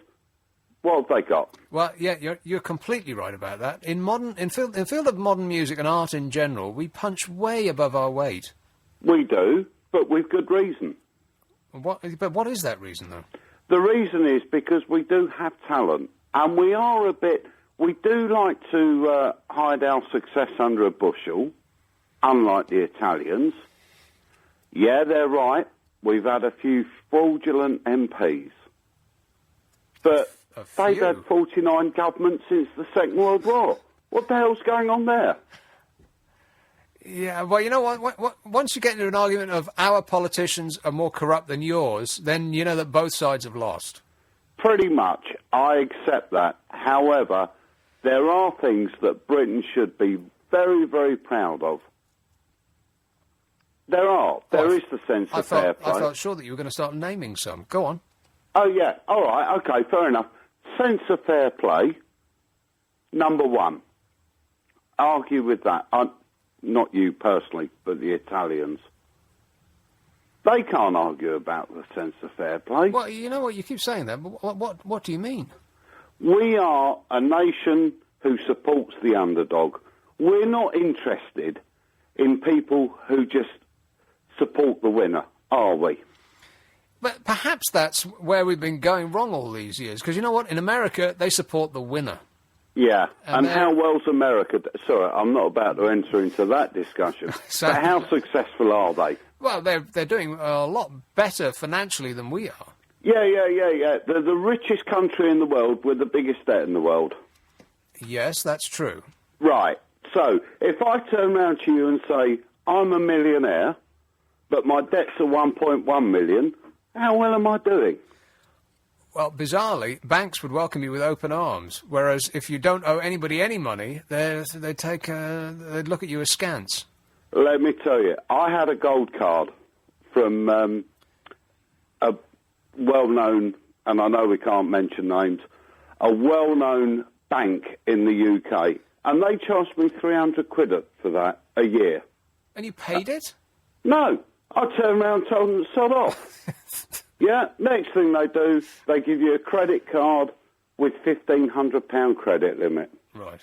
What have they got? Well, yeah, you're completely right about that. In field of modern music and art in general, we punch way above our weight. We do, but with good reason. But what is that reason, though? The reason is because we do have talent, and we do like to hide our success under a bushel, unlike the Italians. Yeah, they're right. We've had a few fraudulent MPs. But they've had 49 governments since the Second World War. What the hell's going on there? Yeah, well, you know what? Once you get into an argument of our politicians are more corrupt than yours, then you know that both sides have lost. Pretty much. I accept that. However, there are things that Britain should be very, very proud of. There are. There is the sense of fair play. I felt sure that you were going to start naming some. Go on. Oh, yeah. All right. OK, fair enough. Sense of fair play, number one. Argue with that. Not you personally, but the Italians. They can't argue about the sense of fair play. Well, you know what? You keep saying that, but what do you mean? We are a nation who supports the underdog. We're not interested in people who just support the winner, are we? But perhaps that's where we've been going wrong all these years, because you know what? In America, they support the winner. Yeah, and how well's America... Sorry, I'm not about to enter into that discussion. But how successful are they? Well, they're doing a lot better financially than we are. Yeah. They're the richest country in the world with the biggest debt in the world. Yes, that's true. Right. So, if I turn around to you and say, I'm a millionaire, but my debts are 1.1 million, how well am I doing? Well, bizarrely, banks would welcome you with open arms, whereas if you don't owe anybody any money, they'd look at you askance. Let me tell you, I had a gold card from a well-known, and I know we can't mention names, a well-known bank in the UK, and they charged me 300 quid for that a year. And you paid it? No. I turned around and told them to sod off. Yeah, next thing they do, they give you a credit card with £1,500 credit limit. Right.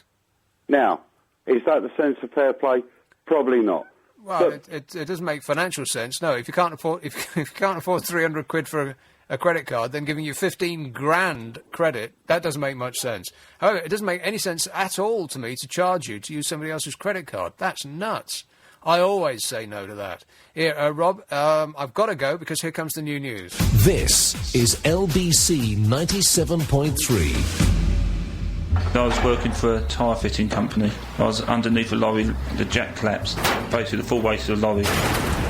Now, is that the sense of fair play? Probably not. Well, it doesn't make financial sense. No, if you can't afford 300 quid for a credit card, then giving you 15 grand credit, that doesn't make much sense. However, it doesn't make any sense at all to me to charge you to use somebody else's credit card. That's nuts. I always say no to that. Here, Rob, I've got to go because here comes the new news. This is LBC 97.3. I was working for a tyre fitting company. I was underneath a lorry, the jack collapsed. Basically, the full weight of the lorry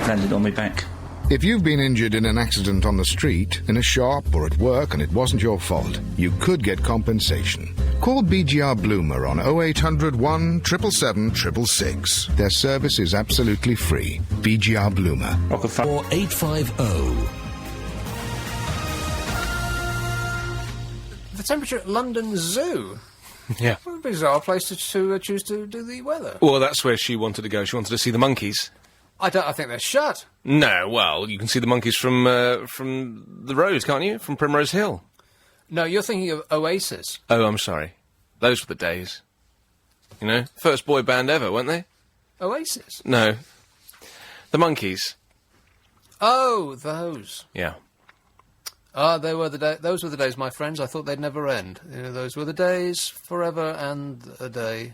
landed on my back. If you've been injured in an accident on the street, in a shop or at work and it wasn't your fault, you could get compensation. Call BGR Bloomer on 0800 1 777 666. Their service is absolutely free. BGR Bloomer. 4850. The temperature at London Zoo. Yeah. What a bizarre place to choose to do the weather. Well, that's where she wanted to go. She wanted to see the monkeys. I think they're shut. No, well, you can see the monkeys from the road, can't you? From Primrose Hill. No, you're thinking of Oasis. Oh, I'm sorry. Those were the days. You know, first boy band ever, weren't they? Oasis? No. The Monkees. Oh, those. Yeah. Those were the days, my friends. I thought they'd never end. You know, those were the days, forever and a day.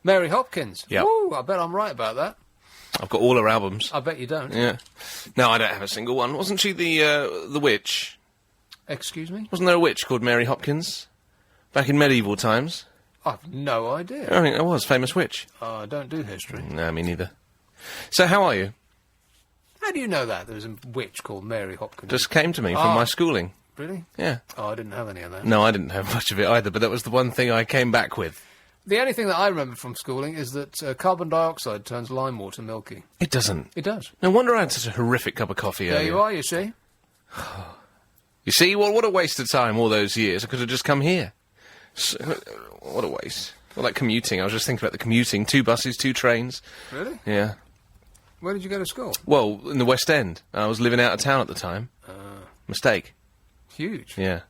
Mary Hopkins. Yeah. Ooh, I bet I'm right about that. I've got all her albums. I bet you don't. Yeah. No, I don't have a single one. Wasn't she the witch? Excuse me? Wasn't there a witch called Mary Hopkins? Back in medieval times? I've no idea. I think there was. Famous witch. Oh, I don't do history. No, me neither. So, how are you? How do you know that? There was a witch called Mary Hopkins. Just came to me from my schooling. Really? Yeah. Oh, I didn't have any of that. No, I didn't have much of it either, but that was the one thing I came back with. The only thing that I remember from schooling is that carbon dioxide turns lime water milky. It doesn't. It does. No wonder I had such a horrific cup of coffee earlier. There you are, you see. You see? Well, what a waste of time all those years. I could have just come here. So, what a waste. Well, like commuting. I was just thinking about the commuting. 2 buses, 2 trains. Really? Yeah. Where did you go to school? Well, in the West End. I was living out of town at the time. Mistake. Huge. Yeah.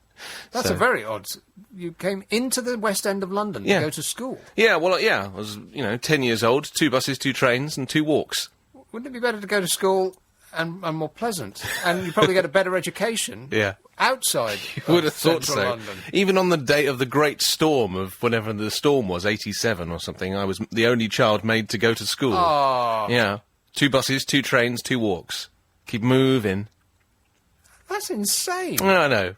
That's So- a very odd... You came into the West End of London Yeah. to go to school. Yeah, well, yeah, I was, 10 years old, 2 buses, 2 trains, and 2 walks. Wouldn't it be better to go to school and more pleasant? And you'd probably get a better education Yeah. outside You would have thought central so. London. Even on the day of the great storm of whenever the storm was, 87 or something, I was the only child made to go to school. Oh. Yeah. 2 buses, 2 trains, 2 walks. Keep moving. That's insane. I know.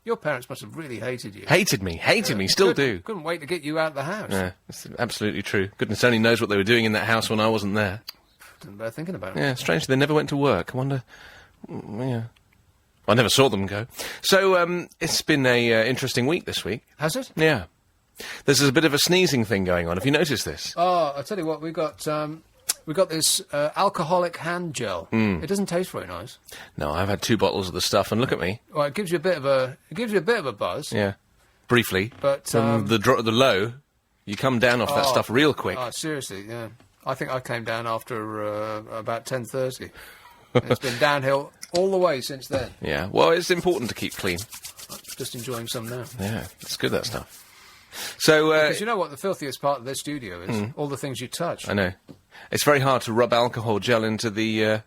Your parents must have really hated you. Hated me, still do. Couldn't wait to get you out of the house. Yeah, it's absolutely true. Goodness only knows what they were doing in that house when I wasn't there. Didn't bear thinking about it. Yeah, strangely, they never went to work. I wonder... Yeah. I never saw them go. So, it's been a interesting week this week. Has it? Yeah. There's a bit of a sneezing thing going on. Have you noticed this? Oh, I'll tell you what, we got this alcoholic hand gel. It doesn't taste very nice. No, I've had 2 bottles of the stuff, and look at me. Well, it gives you a bit of a buzz. Yeah. Briefly. But, from the low, you come down off that stuff real quick. Oh, seriously, yeah. I think I came down after about 10:30. It's been downhill all the way since then. Yeah. Well, it's important to keep clean. I'm just enjoying some now. Yeah, it's good, that stuff. So, because you know what the filthiest part of this studio is? All the things you touch. I know. It's very hard to rub alcohol gel into the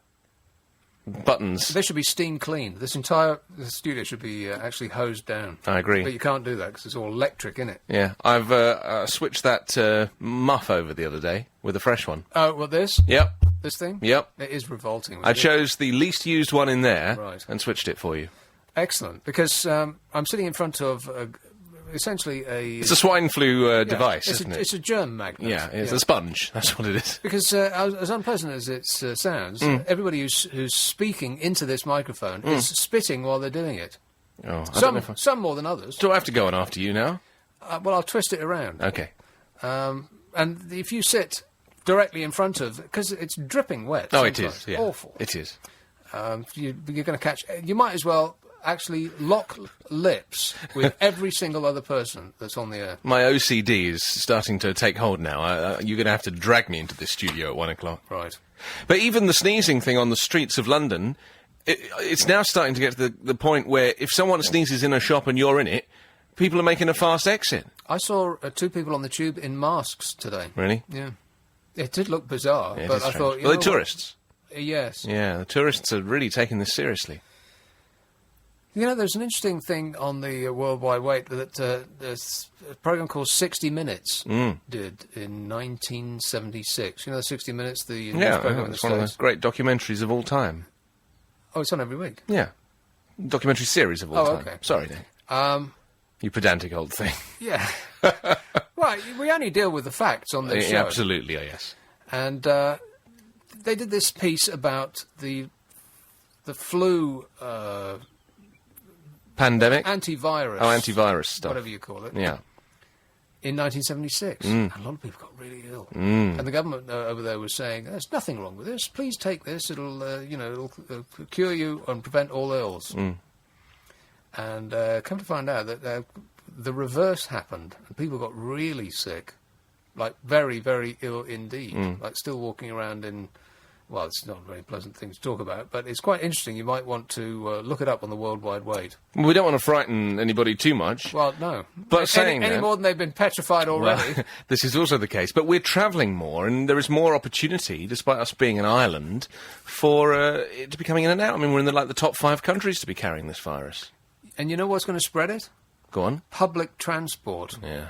buttons. They should be steam cleaned. This studio should be actually hosed down. I agree. But you can't do that because it's all electric, isn't it? Yeah, I've switched that muff over the other day with a fresh one. Oh, well, this? Yep. This thing? Yep. It is revolting. I chose the least used one in there Right. and switched it for you. Excellent, because I'm sitting in front of essentially It's a swine flu device, isn't it? It's a germ magnet. Yeah, it's a sponge. That's what it is. Because as unpleasant as it sounds, everybody who's speaking into this microphone is spitting while they're doing it. Oh, I don't know if Some more than others. Do I have to go on after you now? Well, I'll twist it around. Okay. And if you sit directly in front of... Because it's dripping wet. Oh, it sometimes. is, yeah. Awful. It is. You're going to catch... You might as well actually lock lips with every single other person that's on the air. My OCD is starting to take hold now. You're going to have to drag me into this studio at 1 o'clock. Right. But even the sneezing thing on the streets of London, it's now starting to get to the point where if someone sneezes in a shop and you're in it, people are making a fast exit. I saw 2 people on the tube in masks today. Really? Yeah. It did look bizarre, Yeah, it but is I strange. thought... Well, they're tourists. Yes. Yeah, the tourists are really taking this seriously. You know, there's an interesting thing on the World Wide Web that there's a program called 60 Minutes did in 1976. You know, 60 Minutes, the news program in the it's one of the States? great documentaries of all time. Oh, it's on every week? Yeah. Documentary series of all time. Okay. Sorry, Nick. You pedantic old thing. Yeah. Right, we only deal with the facts on this show. Absolutely, yes. And they did this piece about the flu... Pandemic? Antivirus. Oh, antivirus stuff. Whatever you call it. Yeah. In 1976. And a lot of people got really ill. And the government over there was saying, there's nothing wrong with this. Please take this. It'll, it'll cure you and prevent all ills. And come to find out that the reverse happened. And people got really sick. Like, very, very ill indeed. Like, still walking around in... Well, it's not a very pleasant thing to talk about, but it's quite interesting. You might want to look it up on the World Wide Web. We don't want to frighten anybody too much. Well, no. But saying any that, more than they've been petrified already. Well, this is also the case. But we're travelling more, and there is more opportunity, despite us being an island, for it to be coming in and out. I mean, we're in the top 5 countries to be carrying this virus. And you know what's going to spread it? Go on. Public transport. Yeah.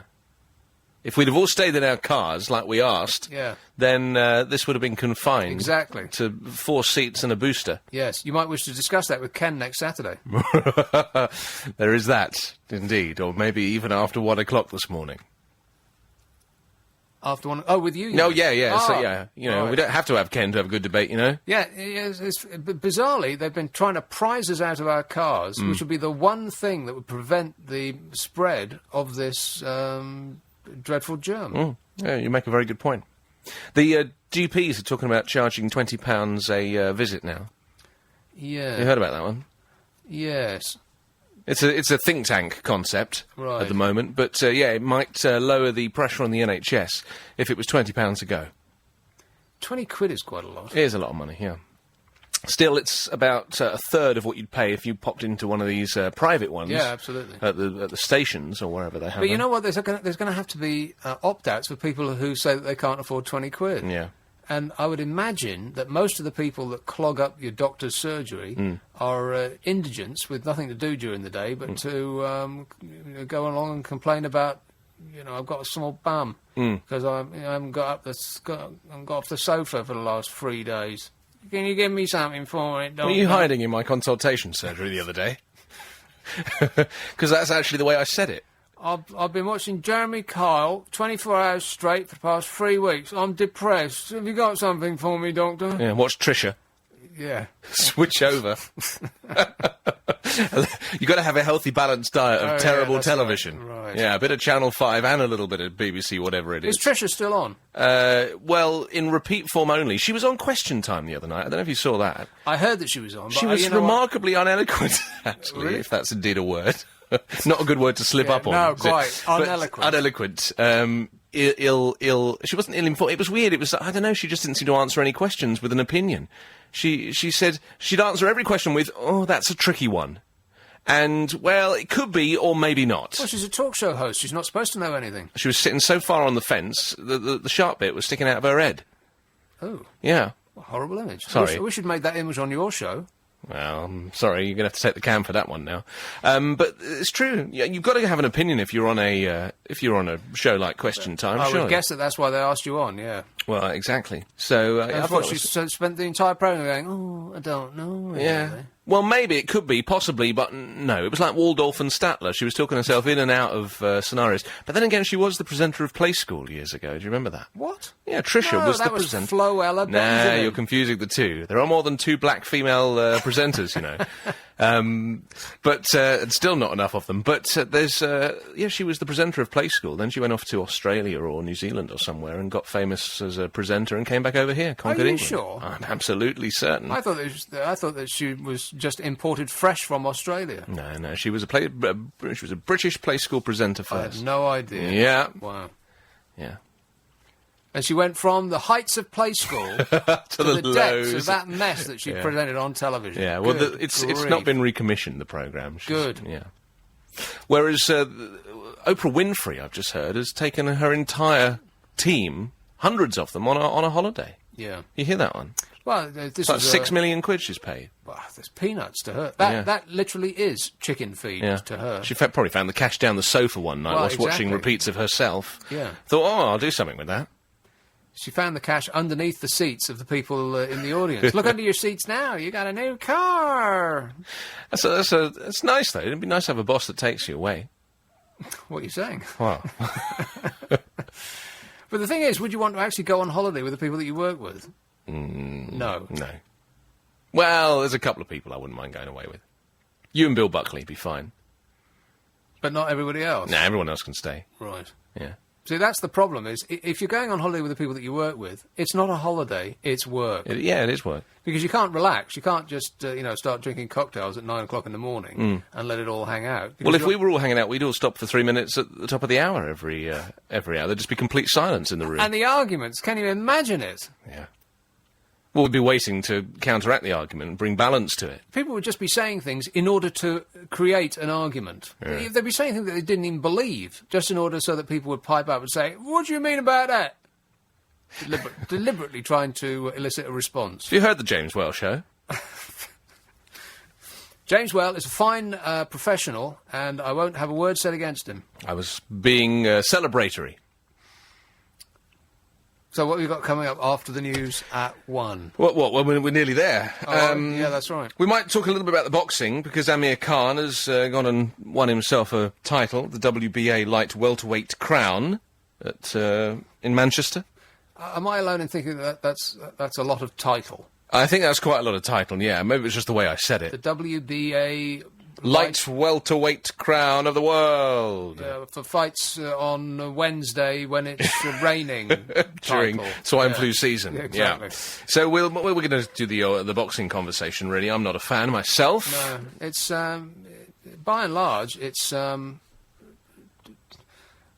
If we'd have all stayed in our cars, like we asked, then this would have been confined to 4 seats and a booster. Yes, you might wish to discuss that with Ken next Saturday. There is that, indeed, or maybe even after 1 o'clock this morning. After 1... Oh, with you? No, yeah. Oh, so, yeah, we don't have to have Ken to have a good debate, you know? Yeah, bizarrely, they've been trying to prise us out of our cars, which would be the one thing that would prevent the spread of this... dreadful germ. Yeah, you make a very good point. The GPs are talking about charging £20 a visit now. Yeah. You heard about that one? Yes. It's a think tank concept Right. at the moment, but it might lower the pressure on the NHS if it was £20 a go. 20 quid is quite a lot. It is a lot of money, yeah. Still, it's about a third of what you'd pay if you popped into one of these private ones. Yeah, absolutely. At the stations or wherever they have them. But you know what? There's going to have to be opt-outs for people who say that they can't afford 20 quid. Yeah. And I would imagine that most of the people that clog up your doctor's surgery are indigents with nothing to do during the day but to go along and complain about, I've got a small bum because I haven't got off the sofa for the last 3 days. Can you give me something for it, doctor? Were you hiding in my consultation surgery the other day? Because that's actually the way I said it. I've been watching Jeremy Kyle 24 hours straight for the past 3 weeks. I'm depressed. Have you got something for me, doctor? Yeah, watch Trisha. Yeah. Switch over. You've got to have a healthy, balanced diet of terrible television. Right. Yeah, a bit of Channel 5 and a little bit of BBC, whatever it is. Is Trisha still on? Well, in repeat form only. She was on Question Time the other night. I don't know if you saw that. I heard that she was on. She was remarkably uneloquent, actually, Really? if that's indeed a word. Not a good word to slip up on. No, is it? quite. Uneloquent. She wasn't ill-informed. It was weird. It was, I don't know, she just didn't seem to answer any questions with an opinion. She said she'd answer every question with, oh, that's a tricky one. And, well, it could be, or maybe not. Well, she's a talk show host. She's not supposed to know anything. She was sitting so far on the fence, the sharp bit was sticking out of her head. Oh. Yeah. What a horrible image. Sorry. I wish you'd made that image on your show. Well, I'm sorry, you're going to have to take the cam for that one now. But it's true. Yeah, you've got to have an opinion if you're on a show like Question Time. I would guess that's why they asked you on. Yeah. Well, exactly. So I thought she spent the entire program going, "Oh, I don't know." Yeah. Really. Well, maybe it could be, possibly, but no. It was like Waldorf and Statler. She was talking herself in and out of scenarios. But then again, she was the presenter of Play School years ago. Do you remember that? What? Yeah, Trisha was the presenter. Flo Ella Nah, Benjamin. you're confusing the two. There are more than 2 black female presenters, you know. But still not enough of them. But she was the presenter of Play School. Then she went off to Australia or New Zealand or somewhere and got famous as a presenter and came back over here, conquered England. Sure? I'm absolutely certain. I thought that she was just imported fresh from Australia. No, she was a British Play School presenter first. I had no idea. Yeah. Wow. Yeah. And she went from the heights of Play School to the depths of that mess that she presented on television. Yeah, well, it's not been recommissioned, the programme. Good. Yeah. Whereas Oprah Winfrey, I've just heard, has taken her entire team, hundreds of them, on a holiday. Yeah. You hear that one? Well, this it's like is 6 million quid she's paid. Well, there's peanuts to her. That literally is chicken feed to her. She probably found the cash down the sofa one night whilst watching exactly. repeats of herself. Yeah. Thought, I'll do something with that. She found the cash underneath the seats of the people in the audience. Look under your seats now. You got a new car. That's nice, though. It'd be nice to have a boss that takes you away. What are you saying? Wow. But the thing is, would you want to actually go on holiday with the people that you work with? No. No. Well, there's a couple of people I wouldn't mind going away with. You and Bill Buckley be fine. But not everybody else? No, everyone else can stay. Right. Yeah. See, that's the problem, is if you're going on holiday with the people that you work with, it's not a holiday, it's work. It is work. Because you can't relax. You can't just, start drinking cocktails at 9 o'clock in the morning and let it all hang out. Well, if we were all hanging out, we'd all stop for 3 minutes at the top of the hour every hour. There'd just be complete silence in the room. And the arguments, can you imagine it? Yeah. Well, we'd be waiting to counteract the argument and bring balance to it. People would just be saying things in order to create an argument. Yeah. They'd be saying things that they didn't even believe, just in order so that people would pipe up and say, "What do you mean about that?" Deliberately trying to elicit a response. Have you heard the James Well show? James Well is a fine professional, and I won't have a word said against him. I was being celebratory. So what have you got coming up after the news at 1? Well, we're nearly there. Yeah, that's right. We might talk a little bit about the boxing, because Amir Khan has gone and won himself a title, the WBA light welterweight crown, in Manchester. Am I alone in thinking that's a lot of title? I think that's quite a lot of title, yeah. Maybe it's just the way I said it. The WBA... Light welterweight crown of the world. For fights on Wednesday when it's raining. During swine flu season. Yeah, exactly. Yeah. So we're going to do the boxing conversation, really. I'm not a fan myself. No, it's, by and large, it's, can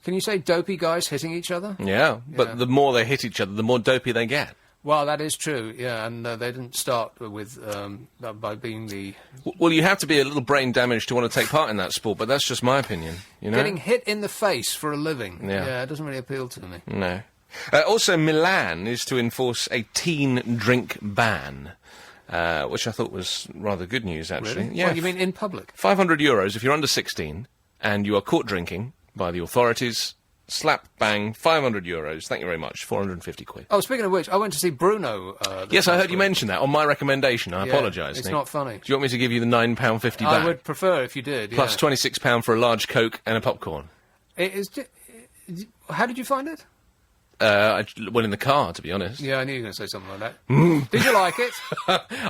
you say dopey guys hitting each other? Yeah, but the more they hit each other, the more dopey they get. Well, that is true, yeah, and they didn't start with by being the... Well, you have to be a little brain damaged to want to take part in that sport, but that's just my opinion, you know? Getting hit in the face for a living. Yeah. It doesn't really appeal to me. No. Also, Milan is to enforce a teen drink ban, which I thought was rather good news, actually. Really? Yeah. What, you mean in public? €500 if you're under 16 and you are caught drinking by the authorities. Slap, bang, €500. Thank you very much. 450 quid. Oh, speaking of which, I went to see Bruno. Yes, I heard you mention that on my recommendation. I apologise, It's Nick. not funny. Do you want me to give you the £9.50 back? I would prefer if you did. Plus £26 for a large Coke and a popcorn. It is. How did you find it? Well, in the car, to be honest. Yeah, I knew you were going to say something like that. Did you like it?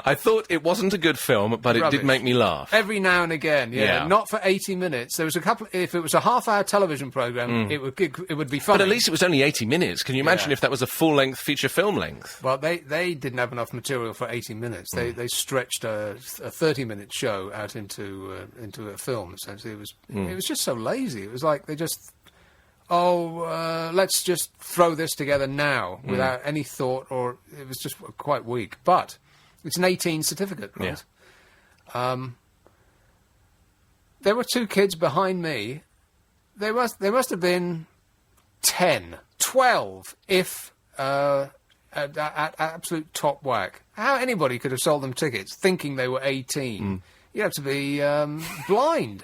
I thought it wasn't a good film, but it did make me laugh. Every now and again, Yeah. Not for 80 minutes. There was a couple... If it was a half-hour television programme, it would be funny. But at least it was only 80 minutes. Can you imagine if that was a full-length feature film length? Well, they didn't have enough material for 80 minutes. They stretched a 30-minute show out into a film, essentially. It was just so lazy. It was like they just... let's just throw this together now without any thought, or it was just quite weak. But it's an 18 certificate, right? Yeah. There were two kids behind me. They must have been 10, 12, if at absolute top whack. How anybody could have sold them tickets thinking they were 18? You have to be blind.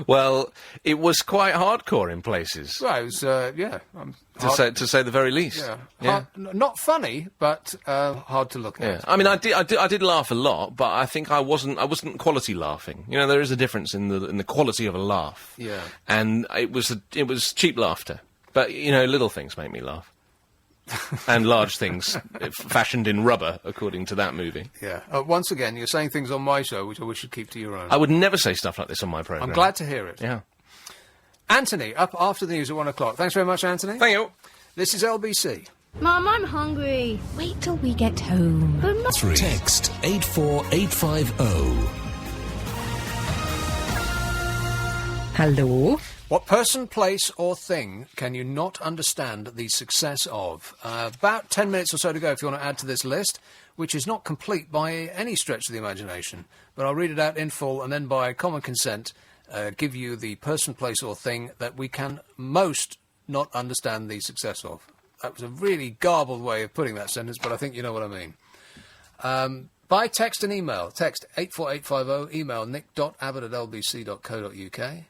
Well, it was quite hardcore in places. Well, it was, to say the very least. Yeah. Not funny, but hard to look at. I mean, I did laugh a lot, but I think I wasn't quality laughing. You know, there is a difference in the quality of a laugh. Yeah. And it was cheap laughter, but you know, little things make me laugh. And large things fashioned in rubber, according to that movie. Yeah. Once again, you're saying things on my show which I wish you'd keep to your own. I would never say stuff like this on my programme. I'm glad to hear it. Yeah. Anthony, up after the news at 1 o'clock. Thanks very much, Anthony. Thank you. This is LBC. Mum, I'm hungry. Wait till we get home. Text 84850. Hello? What person, place or thing can you not understand the success of? About 10 minutes or so to go if you want to add to this list, which is not complete by any stretch of the imagination. But I'll read it out in full and then by common consent give you the person, place or thing that we can most not understand the success of. That was a really garbled way of putting that sentence, but I think you know what I mean. By text and email. Text 84850, email nick.abbott@lbc.co.uk.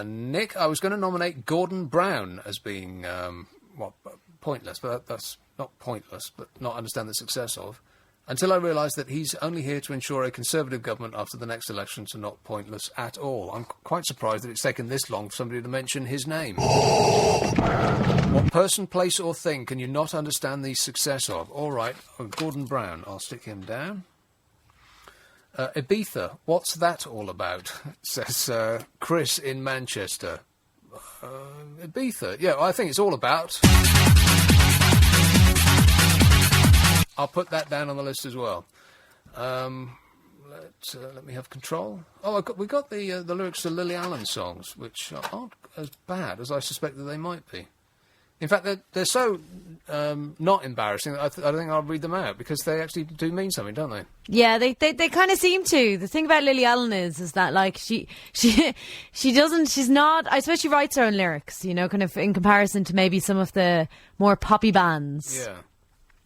Nick, I was going to nominate Gordon Brown as being, pointless, but that's not pointless, but not understand the success of, until I realised that he's only here to ensure a Conservative government after the next elections are not pointless at all. I'm quite surprised that it's taken this long for somebody to mention his name. What person, place or thing can you not understand the success of? All right, Gordon Brown, I'll stick him down. Ibiza, what's that all about? Says Chris in Manchester. Ibiza, yeah, I think it's all about... I'll put that down on the list as well. Let me have control. Oh, we got the lyrics to Lily Allen songs, which aren't as bad as I suspect that they might be. In fact, they're so not embarrassing that I think I'll read them out, because they actually do mean something, don't they? Yeah, they kind of seem to. The thing about Lily Allen is that, like, she's not, I suppose she writes her own lyrics, you know, kind of in comparison to maybe some of the more poppy bands. Yeah.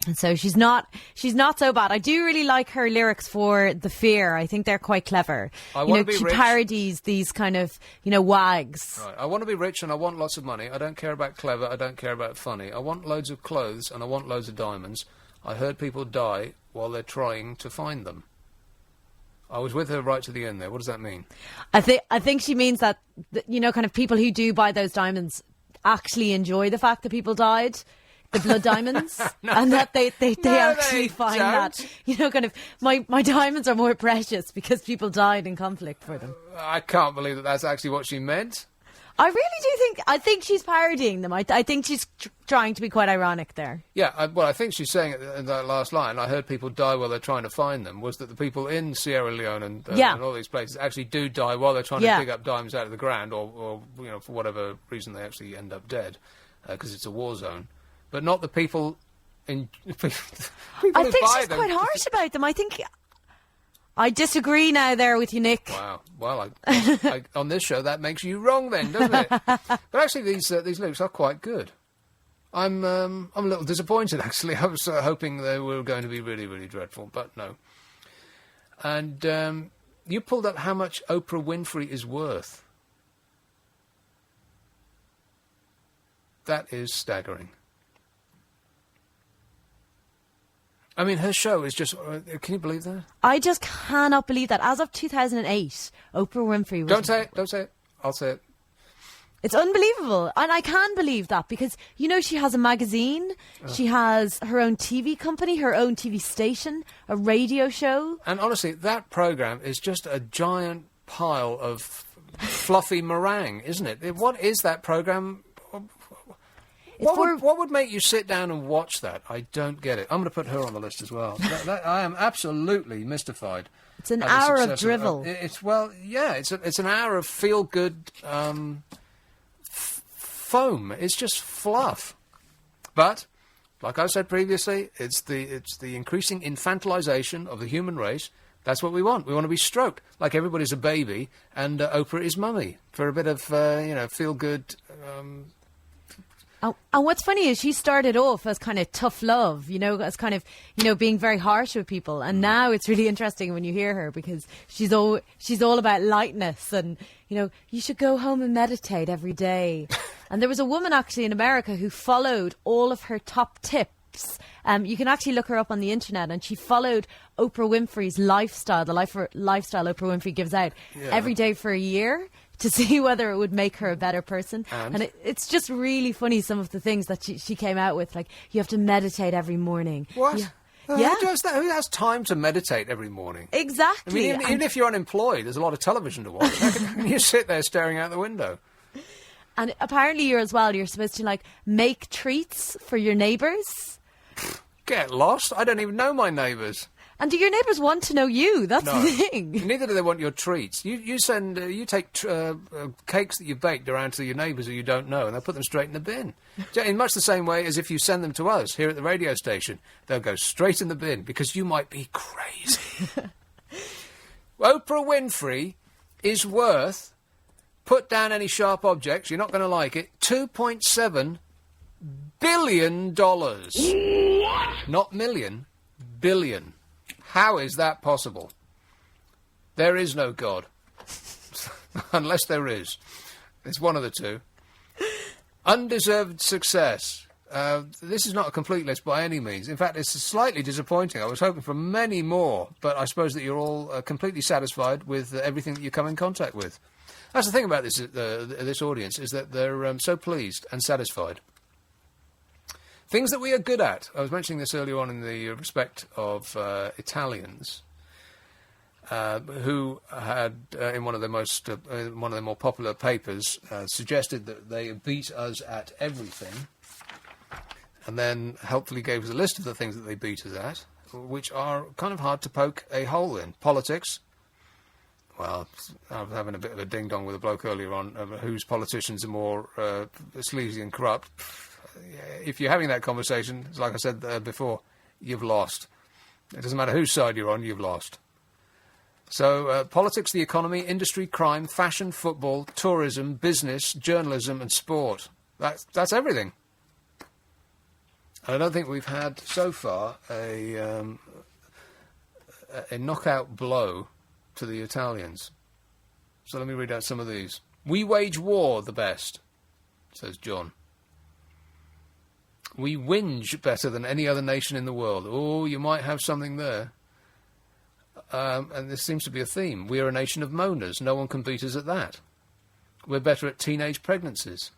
And so she's not so bad. I do really like her lyrics for The Fear. I think they're quite clever. She parodies these kind of, wags. Right. I want to be rich and I want lots of money. I don't care about clever. I don't care about funny. I want loads of clothes and I want loads of diamonds. I heard people die while they're trying to find them. I was with her right to the end there. What does that mean? I think she means that, kind of people who do buy those diamonds actually enjoy the fact that people died. The blood diamonds, and that they actually find that, kind of, my diamonds are more precious because people died in conflict for them. I can't believe that that's actually what she meant. I really do I think she's parodying them. I think she's trying to be quite ironic there. Yeah, I think she's saying in that last line, I heard people die while they're trying to find them, was that the people in Sierra Leone and all these places actually do die while they're trying to dig up diamonds out of the ground, or for whatever reason they actually end up dead, because it's a war zone. But not the people people I who think buy she's them. quite harsh about them. I think I disagree now there with you, Nick. Wow. Well, on this show, that makes you wrong then, doesn't it? But actually, these lyrics are quite good. I'm a little disappointed, actually. I was hoping they were going to be really, really dreadful, but no. And you pulled up how much Oprah Winfrey is worth. That is staggering. I mean, her show is just... can you believe that? I just cannot believe that. As of 2008, Oprah Winfrey was... Don't say it. I'll say it. It's unbelievable. And I can believe that because, you know, she has a magazine, she has her own TV company, her own TV station, a radio show. And honestly, that programme is just a giant pile of fluffy meringue, isn't it? What is that programme? What would make you sit down and watch that? I don't get it. I'm going to put her on the list as well. I am absolutely mystified. It's an hour of drivel. It's an hour of feel-good foam. It's just fluff. But, like I said previously, it's the increasing infantilization of the human race. That's what we want. We want to be stroked like everybody's a baby, and Oprah is mummy for a bit of feel-good. And what's funny is she started off as kind of tough love, as kind of, being very harsh with people. And now it's really interesting when you hear her because she's all about lightness and, you should go home and meditate every day. And there was a woman actually in America who followed all of her top tips. You can actually look her up on the internet, and she followed Oprah Winfrey's lifestyle, the lifestyle Oprah Winfrey gives out every day for a year, to see whether it would make her a better person. And it's just really funny, some of the things that she came out with, like you have to meditate every morning. What? Yeah. Who does that? Who has time to meditate every morning? Exactly. I mean, even if you're unemployed, there's a lot of television to watch. How can you sit there staring out the window? And apparently you're supposed to, make treats for your neighbours. Get lost. I don't even know my neighbours. And do your neighbours want to know you? That's the thing. Neither do they want your treats. You take cakes that you baked around to your neighbours who you don't know, and they'll put them straight in the bin. In much the same way as if you send them to us here at the radio station, they'll go straight in the bin because you might be crazy. Oprah Winfrey is worth, put down any sharp objects, you're not going to like it, $2.7 billion. What? Not million, billion. How is that possible? There is no God. Unless there is. It's one of the two. Undeserved success. This is not a complete list by any means. In fact, it's slightly disappointing. I was hoping for many more, but I suppose that you're all completely satisfied with everything that you come in contact with. That's the thing about this audience, is that they're so pleased and satisfied. Things that we are good at. I was mentioning this earlier on in the respect of Italians, who had, in one of their more popular papers, suggested that they beat us at everything, and then helpfully gave us a list of the things that they beat us at, which are kind of hard to poke a hole in. Politics. Well, I was having a bit of a ding-dong with a bloke earlier on over whose politicians are more sleazy and corrupt. If you're having that conversation, like I said before, you've lost. It doesn't matter whose side you're on, you've lost. So, politics, the economy, industry, crime, fashion, football, tourism, business, journalism and sport. That's everything. And I don't think we've had, so far, a knockout blow to the Italians. So let me read out some of these. We wage war the best, says John. We whinge better than any other nation in the world. Oh, you might have something there. And this seems to be a theme. We are a nation of moaners. No one can beat us at that. We're better at teenage pregnancies.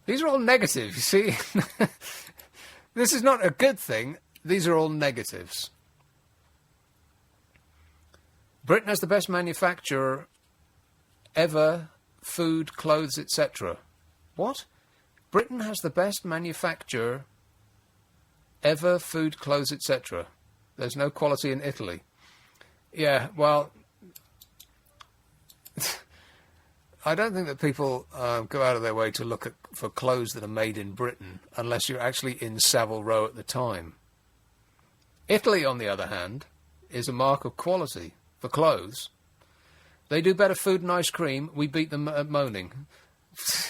These are all negative, you see. This is not a good thing. These are all negatives. Britain has the best manufacturer ever, food, clothes, etc. What? Britain has the best manufacturer ever, food, clothes, etc. There's no quality in Italy. Yeah, well, I don't think that people go out of their way to look for clothes that are made in Britain unless you're actually in Savile Row at the time. Italy, on the other hand, is a mark of quality for clothes. They do better food and ice cream. We beat them at moaning.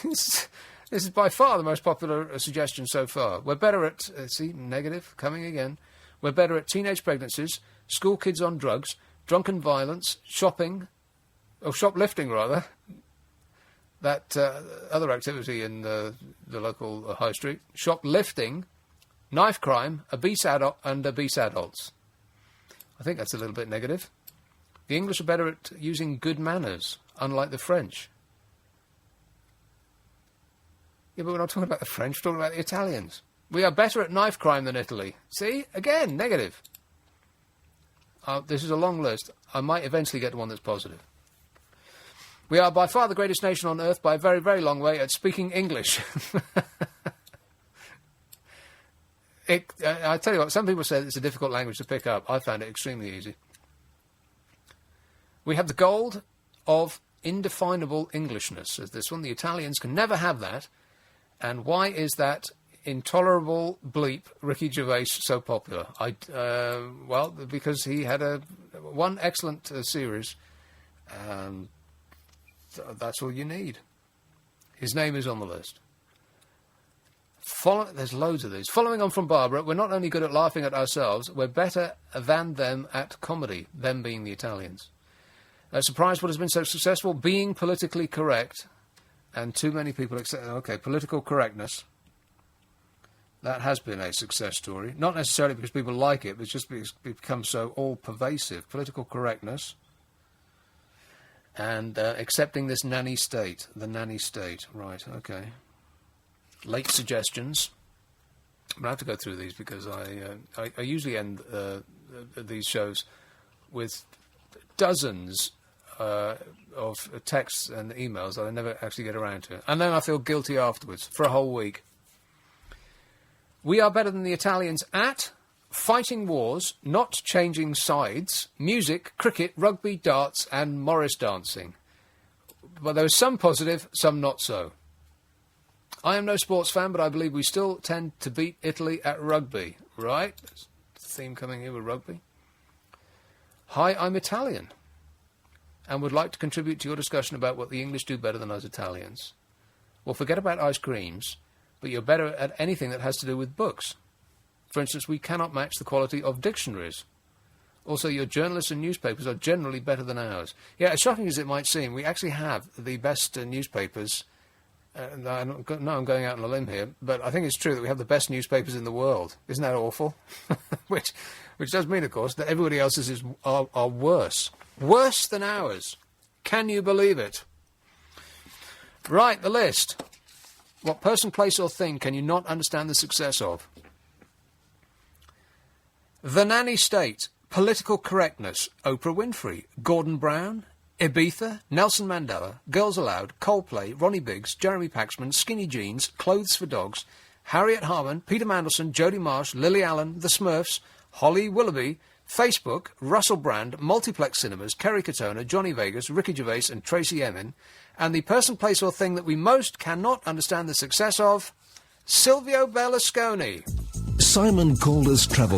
This is by far the most popular suggestion so far. We're better at... see, negative, coming again. We're better at teenage pregnancies, school kids on drugs, drunken violence, shopping... or shoplifting, rather. That other activity in the local high street. Shoplifting, knife crime, obese adults. I think that's a little bit negative. The English are better at using good manners, unlike the French. Yeah, but we're not talking about the French, we're talking about the Italians. We are better at knife crime than Italy. See? Again, negative. This is a long list. I might eventually get to one that's positive. We are by far the greatest nation on earth by a very, very long way at speaking English. I tell you what, some people say it's a difficult language to pick up. I found it extremely easy. We have the gold of indefinable Englishness, as this one. The Italians can never have that. And why is that intolerable bleep Ricky Gervais so popular? Well, because he had one excellent series. That's all you need. His name is on the list. There's loads of these. Following on from Barbara, we're not only good at laughing at ourselves, we're better than them at comedy, them being the Italians. Surprised what has been so successful? Being politically correct. And too many people accept... OK, political correctness. That has been a success story. Not necessarily because people like it, but it's just because it's become so all-pervasive. Political correctness. And accepting this nanny state. The nanny state. Right, OK. Late suggestions. I'm going to have to go through these because I usually end these shows with dozens of texts and emails that I never actually get around to. And then I feel guilty afterwards for a whole week. We are better than the Italians at fighting wars, not changing sides, music, cricket, rugby, darts, and Morris dancing. But there is some positive, some not so. I am no sports fan, but I believe we still tend to beat Italy at rugby. Right? There's a theme coming here with rugby. Hi, I'm Italian, and would like to contribute to your discussion about what the English do better than us Italians. Well, forget about ice creams, but you're better at anything that has to do with books. For instance, we cannot match the quality of dictionaries. Also, your journalists and newspapers are generally better than ours. Yeah, as shocking as it might seem, we actually have the best newspapers. I'm going out on a limb here, but I think it's true that we have the best newspapers in the world. Isn't that awful? which does mean, of course, that everybody else's are worse. Worse than ours. Can you believe it? Right, the list. What person, place or thing can you not understand the success of? The nanny state, political correctness, Oprah Winfrey, Gordon Brown, Ibiza, Nelson Mandela, Girls Aloud, Coldplay, Ronnie Biggs, Jeremy Paxman, Skinny Jeans, Clothes for Dogs, Harriet Harman, Peter Mandelson, Jodie Marsh, Lily Allen, The Smurfs, Holly Willoughby, Facebook, Russell Brand, Multiplex Cinemas, Kerry Katona, Johnny Vegas, Ricky Gervais and Tracy Emin, and the person, place or thing that we most cannot understand the success of, Silvio Berlusconi. Simon Calder's Travel